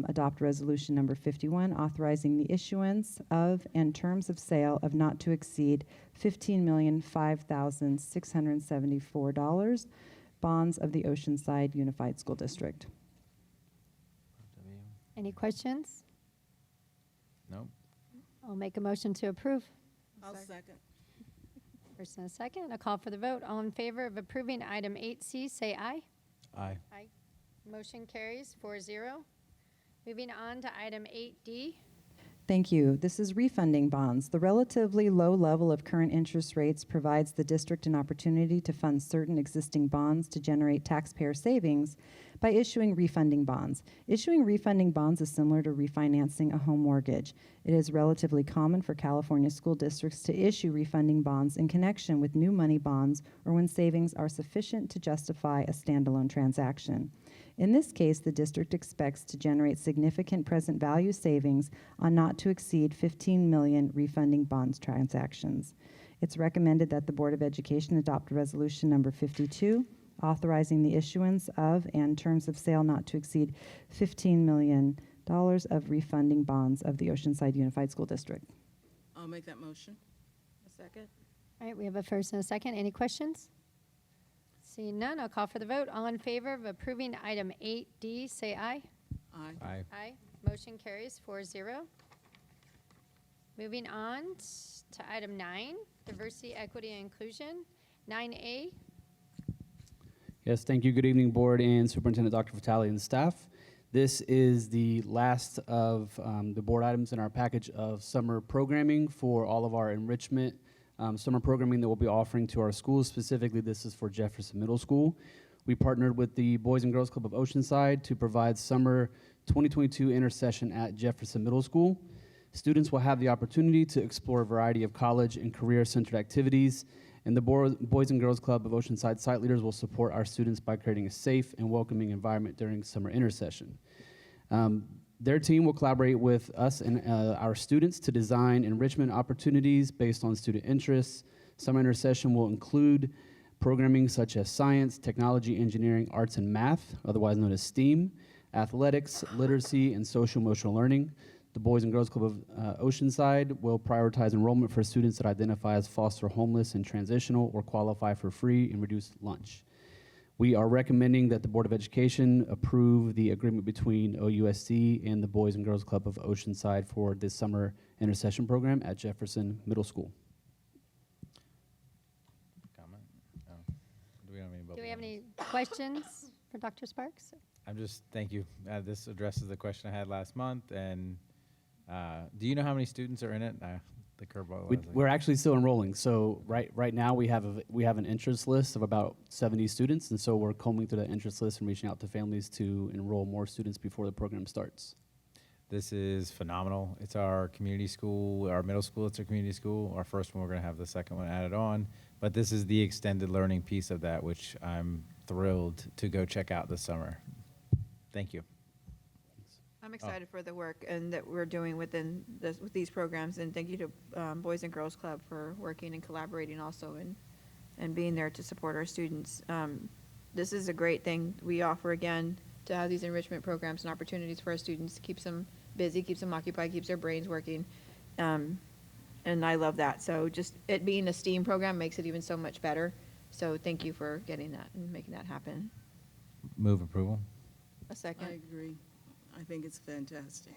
V: adopt resolution number 51, authorizing the issuance of and terms of sale of not to exceed $15,005,674 bonds of the Oceanside Unified School District.
A: Any questions?
E: No.
A: I'll make a motion to approve.
B: I'll second.
A: First and a second. A call for the vote. All in favor of approving item 8C, say aye.
E: Aye.
A: Aye. Motion carries 4-0. Moving on to item 8D.
V: Thank you. This is refunding bonds. The relatively low level of current interest rates provides the district an opportunity to fund certain existing bonds to generate taxpayer savings by issuing refunding bonds. Issuing refunding bonds is similar to refinancing a home mortgage. It is relatively common for California school districts to issue refunding bonds in connection with new money bonds or when savings are sufficient to justify a standalone transaction. In this case, the district expects to generate significant present value savings on not to exceed 15 million refunding bonds transactions. It's recommended that the Board of Education adopt resolution number 52, authorizing the issuance of and terms of sale not to exceed $15 million of refunding bonds of the Oceanside Unified School District.
B: I'll make that motion. A second.
A: All right, we have a first and a second. Any questions? Seeing none, I'll call for the vote. All in favor of approving item 8D, say aye.
B: Aye.
E: Aye.
A: Aye. Motion carries 4-0. Moving on to item 9, diversity, equity, and inclusion. 9A.
D: Yes, thank you. Good evening, Board and Superintendent Dr. Vitale and staff. This is the last of the board items in our package of summer programming for all of our enrichment summer programming that we'll be offering to our schools. Specifically, this is for Jefferson Middle School. We partnered with the Boys and Girls Club of Oceanside to provide summer 2022 intercession at Jefferson Middle School. Students will have the opportunity to explore a variety of college and career-centered activities, and the Boys and Girls Club of Oceanside site leaders will support our students by creating a safe and welcoming environment during summer intercession. Their team will collaborate with us and our students to design enrichment opportunities based on student interests. Summer intercession will include programming such as science, technology, engineering, arts, and math, otherwise known as STEAM, athletics, literacy, and social-emotional learning. The Boys and Girls Club of Oceanside will prioritize enrollment for students that identify as foster homeless and transitional or qualify for free and reduced lunch. We are recommending that the Board of Education approve the agreement between OUSD and the Boys and Girls Club of Oceanside for this summer intercession program at Jefferson Middle School.
E: Comment? No. Do we have any
A: Questions for Dr. Sparks?
E: Thank you. This addresses the question I had last month. And do you know how many students are in it? The curveball.
D: We're actually still enrolling. So right now we have an interest list of about 70 students, and so we're combing through that interest list and reaching out to families to enroll more students before the program starts.
E: This is phenomenal. It's our community school, our middle school. It's our community school. Our first one, we're going to have the second one added on. But this is the extended learning piece of that, which I'm thrilled to go check out this summer. Thank you.
C: I'm excited for the work and that we're doing with these programs, and thank you to Boys and Girls Club for working and collaborating also and being there to support our students. This is a great thing we offer again to have these enrichment programs and opportunities for our students. Keeps them busy, keeps them occupied, keeps their brains working, and I love that. So just it being a STEAM program makes it even so much better. So thank you for getting that and making that happen.
E: Move approval.
C: A second.
B: I agree. I think it's fantastic.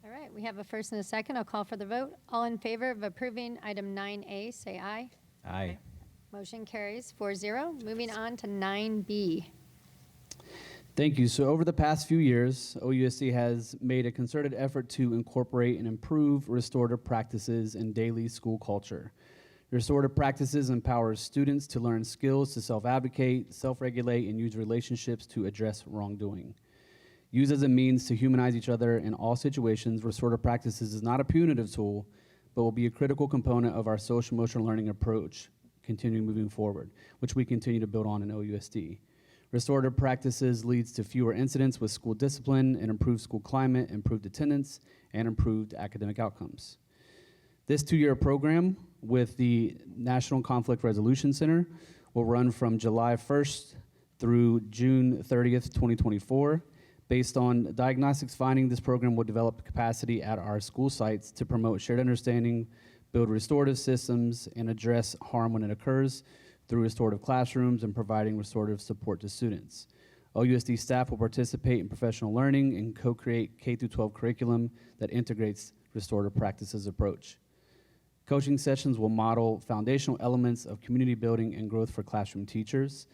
A: All right, we have a first and a second. I'll call for the vote. All in favor of approving item 9A, say aye.
E: Aye.
A: Motion carries 4-0. Moving on to 9B.
D: Thank you. So over the past few years, OUSD has made a concerted effort to incorporate and improve restorative practices in daily school culture. Restorative practices empowers students to learn skills to self-advocate, self-regulate, and use relationships to address wrongdoing. Used as a means to humanize each other in all situations, restorative practices is not a punitive tool, but will be a critical component of our social-emotional learning approach, continuing moving forward, which we continue to build on in OUSD. Restorative practices leads to fewer incidents with school discipline and improved school climate, improved attendance, and improved academic outcomes. This 2-year program with the National Conflict Resolution Center will run from July 1st through June 30th, 2024. Based on diagnostics finding, this program will develop capacity at our school sites to promote shared understanding, build restorative systems, and address harm when it occurs through restorative classrooms and providing restorative support to students. OUSD staff will participate in professional learning and co-create K-12 curriculum that integrates restorative practices approach. Coaching sessions will model foundational elements of community building and growth for classroom teachers.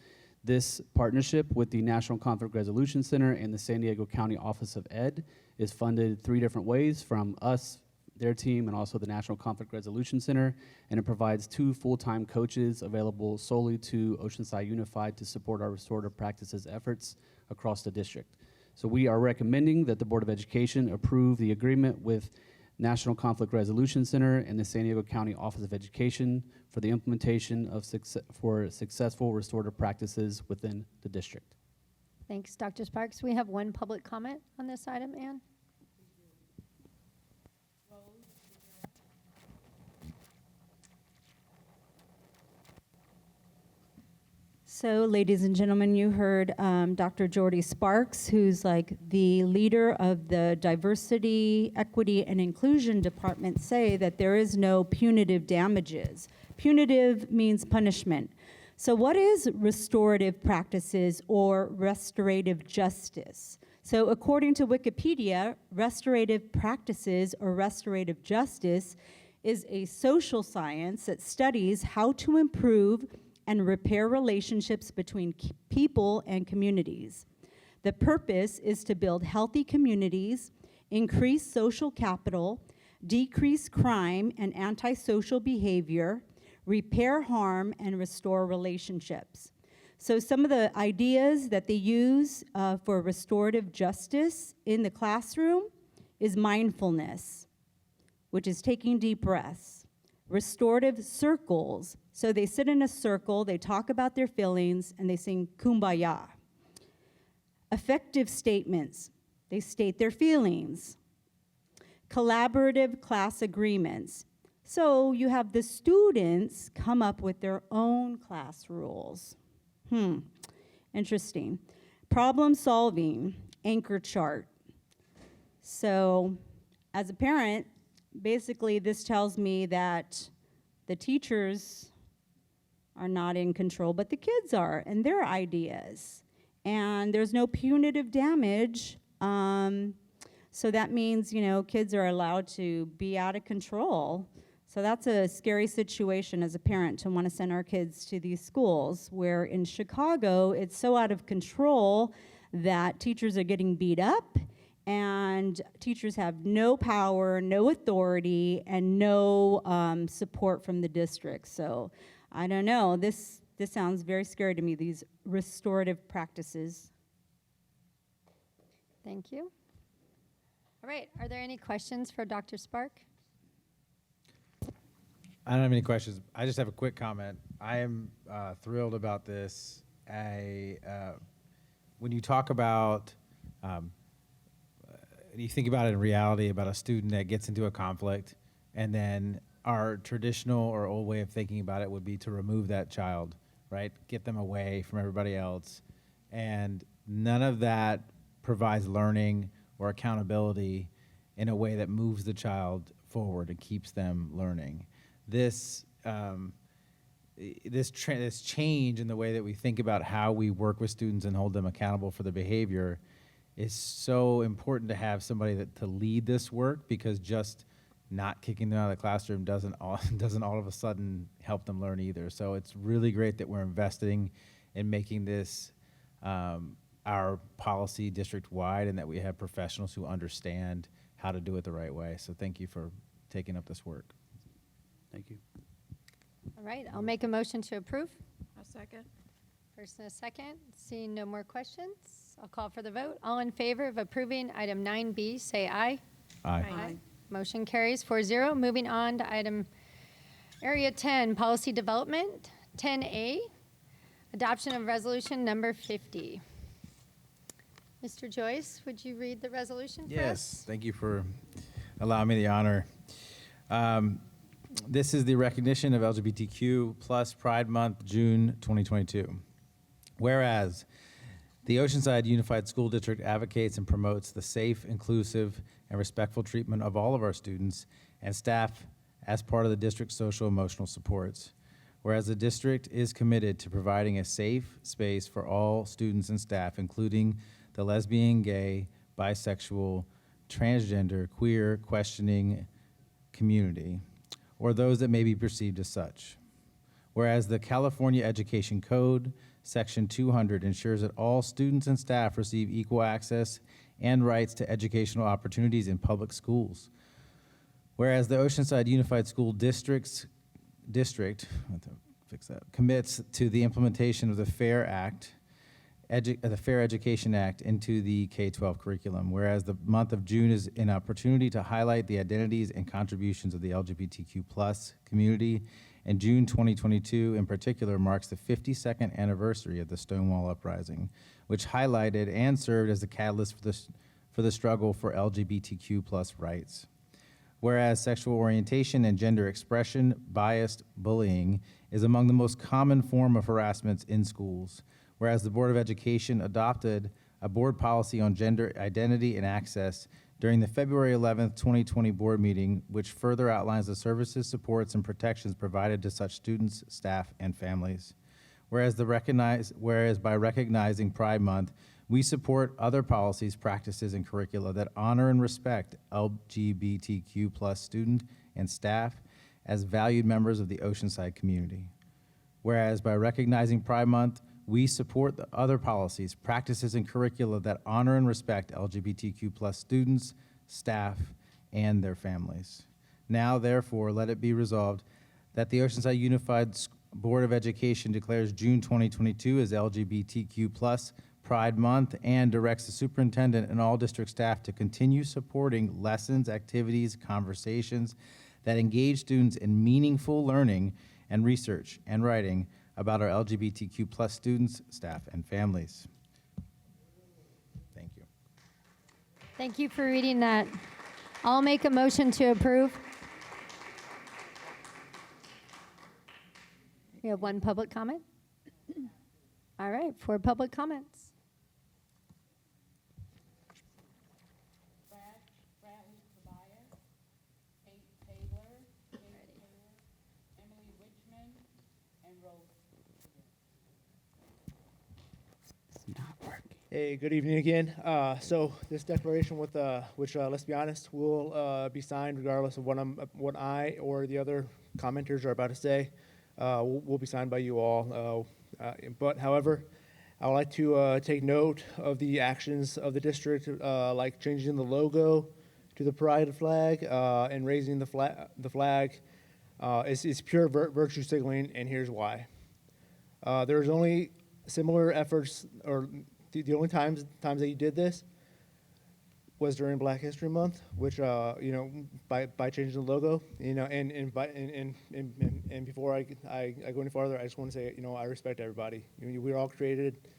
D: This partnership with the National Conflict Resolution Center and the San Diego County Office of Ed is funded 3 different ways from us, their team, and also the National Conflict Resolution Center, and it provides 2 full-time coaches available solely to Oceanside Unified to support our restorative practices efforts across the district. So we are recommending that the Board of Education approve the agreement with National Conflict Resolution Center and the San Diego County Office of Education for the implementation of successful restorative practices within the district.
A: Thanks, Dr. Sparks. We have one public comment on this item, Ann.
I: So, ladies and gentlemen, you heard Dr. Jordy Sparks, who's like the leader of the Diversity, Equity, and Inclusion Department, say that there is no punitive damages. Punitive means punishment. So what is restorative practices or restorative justice? So according to Wikipedia, restorative practices or restorative justice is a social science that studies how to improve and repair relationships between people and communities. The purpose is to build healthy communities, increase social capital, decrease crime and antisocial behavior, repair harm, and restore relationships. So some of the ideas that they use for restorative justice in the classroom is mindfulness, which is taking deep breaths. Restorative circles, so they sit in a circle, they talk about their feelings, and they sing Kumbaya. Affective statements, they state their feelings. Collaborative class agreements, so you have the students come up with their own class rules. Interesting. Problem solving, anchor chart. So as a parent, basically this tells me that the teachers are not in control, but the kids are, and their ideas. And there's no punitive damage. So that means, kids are allowed to be out of control. So that's a scary situation as a parent to want to send our kids to these schools, where in Chicago, it's so out of control that teachers are getting beat up, and teachers have no power, no authority, and no support from the district. So I don't know, this sounds very scary to me, these restorative practices.
A: Thank you. All right, are there any questions for Dr. Spark?
E: I don't have any questions. I just have a quick comment. I am thrilled about this. When you talk about, you think about it in reality about a student that gets into a conflict, and then our traditional or old way of thinking about it would be to remove that child, right? Get them away from everybody else. And none of that provides learning or accountability in a way that moves the child forward and keeps them learning. This change in the way that we think about how we work with students and hold them accountable for their behavior is so important to have somebody to lead this work, because just not kicking them out of the classroom doesn't all of a sudden help them learn either. So it's really great that we're investing in making this our policy district-wide, and that we have professionals who understand how to do it the right way. So thank you for taking up this work.
D: Thank you.
A: All right, I'll make a motion to approve.
C: A second.
A: First and a second. Seeing no more questions, I'll call for the vote. All in favor of approving item 9B, say aye.
E: Aye.
A: Motion carries 4-0. Moving on to item Area 10, Policy Development. 10A, Adoption of Resolution Number 50. Mr. Joyce, would you read the resolution for us?
E: Yes, thank you for allowing me the honor. This is the recognition of LGBTQ plus Pride Month, June 2022. Whereas the Oceanside Unified School District advocates and promotes the safe, inclusive, and respectful treatment of all of our students and staff as part of the district's social emotional supports. Whereas the district is committed to providing a safe space for all students and staff, including the lesbian, gay, bisexual, transgender, queer, questioning community, or those that may be perceived as such. Whereas the California Education Code, Section 200, ensures that all students and staff receive equal access and rights to educational opportunities in public schools. Whereas the Oceanside Unified School District commits to the implementation of the Fair Education Act into the K-12 curriculum. Whereas the month of June is an opportunity to highlight the identities and contributions of the LGBTQ plus community, and June 2022 in particular marks the 52nd anniversary of the Stonewall Uprising, which highlighted and served as the catalyst for the struggle for LGBTQ plus rights. Whereas sexual orientation and gender expression biased bullying is among the most common form of harassments in schools. Whereas the Board of Education adopted a board policy on gender identity and access during the February 11th, 2020 board meeting, which further outlines the services, supports, and protections provided to such students, staff, and families. Whereas by recognizing Pride Month, we support other policies, practices, and curricula that honor and respect LGBTQ plus student and staff as valued members of the Oceanside community. Whereas by recognizing Pride Month, we support the other policies, practices, and curricula that honor and respect LGBTQ plus students, staff, and their families. Now, therefore, let it be resolved that the Oceanside Unified Board of Education declares June 2022 as LGBTQ plus Pride Month and directs the superintendent and all district staff to continue supporting lessons, activities, conversations that engage students in meaningful learning and research and writing about our LGBTQ plus students, staff, and families. Thank you.
A: Thank you for reading that. I'll make a motion to approve. We have one public comment. All right, 4 public comments.
T: Hey, good evening again. So this declaration, which let's be honest, will be signed regardless of what I or the other commenters are about to say. Will be signed by you all. But however, I would like to take note of the actions of the district, like changing the logo to the pride flag and raising the flag. It's pure virtue signaling, and here's why. There's only similar efforts, or the only times that you did this was during Black History Month, which by changing the logo, and before I go any farther, I just want to say, I respect everybody. We're all created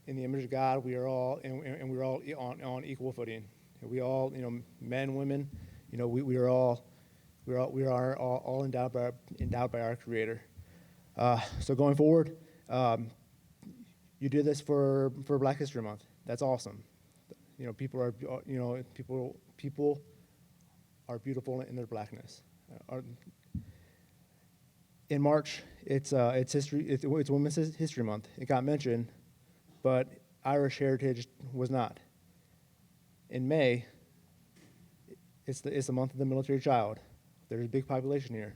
T: in the image of God. We are all and we're all on equal footing. We all, men, women, we are all endowed by our Creator. So going forward, you did this for Black History Month. That's awesome. People are beautiful in their blackness. In March, it's Women's History Month. It got mentioned, but Irish heritage was not. In May, it's the month of the military child. There's a big population here.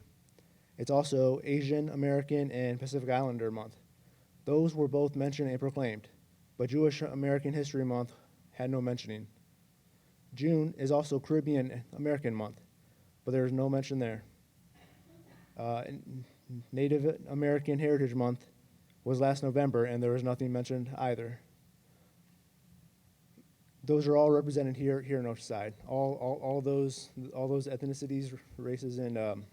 T: It's also Asian American and Pacific Islander Month. Those were both mentioned and proclaimed, but Jewish American History Month had no mentioning. June is also Caribbean American Month, but there is no mention there. Native American Heritage Month was last November, and there was nothing mentioned either. Those are all represented here in Oceanside. All those ethnicities, races, and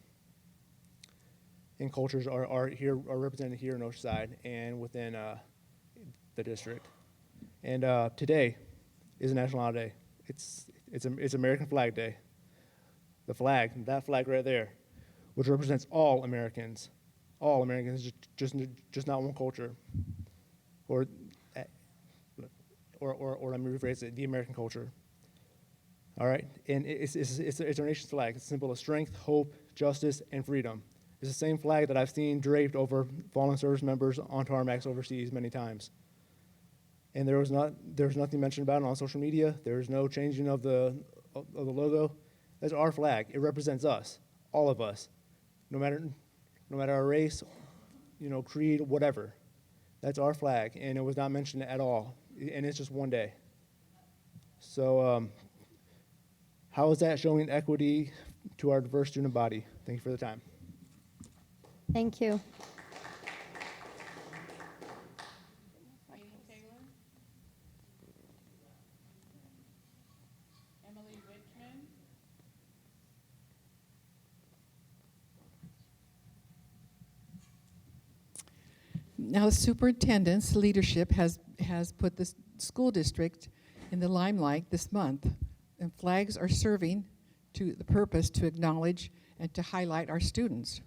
T: cultures are represented here in Oceanside and within the district. And today is a national holiday. It's American Flag Day. The flag, that flag right there, which represents all Americans, just not one culture, or let me rephrase it, the American culture. All right, and it's our nation's flag. It's a symbol of strength, hope, justice, and freedom. It's the same flag that I've seen draped over fallen service members on tarmacs overseas many times. And there was nothing mentioned about it on social media. There's no changing of the logo. That's our flag. It represents us, all of us, no matter our race, creed, whatever. That's our flag, and it was not mentioned at all. And it's just one day. So how is that showing equity to our diverse student body? Thank you for the time.
A: Thank you.
S: Now, the superintendent's leadership has put the school district in the limelight this month, and flags are serving to the purpose to acknowledge and to highlight our students.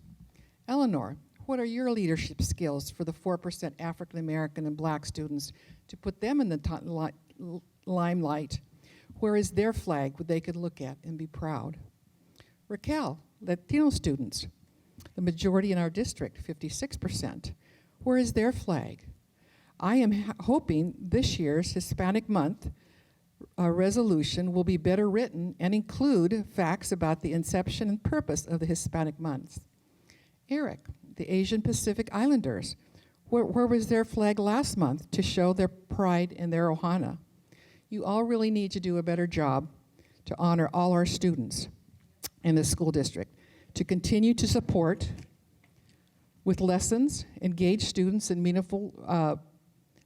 S: Eleanor, what are your leadership skills for the 4% African American and Black students to put them in the limelight? Where is their flag they could look at and be proud? Raquel, Latino students, the majority in our district, 56%. Where is their flag? I am hoping this year's Hispanic Month resolution will be better written and include facts about the inception and purpose of the Hispanic Month. Eric, the Asian Pacific Islanders, where was their flag last month to show their pride in their ohana? You all really need to do a better job to honor all our students in the school district, to continue to support with lessons, engage students in meaningful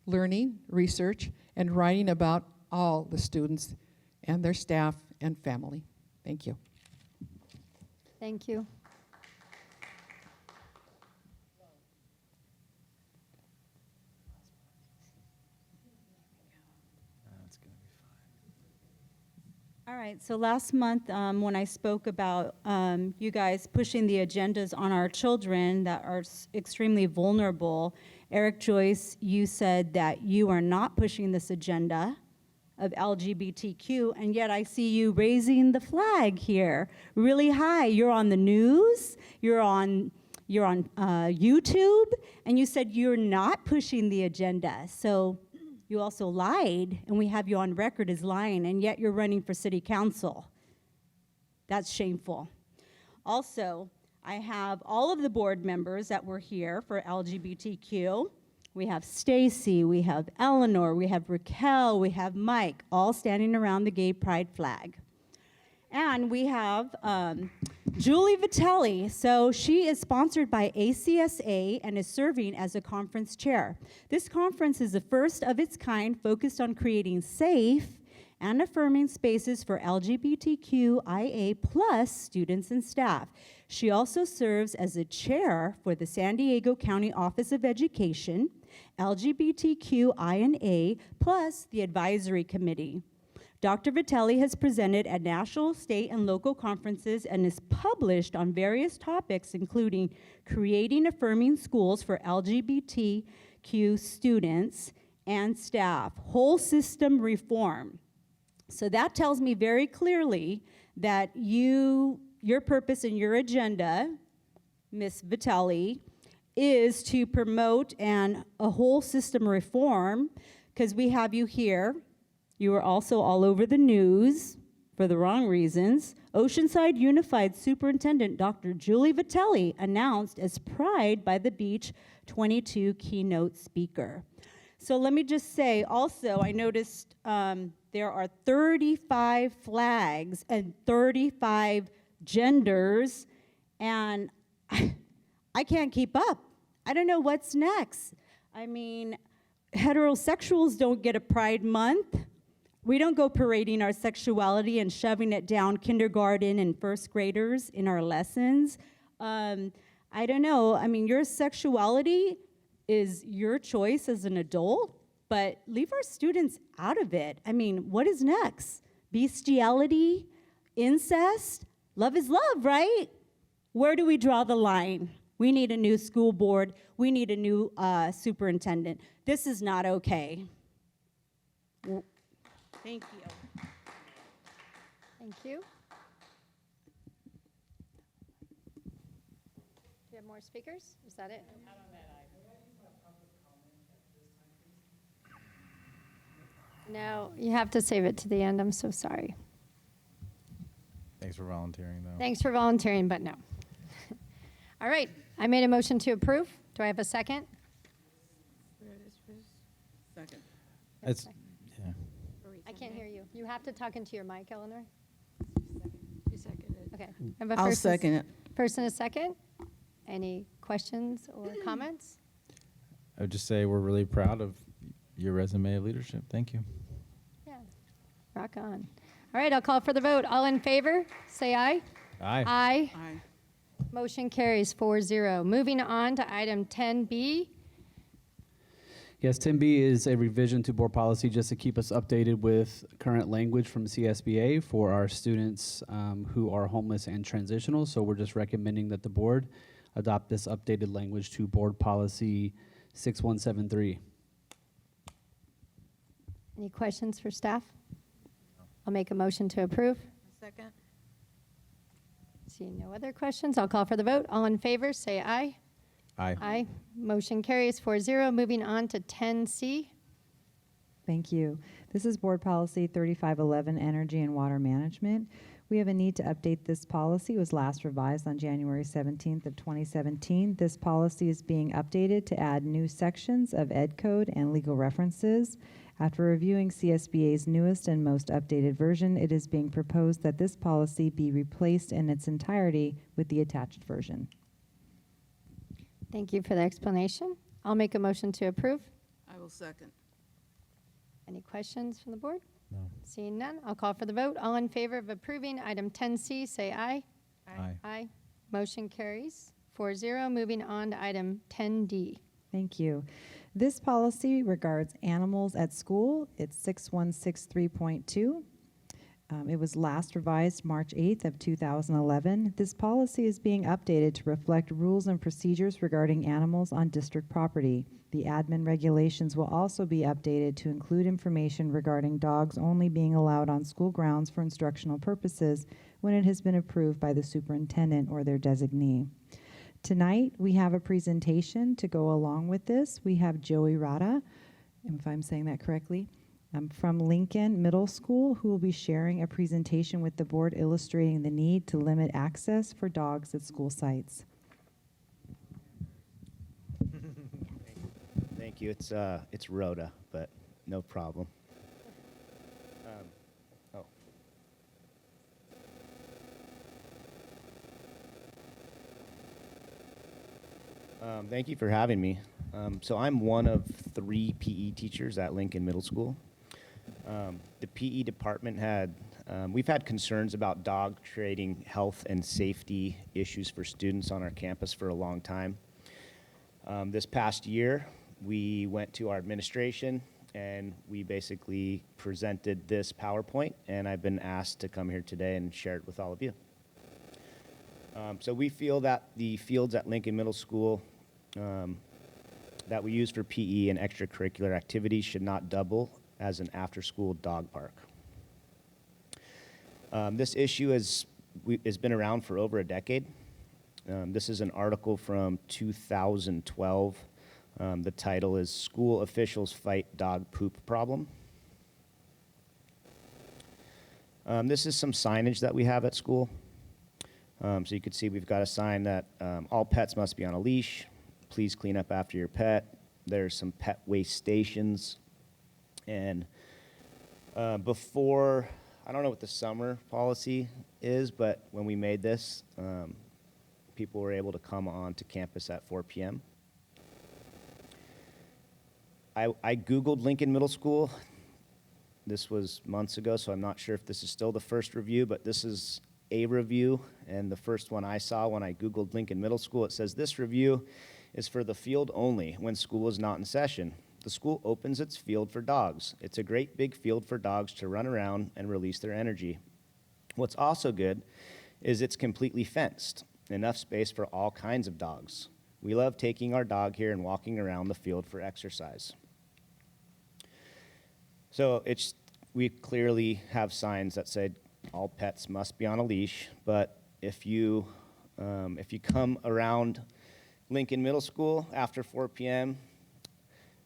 S: learning, research, and writing about all the students and their staff and family. Thank you.
A: Thank you.
I: All right, so last month when I spoke about you guys pushing the agendas on our children that are extremely vulnerable, Eric Joyce, you said that you are not pushing this agenda of LGBTQ, and yet I see you raising the flag here really high. You're on the news, you're on YouTube, and you said you're not pushing the agenda. So you also lied, and we have you on record as lying, and yet you're running for city council. That's shameful. Also, I have all of the board members that were here for LGBTQ. We have Stacy, we have Eleanor, we have Raquel, we have Mike, all standing around the gay pride flag. And we have Julie Vitelli. So she is sponsored by ACSA and is serving as a conference chair. This conference is the first of its kind focused on creating safe and affirming spaces for LGBTQIA+ students and staff. She also serves as a chair for the San Diego County Office of Education, LGBTQIA+, the advisory committee. Dr. Vitelli has presented at national, state, and local conferences and is published on various topics, including creating affirming schools for LGBTQ students and staff, whole system reform. So that tells me very clearly that your purpose and your agenda, Ms. Vitelli, is to promote a whole system reform, because we have you here. You are also all over the news for the wrong reasons. Oceanside Unified Superintendent Dr. Julie Vitelli announced as Pride by the Beach 22 keynote speaker. So let me just say, also, I noticed there are 35 flags and 35 genders, and I I can't keep up. I don't know what's next. I mean, heterosexuals don't get a Pride Month. We don't go parading our sexuality and shoving it down kindergarten and first graders in our lessons. I don't know. I mean, your sexuality is your choice as an adult, but leave our students out of it. I mean, what is next? Bestiality? Incest? Love is love, right? Where do we draw the line? We need a new school board. We need a new superintendent. This is not okay. Thank you.
A: Thank you. Do you have more speakers? Is that it? No, you have to save it to the end. I'm so sorry.
E: Thanks for volunteering, though.
A: Thanks for volunteering, but no. All right, I made a motion to approve. Do I have a second?
F: Second.
E: It's, yeah.
A: I can't hear you. You have to talk into your mic, Eleanor.
M: You seconded.
A: Okay. I have a
F: I'll
A: first
F: second it.
A: First and a second. Any questions or comments?
E: I would just say we're really proud of your resume of leadership. Thank you.
A: Yeah, rock on. All right, I'll call for the vote. All in favor, say aye.
E: Aye.
A: Aye.
F: Aye.
A: Motion carries 4-0. Moving on to item 10B.
D: Yes, 10B is a revision to board policy just to keep us updated with current language from CSBA for our students who are homeless and transitional. So we're just recommending that the board adopt this updated language to board policy 6173.
A: Any questions for staff? I'll make a motion to approve.
M: Second.
A: Seeing no other questions, I'll call for the vote. All in favor, say aye.
E: Aye.
A: Aye. Motion carries 4-0. Moving on to 10C.
V: Thank you. This is Board Policy 3511, Energy and Water Management. We have a need to update this policy. It was last revised on January 17th of 2017. This policy is being updated to add new sections of Ed Code and legal references. After reviewing CSBA's newest and most updated version, it is being proposed that this policy be replaced in its entirety with the attached version.
A: Thank you for the explanation. I'll make a motion to approve.
F: I will second.
A: Any questions from the board?
E: No.
A: Seeing none, I'll call for the vote. All in favor of approving item 10C, say aye.
E: Aye.
A: Aye. Motion carries 4-0. Moving on to item 10D.
V: Thank you. This policy regards animals at school. It's 6163.2. It was last revised March 8th of 2011. This policy is being updated to reflect rules and procedures regarding animals on district property. The admin regulations will also be updated to include information regarding dogs only being allowed on school grounds for instructional purposes when it has been approved by the superintendent or their designee. Tonight, we have a presentation to go along with this. We have Joey Rada, if I'm saying that correctly, from Lincoln Middle School, who will be sharing a presentation with the board illustrating the need to limit access for dogs at school sites.
G: Thank you. It's Rhoda, but no problem. Thank you for having me. So I'm one of 3 PE teachers at Lincoln Middle School. The PE department we've had concerns about dog creating health and safety issues for students on our campus for a long time. This past year, we went to our administration and we basically presented this PowerPoint, and I've been asked to come here today and share it with all of you. So we feel that the fields at Lincoln Middle School that we use for PE and extracurricular activities should not double as an after-school dog park. This issue has been around for over a decade. This is an article from 2012. The title is School Officials Fight Dog Poop Problem. This is some signage that we have at school. So you can see we've got a sign that all pets must be on a leash. Please clean up after your pet. There's some pet waste stations. And before, I don't know what the summer policy is, but when we made this, people were able to come on to campus at 4 p.m. I Googled Lincoln Middle School. This was months ago, so I'm not sure if this is still the first review, but this is a review, and the first one I saw when I Googled Lincoln Middle School, it says, "This review is for the field only when school is not in session. The school opens its field for dogs. It's a great big field for dogs to run around and release their energy. What's also good is it's completely fenced, enough space for all kinds of dogs. We love taking our dog here and walking around the field for exercise." So we clearly have signs that say all pets must be on a leash, but if you come around Lincoln Middle School after 4 p.m.,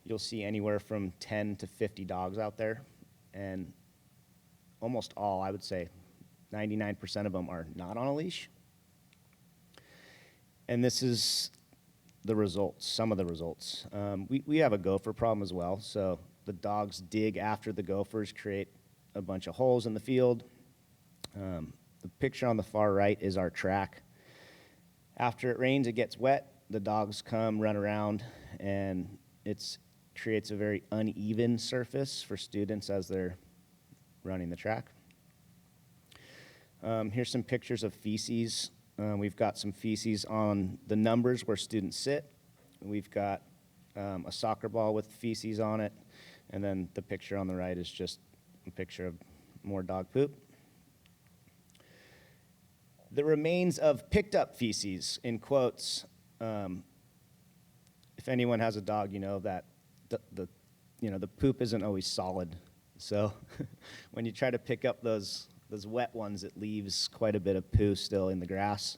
G: you'll see anywhere from 10 to 50 dogs out there, and almost all, I would say 99% of them, are not on a leash. And this is the results, some of the results. We have a gopher problem as well, so the dogs dig after the gophers, create a bunch of holes in the field. The picture on the far right is our track. After it rains, it gets wet, the dogs come, run around, and it creates a very uneven surface for students as they're running the track. Here's some pictures of feces. We've got some feces on the numbers where students sit. We've got a soccer ball with feces on it, and then the picture on the right is just a picture of more dog poop. The remains of picked up feces, in quotes. If anyone has a dog, you know that the poop isn't always solid. So when you try to pick up those wet ones, it leaves quite a bit of poo still in the grass.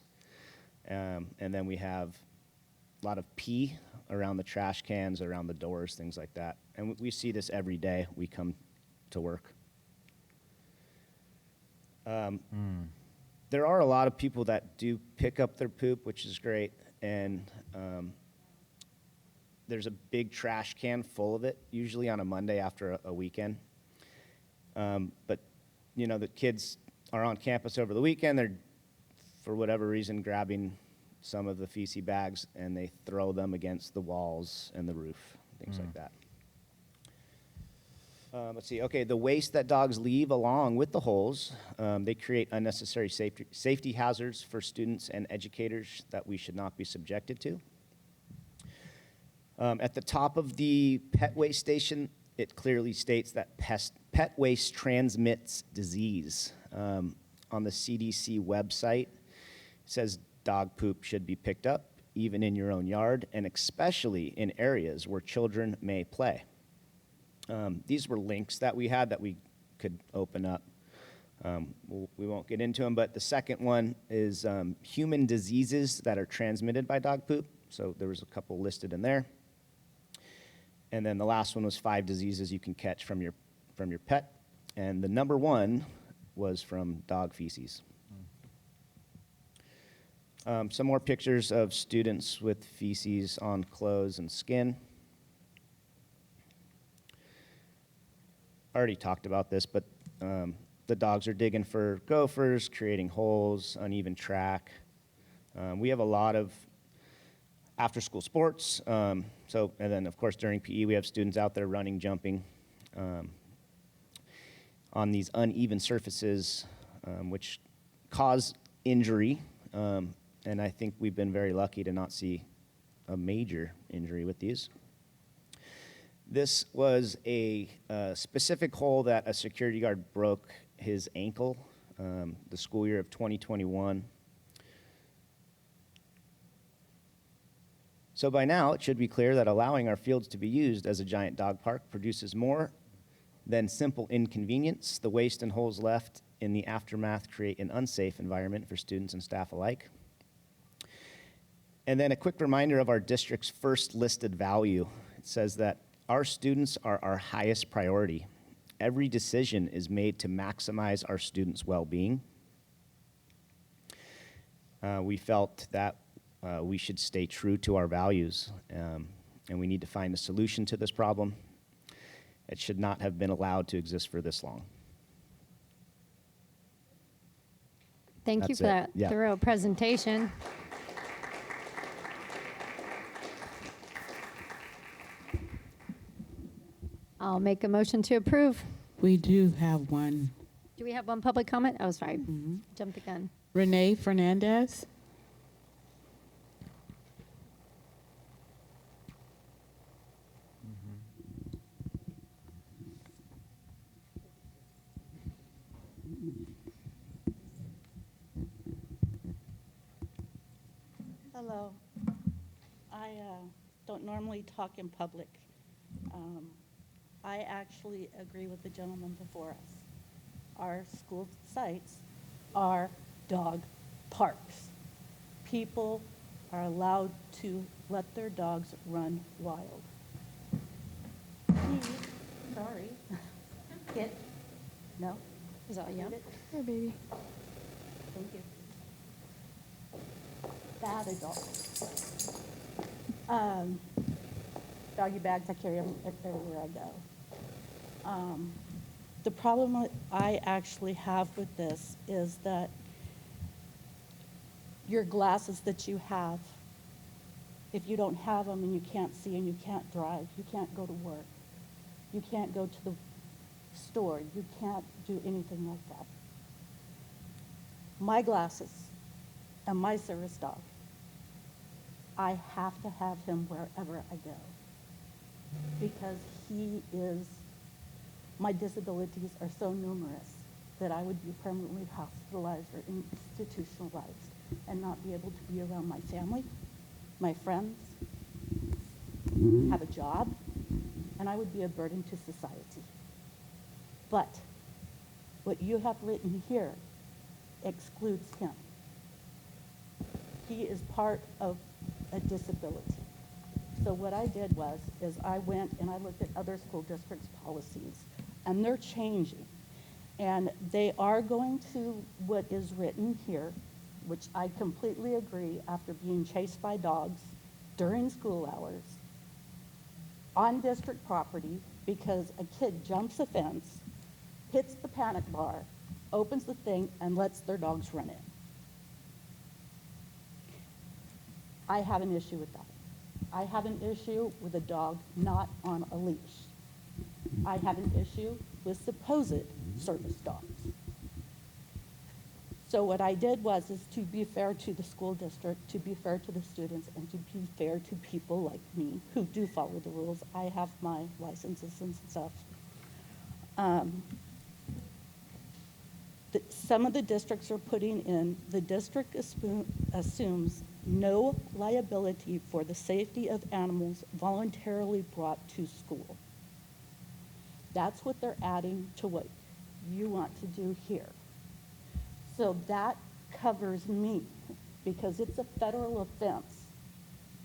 G: And then we have a lot of pee around the trash cans, around the doors, things like that. And we see this every day we come to work. There are a lot of people that do pick up their poop, which is great. And there's a big trash can full of it, usually on a Monday after a weekend. But, the kids are on campus over the weekend. They're, for whatever reason, grabbing some of the feces bags, and they throw them against the walls and the roof, things like that. Let's see. Okay, the waste that dogs leave along with the holes, they create unnecessary safety hazards for students and educators that we should not be subjected to. At the top of the pet waste station, it clearly states that pet waste transmits disease. On the CDC website, it says dog poop should be picked up, even in your own yard, and especially in areas where children may play. These were links that we had that we could open up. We won't get into them, but the second one is human diseases that are transmitted by dog poop. So there was a couple listed in there. And then the last one was 5 diseases you can catch from your pet. And the number one was from dog feces. Some more pictures of students with feces on clothes and skin. I already talked about this, but the dogs are digging for gophers, creating holes, uneven track. We have a lot of after-school sports. And then, of course, during PE, we have students out there running, jumping on these uneven surfaces, which cause injury. And I think we've been very lucky to not see a major injury with these. This was a specific hole that a security guard broke his ankle the school year of 2021. So by now, it should be clear that allowing our fields to be used as a giant dog park produces more than simple inconvenience. The waste and holes left in the aftermath create an unsafe environment for students and staff alike. And then a quick reminder of our district's first listed value. It says that our students are our highest priority. Every decision is made to maximize our students' well-being. We felt that we should stay true to our values, and we need to find a solution to this problem. It should not have been allowed to exist for this long.
A: Thank you
G: That's
A: for
G: it.
A: that
G: Yeah.
A: thorough presentation. I'll make a motion to approve.
H: We do have one.
A: Do we have one public comment? Oh, sorry. Jumped the gun.
H: Renee Fernandez.
L: Hello. I don't normally talk in public. I actually agree with the gentleman before us. Our school sites are dog parks. People are allowed to let their dogs run wild. Please, sorry. Kit? No?
A: Is that yeah?
L: Here, baby. Thank you. Bad adults. Doggy bags, I carry them everywhere I go. The problem I actually have with this is that your glasses that you have, if you don't have them and you can't see and you can't drive, you can't go to work, you can't go to the store, you can't do anything like that. My glasses and my service dog, I have to have him wherever I go because my disabilities are so numerous that I would be permanently hospitalized or institutionalized and not be able to be around my family, my friends, have a job, and I would be a burden to society. But what you have written here excludes him. He is part of a disability. So what I did is I went and I looked at other school districts' policies, and they're changing. And they are going to what is written here, which I completely agree after being chased by dogs during school hours on district property because a kid jumps a fence, hits the panic bar, opens the thing, and lets their dogs run in. I have an issue with that. I have an issue with a dog not on a leash. I have an issue with supposed service dogs. So what I did is to be fair to the school district, to be fair to the students, and to be fair to people like me who do follow the rules. I have my licenses and stuff. Some of the districts are putting in, the district assumes no liability for the safety of animals voluntarily brought to school. That's what they're adding to what you want to do here. So that covers me because it's a federal offense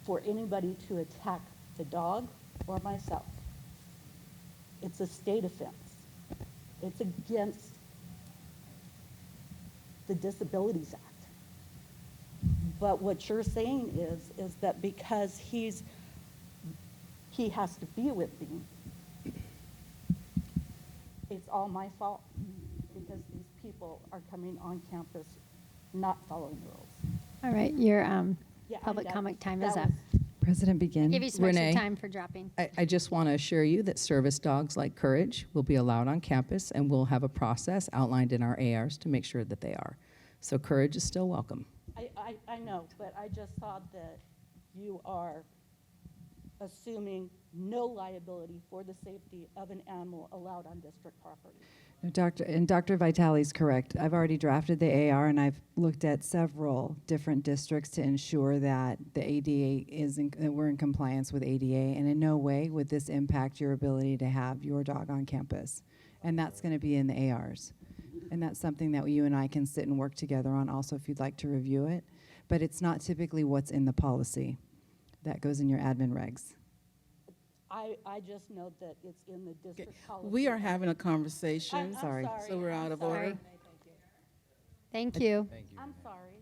L: for anybody to attack the dog or myself. It's a state offense. It's against the Disabilities Act. But what you're saying is that because he has to be with me, it's all my fault because these people are coming on campus not following the rules.
A: All right, your
L: Yeah,
A: public
L: that
A: comment
L: was-
A: time
L: that
A: is up.
W: President Begin.
A: Give you some
W: Renee,
A: extra time for dropping.
W: I just want to assure you that service dogs like Courage will be allowed on campus, and we'll have a process outlined in our ARs to make sure that they are. So Courage is still welcome.
L: I know, but I just thought that you are assuming no liability for the safety of an animal allowed on district property.
W: No, Dr. Vitale's correct. I've already drafted the AR, and I've looked at several different districts to ensure that the ADA that we're in compliance with ADA, and in no way would this impact your ability to have your dog on campus. And that's going to be in the ARs. And that's something that you and I can sit and work together on also if you'd like to review it. But it's not typically what's in the policy. That goes in your admin regs.
L: I just know that it's in the district policy.
H: We are having a conversation.
L: I'm sorry.
H: So we're out of
L: Sorry.
H: order.
A: Thank you.
L: I'm sorry.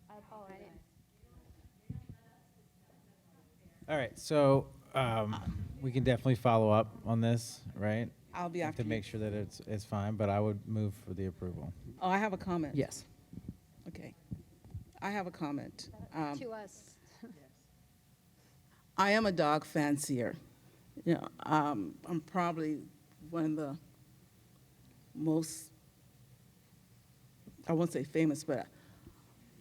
L: I apologize.
E: All right, so we can definitely follow up on this, right?
H: I'll be after
E: to make sure that it's fine, but I would move for the approval.
H: Oh, I have a comment.
W: Yes.
H: Okay. I have a comment.
A: To us.
H: I am a dog fancier.
F: I'm probably one of the most, I won't say famous, but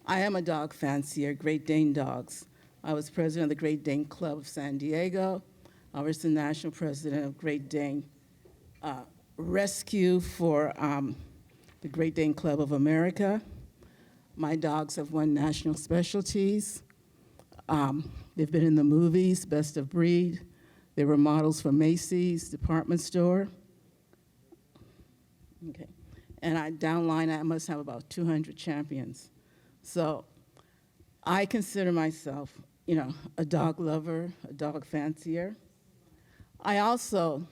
F: I am a dog fancier, Great Dane dogs. I was president of the Great Dane Club of San Diego. I was the national president of Great Dane Rescue for the Great Dane Club of America. My dogs have won national specialties. They've been in the movies, Best of Breed. They were models for Macy's department store. Okay. And downline, I must have about 200 champions. So I consider myself, a dog lover, a dog fancier. I also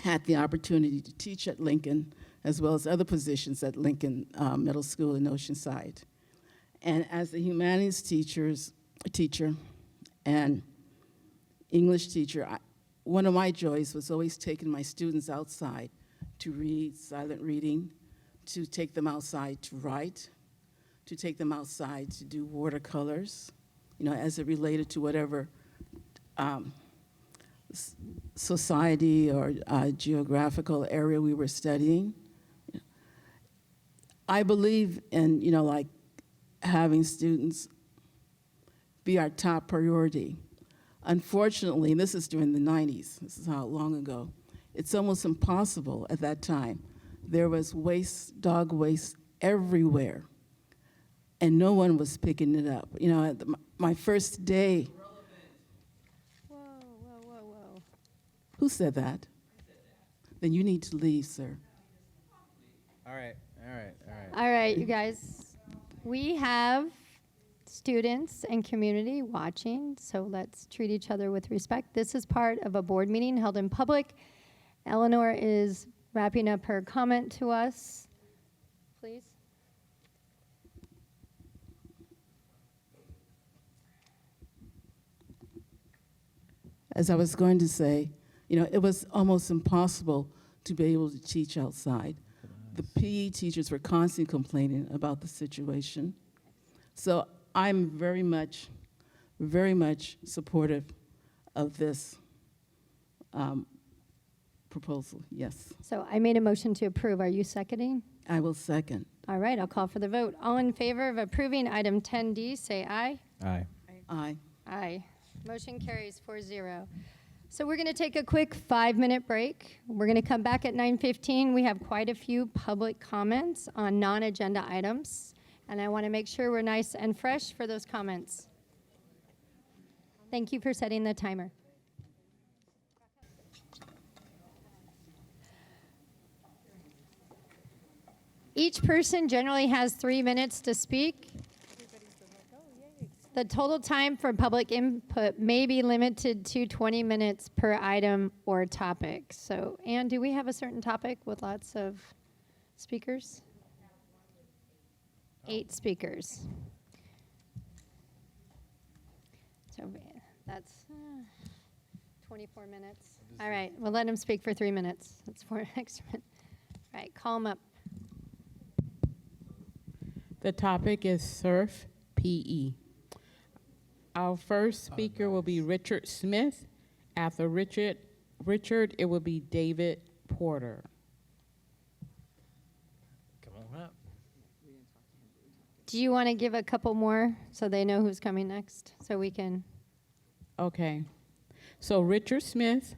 F: had the opportunity to teach at Lincoln, as well as other positions at Lincoln Middle School in Oceanside. And as a humanities teacher and English teacher, one of my joys was always taking my students outside to read, silent reading, to take them outside to write, to take them outside to do watercolors, as it related to whatever society or geographical area we were studying. I believe in, like having students be our top priority. Unfortunately, and this is during the 90s, this is how long ago, it's almost impossible at that time. There was waste, dog waste everywhere, and no one was picking it up. My first day.
A: Whoa, whoa, whoa, whoa.
F: Who said that? Then you need to leave, sir.
E: All right.
A: All right, you guys. We have students and community watching, so let's treat each other with respect. This is part of a board meeting held in public. Eleanor is wrapping up her comment to us. Please.
F: As I was going to say, it was almost impossible to be able to teach outside. The PE teachers were constantly complaining about the situation. So I'm very much supportive of this proposal, yes.
A: So I made a motion to approve. Are you seconding?
F: I will second.
A: All right, I'll call for the vote. All in favor of approving item 10D, say aye.
E: Aye.
F: Aye.
A: Aye. Motion carries 4-0. So we're going to take a quick 5-minute break. We're going to come back at 9:15. We have quite a few public comments on non-agenda items, and I want to make sure we're nice and fresh for those comments. Thank you for setting the timer. Each person generally has 3 minutes to speak. The total time for public input may be limited to 20 minutes per item or topic. So, Ann, do we have a certain topic with lots of speakers? 8 speakers. So that's 24 minutes. All right, we'll let him speak for 3 minutes. That's 4 extra minutes. All right, call him up.
H: The topic is surf PE. Our first speaker will be Richard Smith. After Richard, it will be David Porter.
E: Come on up.
A: Do you want to give a couple more so they know who's coming next so we can?
H: Okay. So Richard Smith,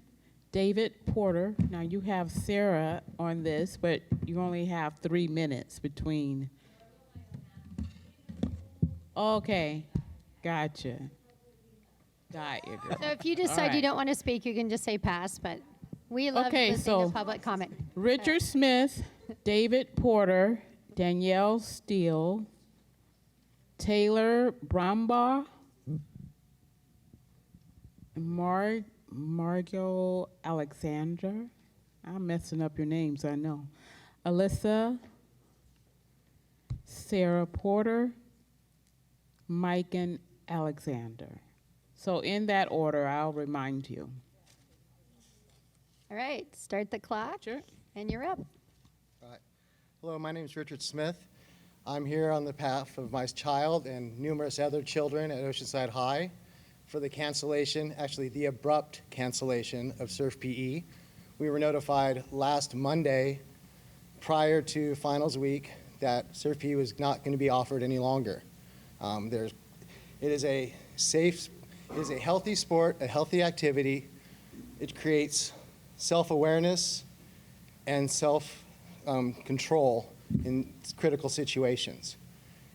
H: David Porter. Now you have Sarah on this, but you only have 3 minutes between. Okay. Gotcha. Got you, girl.
A: So if you decide you don't want to speak, you can just say pass, but we love listening to public comment.
H: Richard Smith, David Porter, Danielle Steele, Taylor Brumbaugh, Margot Alexander. I'm messing up your names, I know. Alyssa, Sarah Porter, Mike and Alexander. So in that order, I'll remind you.
A: All right, start the clock.
H: Sure.
A: And you're up.
K: All right. Hello, my name is Richard Smith. I'm here on the behalf of my child and numerous other children at Oceanside High. for the cancellation, actually the abrupt cancellation of Surf PE. We were notified last Monday prior to finals week that Surf PE was not going to be offered any longer. It is a safe, it is a healthy sport, a healthy activity. It creates self-awareness and self-control in critical situations.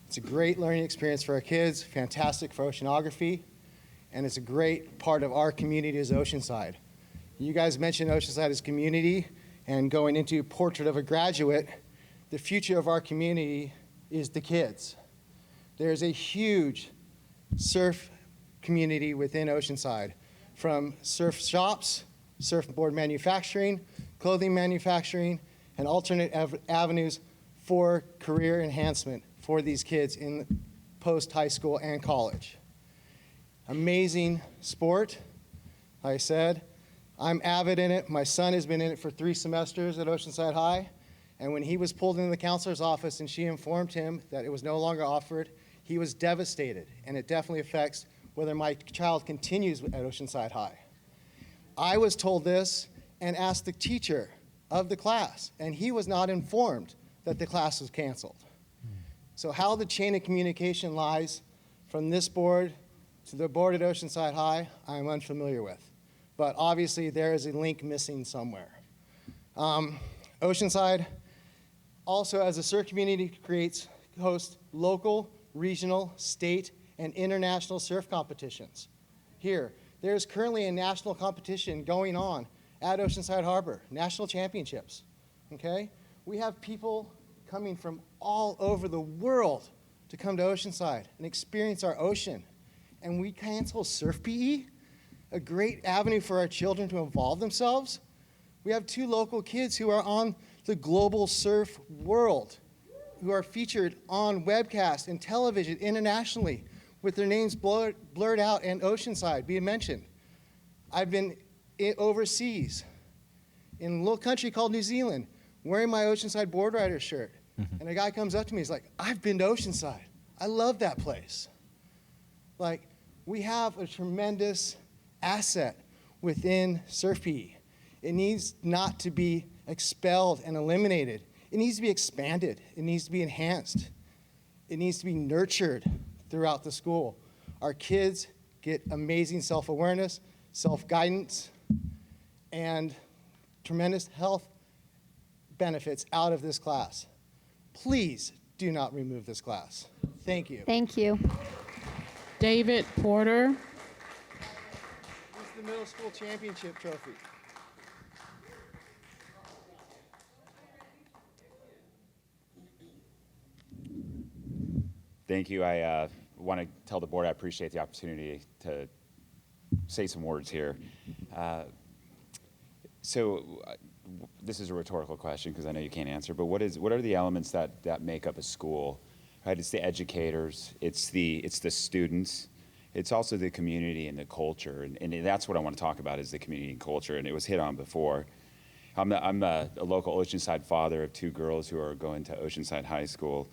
K: It's a great learning experience for our kids, fantastic for oceanography, and it's a great part of our community as Oceanside. You guys mentioned Oceanside as community, and going into Portrait of a Graduate, the future of our community is the kids. There's a huge surf community within Oceanside, from surf shops, surfboard manufacturing, clothing manufacturing, and alternate avenues for career enhancement for these kids in post-high school and college. Amazing sport, like I said. I'm avid in it. My son has been in it for 3 semesters at Oceanside High, and when he was pulled into the counselor's office and she informed him that it was no longer offered, he was devastated, and it definitely affects whether my child continues at Oceanside High. I was told this and asked the teacher of the class, and he was not informed that the class was canceled. So how the chain of communication lies from this board to the board at Oceanside High, I'm unfamiliar with. But obviously there is a link missing somewhere. Oceanside also, as a surf community, hosts local, regional, state, and international surf competitions. Here, there's currently a national competition going on at Oceanside Harbor, national championships, okay? We have people coming from all over the world to come to Oceanside and experience our ocean. And we cancel Surf PE, a great avenue for our children to involve themselves. We have 2 local kids who are on the global surf world, who are featured on webcast and television internationally with their names blurred out and Oceanside being mentioned. I've been overseas in a little country called New Zealand wearing my Oceanside board rider shirt. And a guy comes up to me, he's like, I've been to Oceanside. I love that place. Like, we have a tremendous asset within Surf PE. It needs not to be expelled and eliminated. It needs to be expanded. It needs to be enhanced. It needs to be nurtured throughout the school. Our kids get amazing self-awareness, self-guidance, and tremendous health benefits out of this class. Please do not remove this class. Thank you.
A: Thank you.
H: David Porter.
K: This is the middle school championship trophy.
N: Thank you. I want to tell the board I appreciate the opportunity to say some words here. This is a rhetorical question because I know you can't answer, but what are the elements that make up a school? Right? It's the educators, it's the students, it's also the community and the culture, and that's what I want to talk about is the community and culture, and it was hit on before. I'm a local Oceanside father of 2 girls who are going to Oceanside High School.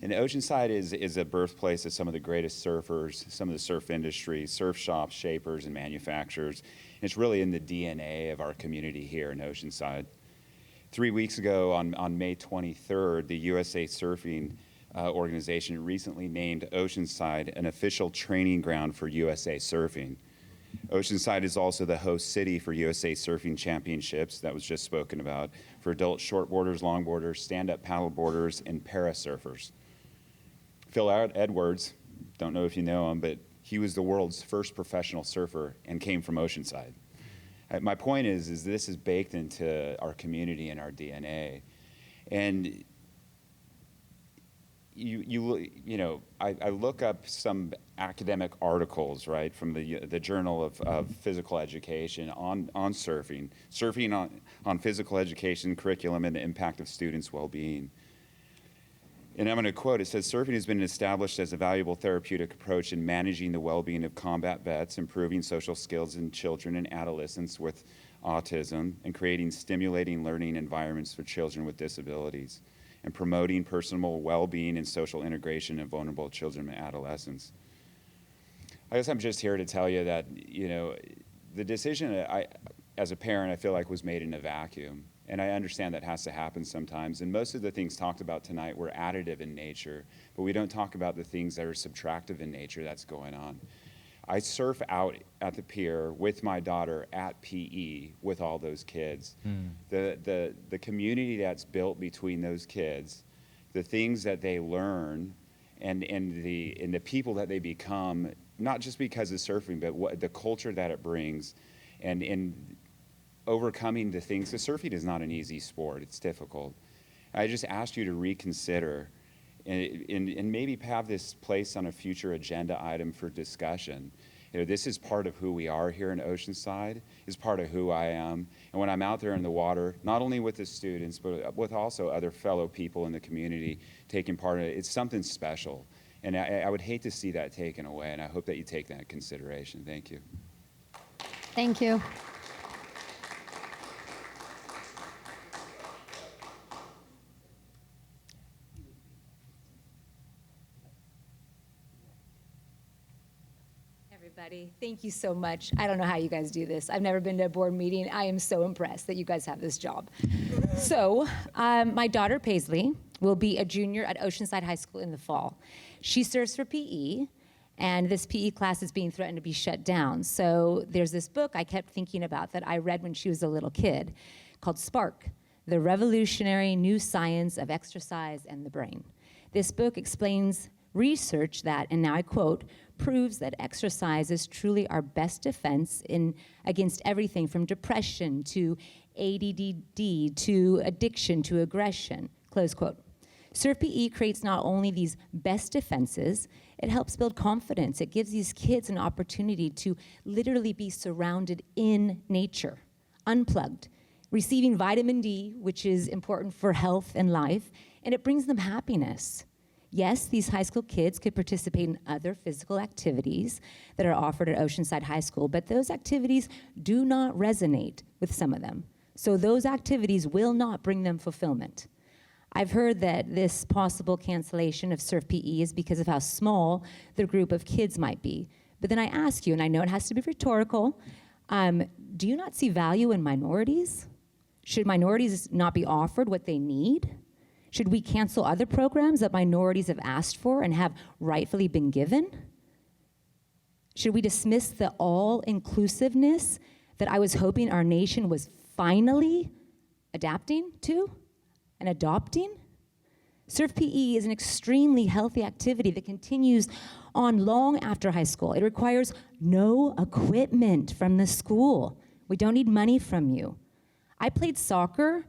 N: And Oceanside is a birthplace of some of the greatest surfers, some of the surf industry, surf shops, shapers, and manufacturers. And it's really in the DNA of our community here in Oceanside. 3 weeks ago, on May 23rd, the USA Surfing organization recently named Oceanside an official training ground for USA Surfing. Oceanside is also the host city for USA Surfing Championships, that was just spoken about, for adult shortboarders, longboarders, stand-up paddleboarders, and parasurfers. Phil Edwards, don't know if you know him, but he was the world's first professional surfer and came from Oceanside. My point is this is baked into our community and our DNA. And I look up some academic articles, right, from the Journal of Physical Education on surfing on physical education curriculum and the impact of students' well-being. And I'm going to quote, it says, surfing has been established as a valuable therapeutic approach in managing the well-being of combat vets, improving social skills in children and adolescents with autism, and creating stimulating learning environments for children with disabilities, and promoting personal well-being and social integration of vulnerable children and adolescents. I guess I'm just here to tell you that, you know, the decision as a parent, I feel like was made in a vacuum. And I understand that has to happen sometimes. And most of the things talked about tonight were additive in nature, but we don't talk about the things that are subtractive in nature that's going on. I surf out at the pier with my daughter at PE with all those kids. The community that's built between those kids, the things that they learn, and the people that they become, not just because of surfing, but the culture that it brings, and overcoming the things. The surfing is not an easy sport. It's difficult. I just asked you to reconsider and maybe have this placed on a future agenda item for discussion. You know, this is part of who we are here in Oceanside, is part of who I am. And when I'm out there in the water, not only with the students, but with also other fellow people in the community taking part in it, it's something special. And I would hate to see that taken away, and I hope that you take that into consideration. Thank you.
A: Thank you.
O: Everybody, thank you so much. I don't know how you guys do this. I've never been to a board meeting. I am so impressed that you guys have this job. So, my daughter Paisley will be a junior at Oceanside High School in the fall. She serves for PE, and this PE class is being threatened to be shut down. So there's this book I kept thinking about that I read when she was a little kid called Spark, The Revolutionary New Science of Exercise and the Brain. This book explains research that, and now I quote, proves that exercise is truly our best defense against everything from depression to ADD to addiction to aggression, close quote. Surf PE creates not only these best defenses, it helps build confidence. It gives these kids an opportunity to literally be surrounded in nature, unplugged, receiving vitamin D, which is important for health and life, and it brings them happiness. Yes, these high school kids could participate in other physical activities that are offered at Oceanside High School, but those activities do not resonate with some of them. So those activities will not bring them fulfillment. I've heard that this possible cancellation of Surf PE is because of how small the group of kids might be. But then I ask you, and I know it has to be rhetorical, do you not see value in minorities? Should minorities not be offered what they need? Should we cancel other programs that minorities have asked for and have rightfully been given? Should we dismiss the all-inclusiveness that I was hoping our nation was finally adapting to and adopting? Surf PE is an extremely healthy activity that continues on long after high school. It requires no equipment from the school. We don't need money from you. I played soccer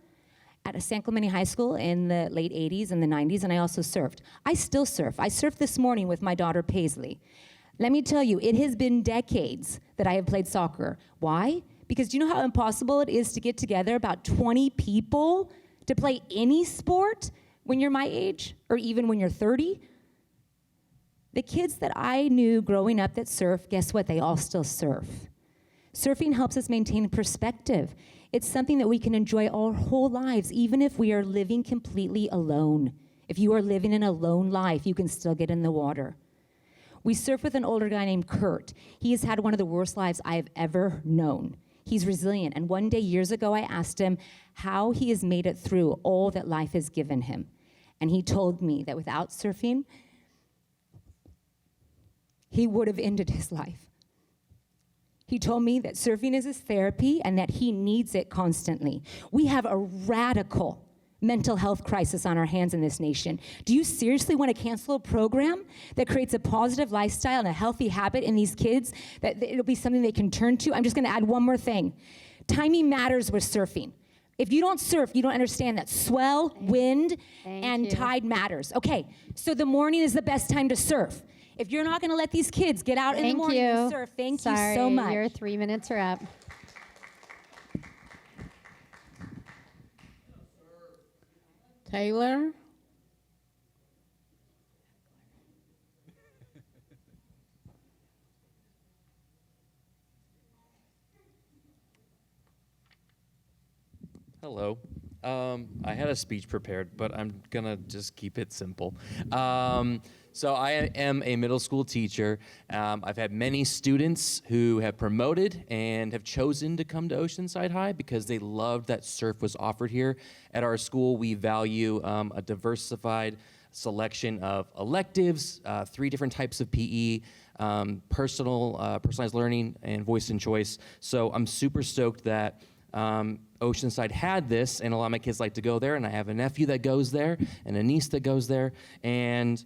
O: at San Clemente High School in the late 80s and the 90s, and I also surfed. I still surf. I surfed this morning with my daughter Paisley. Let me tell you, it has been decades that I have played soccer. Why? Because do you know how impossible it is to get together about 20 people to play any sport when you're my age, or even when you're 30? The kids that I knew growing up that surf, guess what? They all still surf. Surfing helps us maintain perspective. It's something that we can enjoy our whole lives, even if we are living completely alone. If you are living an alone life, you can still get in the water. We surf with an older guy named Kurt. He has had one of the worst lives I have ever known. He's resilient, and one day years ago I asked him how he has made it through all that life has given him. And he told me that without surfing, he would have ended his life. He told me that surfing is his therapy and that he needs it constantly. We have a radical mental health crisis on our hands in this nation. Do you seriously want to cancel a program that creates a positive lifestyle and a healthy habit in these kids, that it'll be something they can turn to? I'm just going to add one more thing. Timing matters with surfing. If you don't surf, you don't understand that swell, wind, and tide matters. Okay, so the morning is the best time to surf. If you're not going to let these kids get out in the morning and surf, thank you so much.
A: Your 3 minutes are up.
H: Taylor?
P: Hello. I had a speech prepared, but I'm gonna just keep it simple. So I am a middle school teacher. I've had many students who have promoted and have chosen to come to Oceanside High because they loved that surf was offered here. At our school, we value a diversified selection of electives, 3 different types of PE, personalized learning, and voice and choice. So I'm super stoked that Oceanside had this, and a lot of my kids like to go there, and I have a nephew that goes there and a niece that goes there, and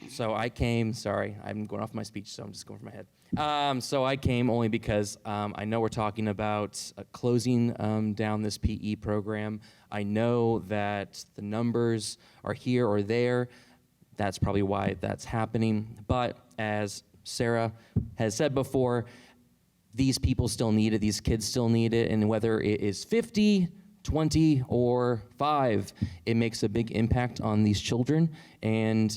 P: so I came, sorry, I'm going off my speech, so I'm just going from my head. So I came only because I know we're talking about closing down this PE program. I know that the numbers are here or there. That's probably why that's happening. But as Sarah has said before, these people still need it, these kids still need it, and whether it is 50, 20, or 5, it makes a big impact on these children, and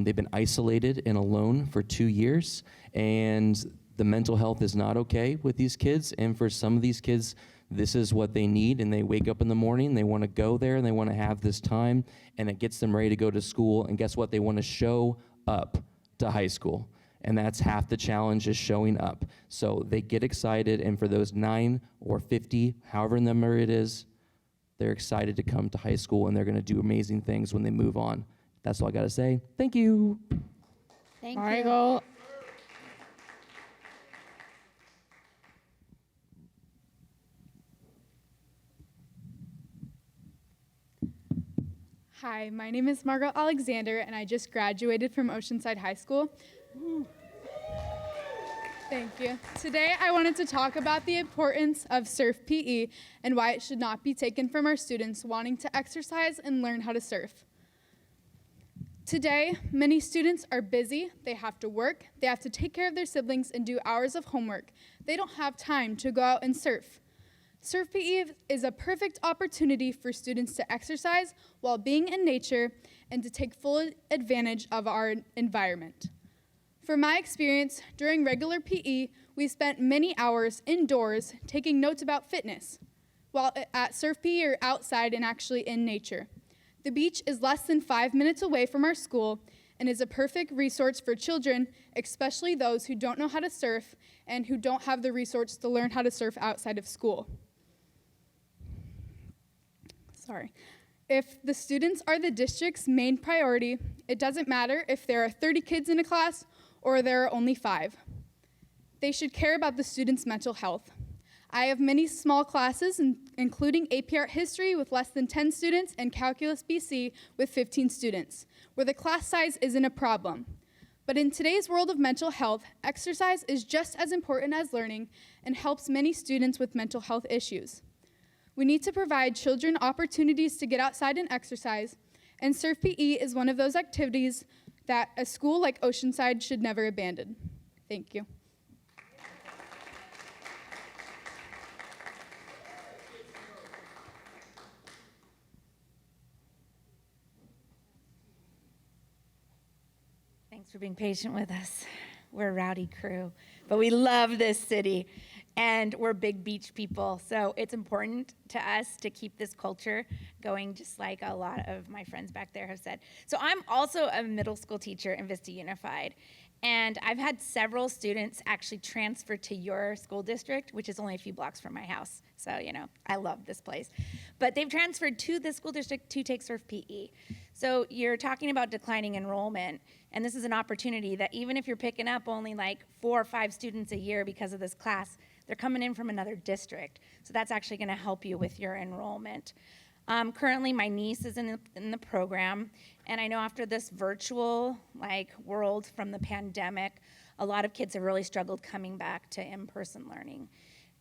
P: they've been isolated and alone for 2 years, and the mental health is not okay with these kids, and for some of these kids, this is what they need, and they wake up in the morning, they want to go there, and they want to have this time, and it gets them ready to go to school, and guess what? They want to show up to high school. And that's half the challenge, is showing up. So they get excited, and for those 9 or 50, however number it is, they're excited to come to high school, and they're going to do amazing things when they move on. That's all I got to say. Thank you.
A: Thank
H: Michael.
Q: Hi, my name is Margot Alexander, and I just graduated from Oceanside High School. Thank you. Today, I wanted to talk about the importance of surf PE and why it should not be taken from our students wanting to exercise and learn how to surf. Today, many students are busy, they have to work, they have to take care of their siblings and do hours of homework. They don't have time to go out and surf. Surf PE is a perfect opportunity for students to exercise while being in nature and to take full advantage of our environment. From my experience, during regular PE, we spent many hours indoors taking notes about fitness, while at surf PE or outside and actually in nature. The beach is less than 5 minutes away from our school and is a perfect resource for children, especially those who don't know how to surf and who don't have the resource to learn how to surf outside of school. If the students are the district's main priority, it doesn't matter if there are 30 kids in a class or there are only 5. They should care about the students' mental health. I have many small classes, including AP Art History with less than 10 students and Calculus BC with 15 students, where the class size isn't a problem. But in today's world of mental health, exercise is just as important as learning and helps many students with mental health issues. We need to provide children opportunities to get outside and exercise, and surf PE is one of those activities that a school like Oceanside should never abandon. Thank you.
R: Thanks for being patient with us. We're a rowdy crew, but we love this city. And we're big beach people, so it's important to us to keep this culture going, just like a lot of my friends back there have said. So I'm also a middle school teacher in Vista Unified, and I've had several students actually transfer to your school district, which is only a few blocks from my house. So, you know, I love this place. But they've transferred to this school district to take surf PE. So you're talking about declining enrollment, and this is an opportunity that even if you're picking up only like 4 or 5 students a year because of this class, they're coming in from another district. So that's actually gonna help you with your enrollment. Currently, my niece is in the program, and I know after this virtual world from the pandemic, a lot of kids have really struggled coming back to in-person learning.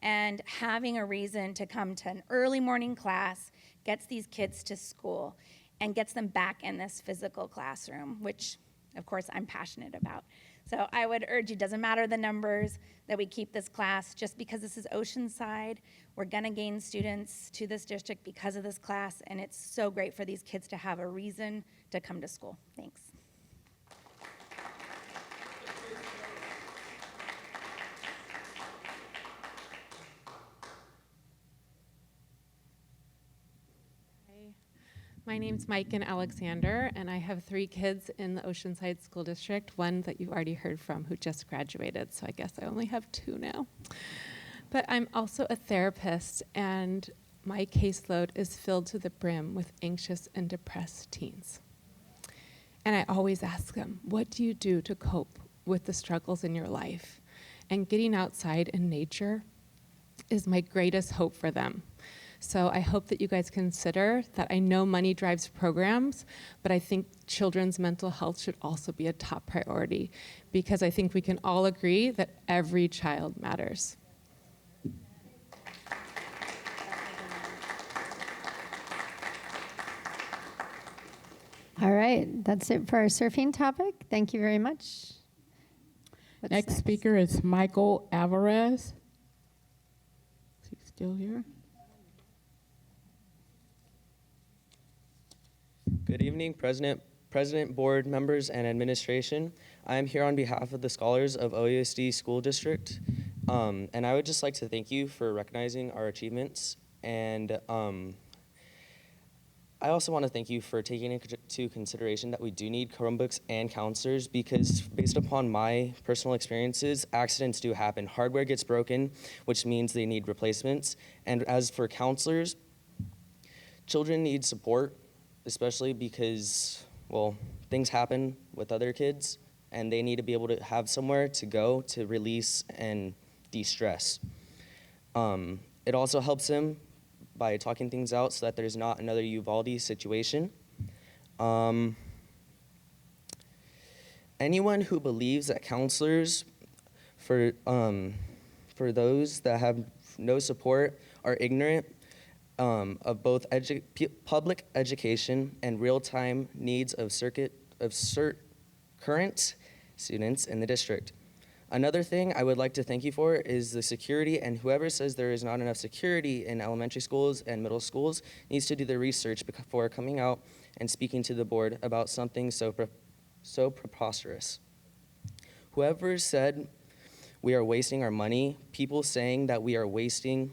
R: And having a reason to come to an early morning class gets these kids to school and gets them back in this physical classroom, which of course I'm passionate about. So I would urge you, doesn't matter the numbers, that we keep this class. Just because this is Oceanside, we're gonna gain students to this district because of this class, and it's so great for these kids to have a reason to come to school. Thanks.
B: My name's Mike and Alexander, and I have 3 kids in the Oceanside School District, one that you've already heard from who just graduated, so I guess I only have 2 now. But I'm also a therapist, and my caseload is filled to the brim with anxious and depressed teens. And I always ask them, what do you do to cope with the struggles in your life? And getting outside in nature is my greatest hope for them. So I hope that you guys consider that. I know money drives programs, but I think children's mental health should also be a top priority, because I think we can all agree that every child matters.
A: All right, that's it for our surfing topic. Thank you very much.
H: Next speaker is Michael Alvarez. Is he still here?
J: Good evening, President, board members, and administration. I am here on behalf of the scholars of OUSD School District, and I would just like to thank you for recognizing our achievements. And I also want to thank you for taking into consideration that we do need Chromebooks and counselors, because based upon my personal experiences, accidents do happen. Hardware gets broken, which means they need replacements. And as for counselors, children need support, especially because, well, things happen with other kids, and they need to be able to have somewhere to go to release and de-stress. It also helps them by talking things out so that there's not another Uvalde situation. Anyone who believes that counselors, for those that have no support, are ignorant of both public education and real-time needs of current students in the district. Another thing I would like to thank you for is the security, and whoever says there is not enough security in elementary schools and middle schools needs to do their research before coming out and speaking to the board about something so preposterous. Whoever said we are wasting our money, people saying that we are wasting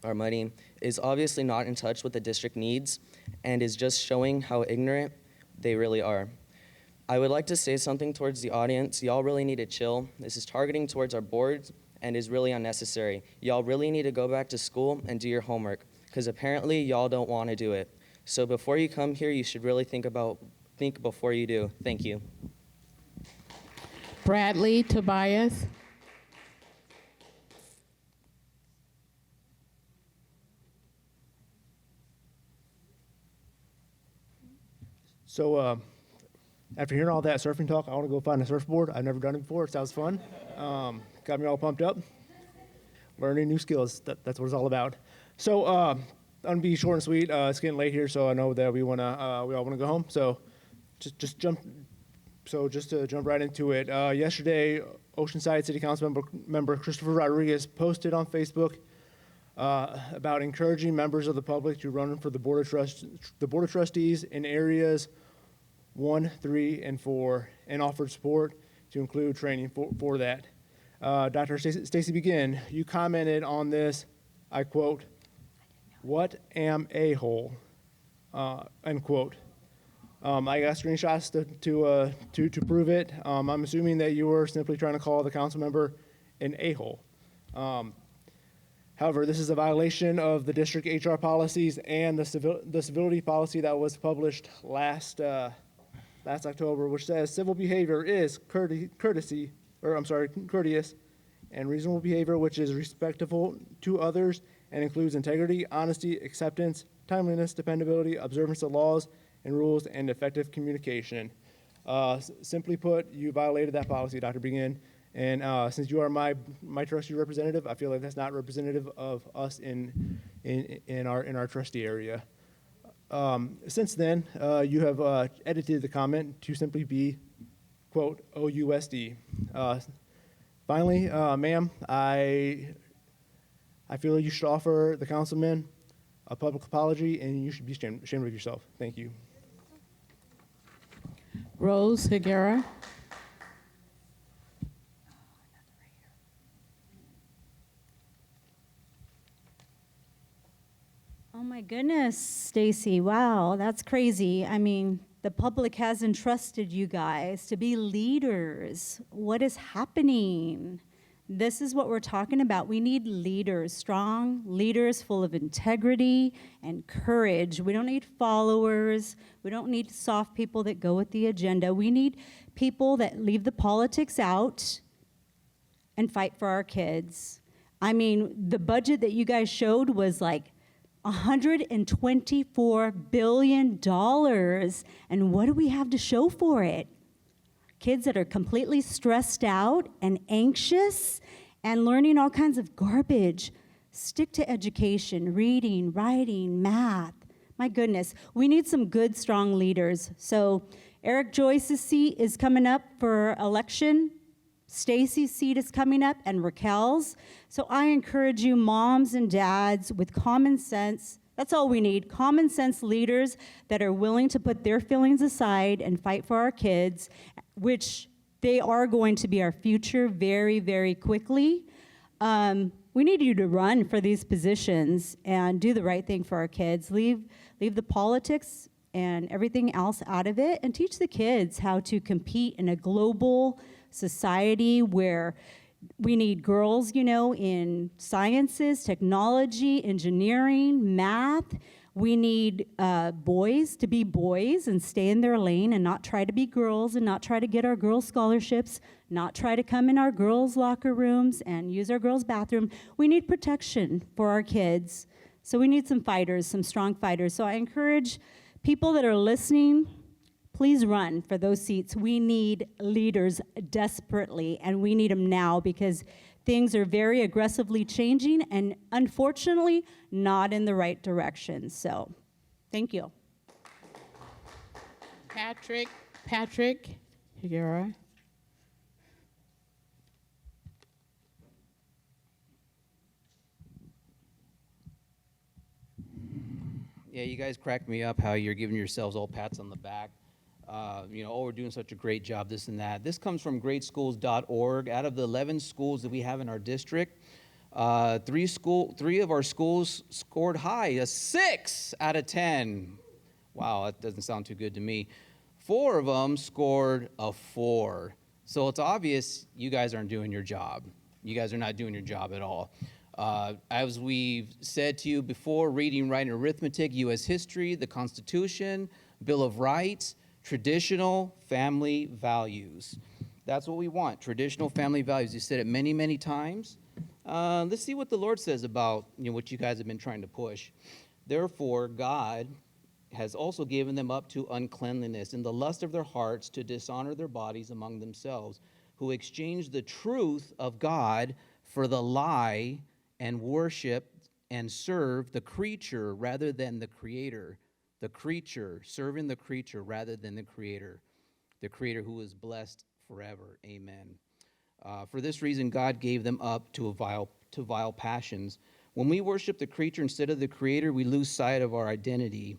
J: our money, is obviously not in touch with the district needs and is just showing how ignorant they really are. I would like to say something towards the audience. Y'all really need to chill. This is targeting towards our boards and is really unnecessary. Y'all really need to go back to school and do your homework, because apparently y'all don't want to do it. So before you come here, you should really think before you do. Thank you.
H: Bradley Tobias.
T: So after hearing all that surfing talk, I want to go find a surfboard. I've never done it before. It sounds fun. Got me all pumped up. Learning new skills. That's what it's all about. So I'm gonna be short and sweet. It's getting late here, so I know that we all want to go home. So just jump right into it. Yesterday, Oceanside City Council member Christopher Rodriguez posted on Facebook about encouraging members of the public to run for the Board of Trustees in areas 1, 3, and 4, and offered support to include training for that. Dr. Stacy Begin, you commented on this, I quote, "What am a-hole?" End quote. I got screenshots to prove it. I'm assuming that you were simply trying to call the council member an a-hole. However, this is a violation of the district HR policies and the civility policy that was published last October, which says civil behavior is courteous and reasonable behavior, which is respectful to others and includes integrity, honesty, acceptance, timeliness, dependability, observance of laws and rules, and effective communication. Simply put, you violated that policy, Dr. Begin. And since you are my trustee representative, I feel like that's not representative of us in our trustee area. Since then, you have edited the comment to simply be, quote, OUSD. Finally, ma'am, I feel you should offer the councilman a public apology, and you should be ashamed of yourself. Thank you.
H: Rose Higuera.
I: Oh my goodness, Stacy. Wow, that's crazy. I mean, the public has entrusted you guys to be leaders. What is happening? This is what we're talking about. We need leaders, strong leaders full of integrity and courage. We don't need followers. We don't need soft people that go with the agenda. We need people that leave the politics out and fight for our kids. I mean, the budget that you guys showed was like $124 billion. And what do we have to show for it? Kids that are completely stressed out and anxious and learning all kinds of garbage. Stick to education, reading, writing, math. My goodness, we need some good, strong leaders. So Eric Joyce's seat is coming up for election. Stacy's seat is coming up, and Raquel's. So I encourage you, moms and dads, with common sense. That's all we need, common sense leaders that are willing to put their feelings aside and fight for our kids, which they are going to be our future very, very quickly. We need you to run for these positions and do the right thing for our kids. Leave the politics and everything else out of it, and teach the kids how to compete in a global society where we need girls, in sciences, technology, engineering, math. We need boys to be boys and stay in their lane and not try to be girls and not try to get our girls' scholarships, not try to come in our girls' locker rooms and use our girls' bathroom. We need protection for our kids. So we need some fighters, some strong fighters. So I encourage people that are listening, please run for those seats. We need leaders desperately, and we need them now because things are very aggressively changing and unfortunately not in the right direction. So, thank you.
H: Patrick, you all right?
C: Yeah, you guys crack me up how you're giving yourselves all pats on the back. We're doing such a great job, this and that. This comes from greatschools.org. Out of the 11 schools that we have in our district, 3 of our schools scored high, a 6 out of 10. Wow, that doesn't sound too good to me. 4 of them scored a 4. So it's obvious you guys aren't doing your job. You guys are not doing your job at all. As we've said to you before, reading, writing, arithmetic, U.S. history, the Constitution, Bill of Rights, traditional family values. That's what we want, traditional family values. You said it many, many times. Let's see what the Lord says about what you guys have been trying to push. Therefore, God has also given them up to uncleanliness in the lust of their hearts to dishonor their bodies among themselves, who exchanged the truth of God for the lie and worship and serve the creature rather than the Creator. The creature, serving the creature rather than the Creator who is blessed forever. Amen. For this reason, God gave them up to vile passions. When we worship the creature instead of the Creator, we lose sight of our identity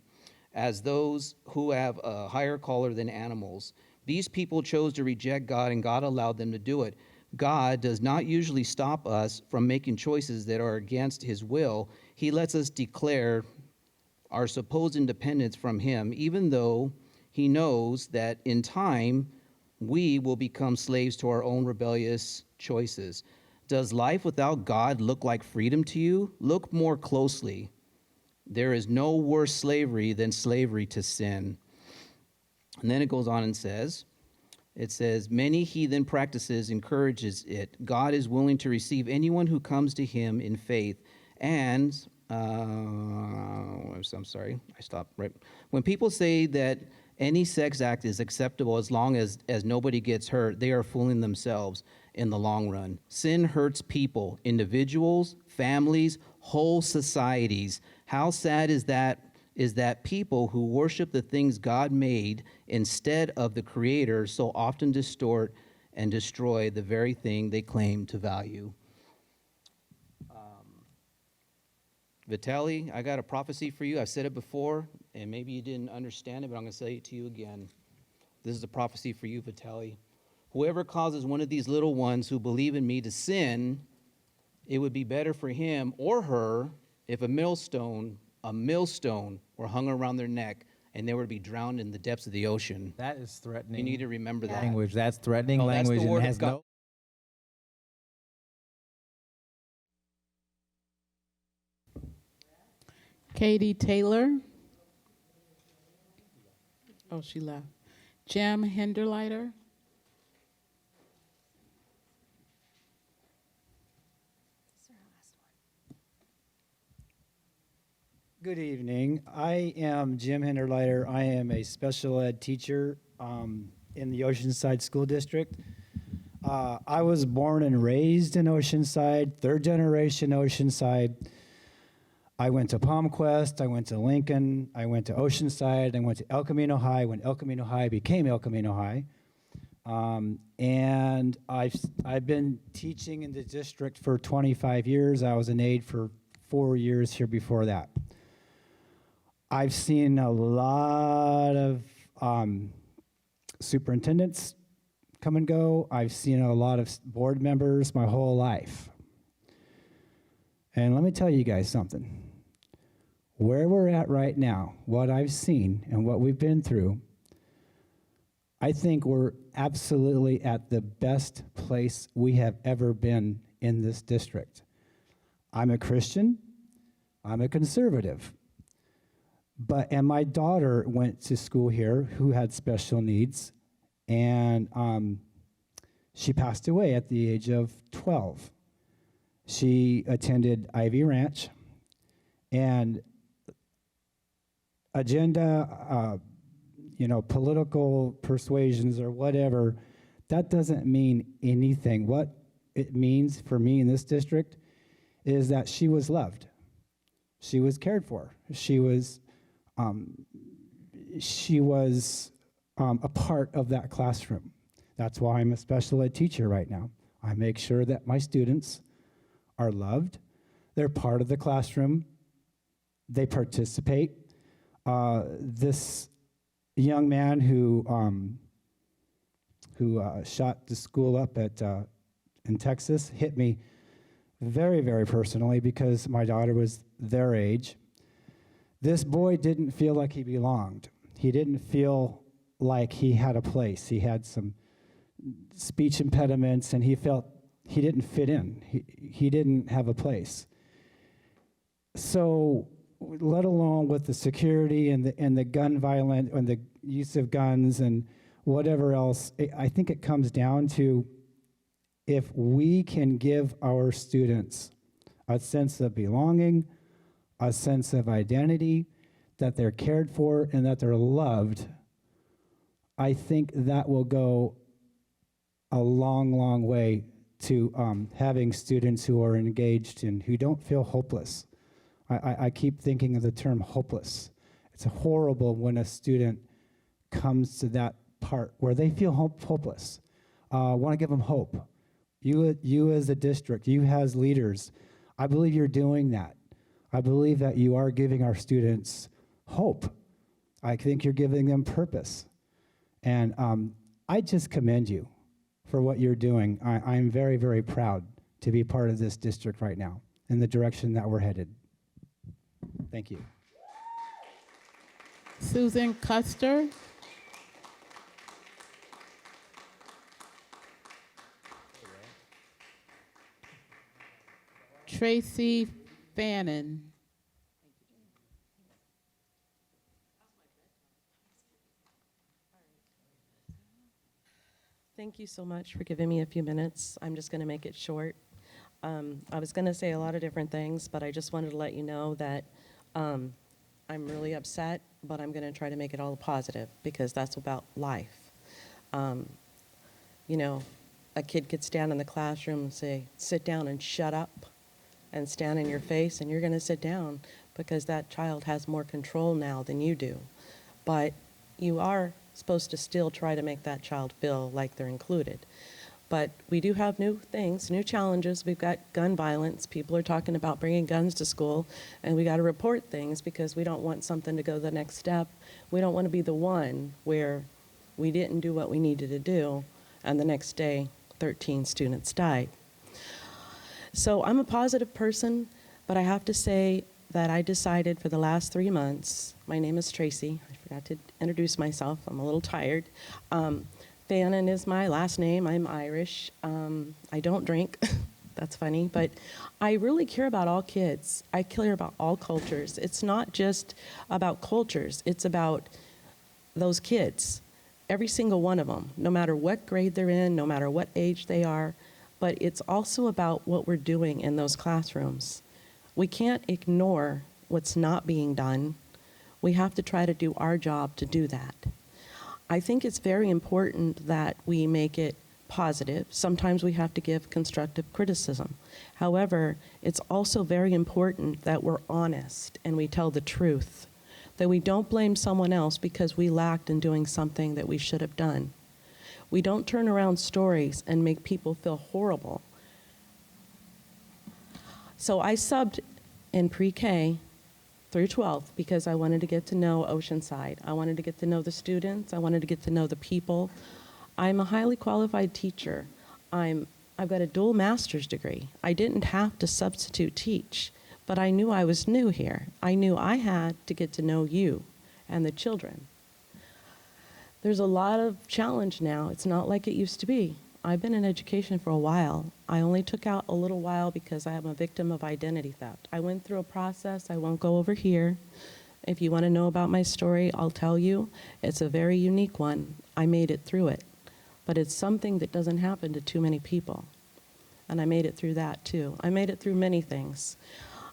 C: as those who have a higher calling than animals. These people chose to reject God, and God allowed them to do it. God does not usually stop us from making choices that are against His will. He lets us declare our supposed independence from Him, even though He knows that in time we will become slaves to our own rebellious choices. Does life without God look like freedom to you? Look more closely. There is no worse slavery than slavery to sin. And then it goes on and says, many heathen practices encourages it. God is willing to receive anyone who comes to Him in faith. And, I'm sorry, I stopped right. When people say that any sex act is acceptable as long as nobody gets hurt, they are fooling themselves in the long run. Sin hurts people, individuals, families, whole societies. How sad is that people who worship the things God made instead of the Creator so often distort and destroy the very thing they claim to value. Vitaly, I got a prophecy for you. I've said it before, and maybe you didn't understand it, but I'm going to say it to you again. This is a prophecy for you, Vitaly. Whoever causes one of these little ones who believe in me to sin, it would be better for him or her if a millstone a millstone were hung around their neck and they were to be drowned in the depths of the ocean.
E: That is threatening.
C: You need to remember that.
E: Language. That's threatening
C: No, that's the
E: language and
C: word of
E: has
C: God.
E: no.
H: Katie Taylor. Oh, she left. Jim Hinderleiter.
D: Good evening. I am Jim Hinderleiter. I am a special ed teacher in the Oceanside School District. I was born and raised in Oceanside, third generation Oceanside. I went to Palmquest, I went to Lincoln, I went to Oceanside, I went to El Camino High when El Camino High became El Camino High. And I've been teaching in the district for 25 years. I was an aide for 4 years here before that. I've seen a lot of superintendents come and go. I've seen a lot of board members my whole life. And let me tell you guys something. Where we're at right now, what I've seen and what we've been through, I think we're absolutely at the best place we have ever been in this district. I'm a Christian, I'm a conservative. And my daughter went to school here who had special needs, and she passed away at the age of 12. She attended Ivy Ranch, and agenda, political persuasions or whatever, that doesn't mean anything. What it means for me in this district is that she was loved. She was cared for. She was a part of that classroom. That's why I'm a special ed teacher right now. I make sure that my students are loved. They're part of the classroom. They participate. This young man who shot the school up in Texas hit me very, very personally because my daughter was their age. This boy didn't feel like he belonged. He didn't feel like he had a place. He had some speech impediments, and he felt he didn't fit in. He didn't have a place. So, let alone with the security and the gun violence and the use of guns and whatever else, I think it comes down to if we can give our students a sense of belonging, a sense of identity, that they're cared for and that they're loved, I think that will go a long, long way to having students who are engaged and who don't feel hopeless. I keep thinking of the term hopeless. It's horrible when a student comes to that part where they feel hopeless. I want to give them hope. You as a district, you as leaders, I believe you're doing that. I believe that you are giving our students hope. I think you're giving them purpose. And I just commend you for what you're doing. I'm very, very proud to be part of this district right now in the direction that we're headed. Thank you.
H: Susan Custer. Tracy Fannin.
S: Thank you so much for giving me a few minutes. I'm just going to make it short. I was going to say a lot of different things, but I just wanted to let you know that I'm really upset, but I'm going to try to make it all positive because that's about life. A kid could stand in the classroom and say, sit down and shut up, and stand in your face, and you're going to sit down because that child has more control now than you do. But you are supposed to still try to make that child feel like they're included. But we do have new things, new challenges. We've got gun violence. People are talking about bringing guns to school, and we got to report things because we don't want something to go the next step. We don't want to be the one where we didn't do what we needed to do, and the next day, 13 students died. So I'm a positive person, but I have to say that I decided for the last 3 months. My name is Tracy. I forgot to introduce myself. I'm a little tired. Fannin is my last name. I'm Irish. I don't drink. That's funny. But I really care about all kids. I care about all cultures. It's not just about cultures. It's about those kids, every single one of them, no matter what grade they're in, no matter what age they are. But it's also about what we're doing in those classrooms. We can't ignore what's not being done. We have to try to do our job to do that. I think it's very important that we make it positive. Sometimes we have to give constructive criticism. However, it's also very important that we're honest and we tell the truth, that we don't blame someone else because we lacked in doing something that we should have done. We don't turn around stories and make people feel horrible. So I subbed in pre-K through 12th because I wanted to get to know Oceanside. I wanted to get to know the students. I wanted to get to know the people. I'm a highly qualified teacher. I've got a dual master's degree. I didn't have to substitute teach, but I knew I was new here. I knew I had to get to know you and the children. There's a lot of challenge now. It's not like it used to be. I've been in education for a while. I only took out a little while because I am a victim of identity theft. I went through a process. I won't go over here. If you want to know about my story, I'll tell you. It's a very unique one. I made it through it. But it's something that doesn't happen to too many people. And I made it through that too. I made it through many things.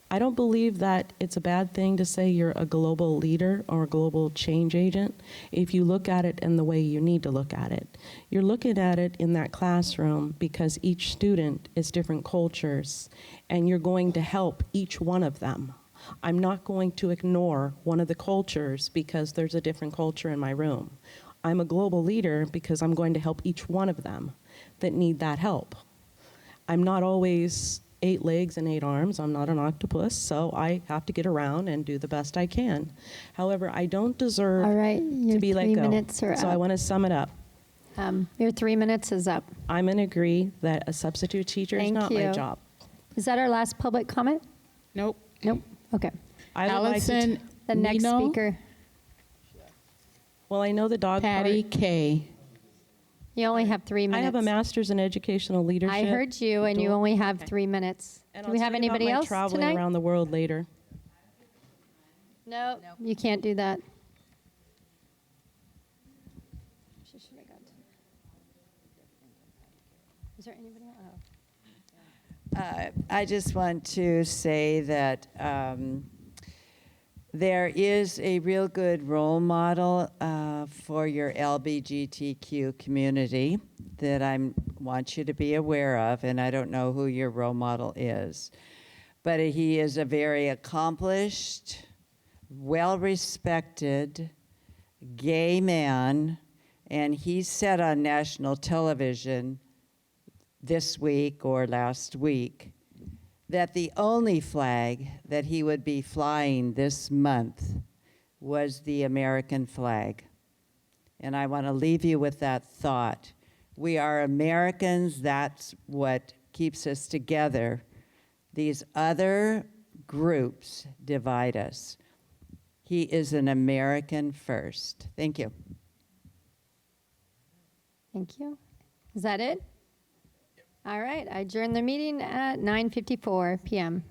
S: I don't believe that it's a bad thing to say you're a global leader or a global change agent if you look at it in the way you need to look at it. You're looking at it in that classroom because each student is different cultures, and you're going to help each one of them. I'm not going to ignore one of the cultures because there's a different culture in my room. I'm a global leader because I'm going to help each one of them that need that help. I'm not always 8 legs and 8 arms. I'm not an octopus, so I have to get around and do the best I can. However, I don't deserve to be let go.
A: 3 minutes are
S: so
A: up.
S: I want to sum it up.
A: Your 3 minutes is up.
S: I'm going to agree that a substitute teacher is not my job.
A: Is that our last public comment?
H: Nope.
A: Nope. Okay.
S: I would like to
H: Allison
A: The next
H: Nino,
A: speaker.
S: Well, I know the dog
H: Patty
S: part.
H: K.
A: You only have 3 minutes.
S: I have a master's in educational leadership.
A: I heard you, and you
S: Dual-
A: only have 3 minutes.
S: And
A: Do
S: I'll
A: we have
S: tell you about
A: anybody
S: my
A: else
S: traveling
A: tonight?
S: around the world later.
A: No, you can't do that. She should have got to. Is there anybody else?
M: I just want to say that there is a real good role model for your LGBTQ community that I want you to be aware of, and I don't know who your role model is. But he is a very accomplished, well-respected gay man, and he said on national television this week or last week that the only flag that he would be flying this month was the American flag. And I want to leave you with that thought. We are Americans. That's what keeps us together. These other groups divide us. He is an American first. Thank you.
A: Thank you. Is that it? All right. I adjourn the meeting at 9:54 p.m.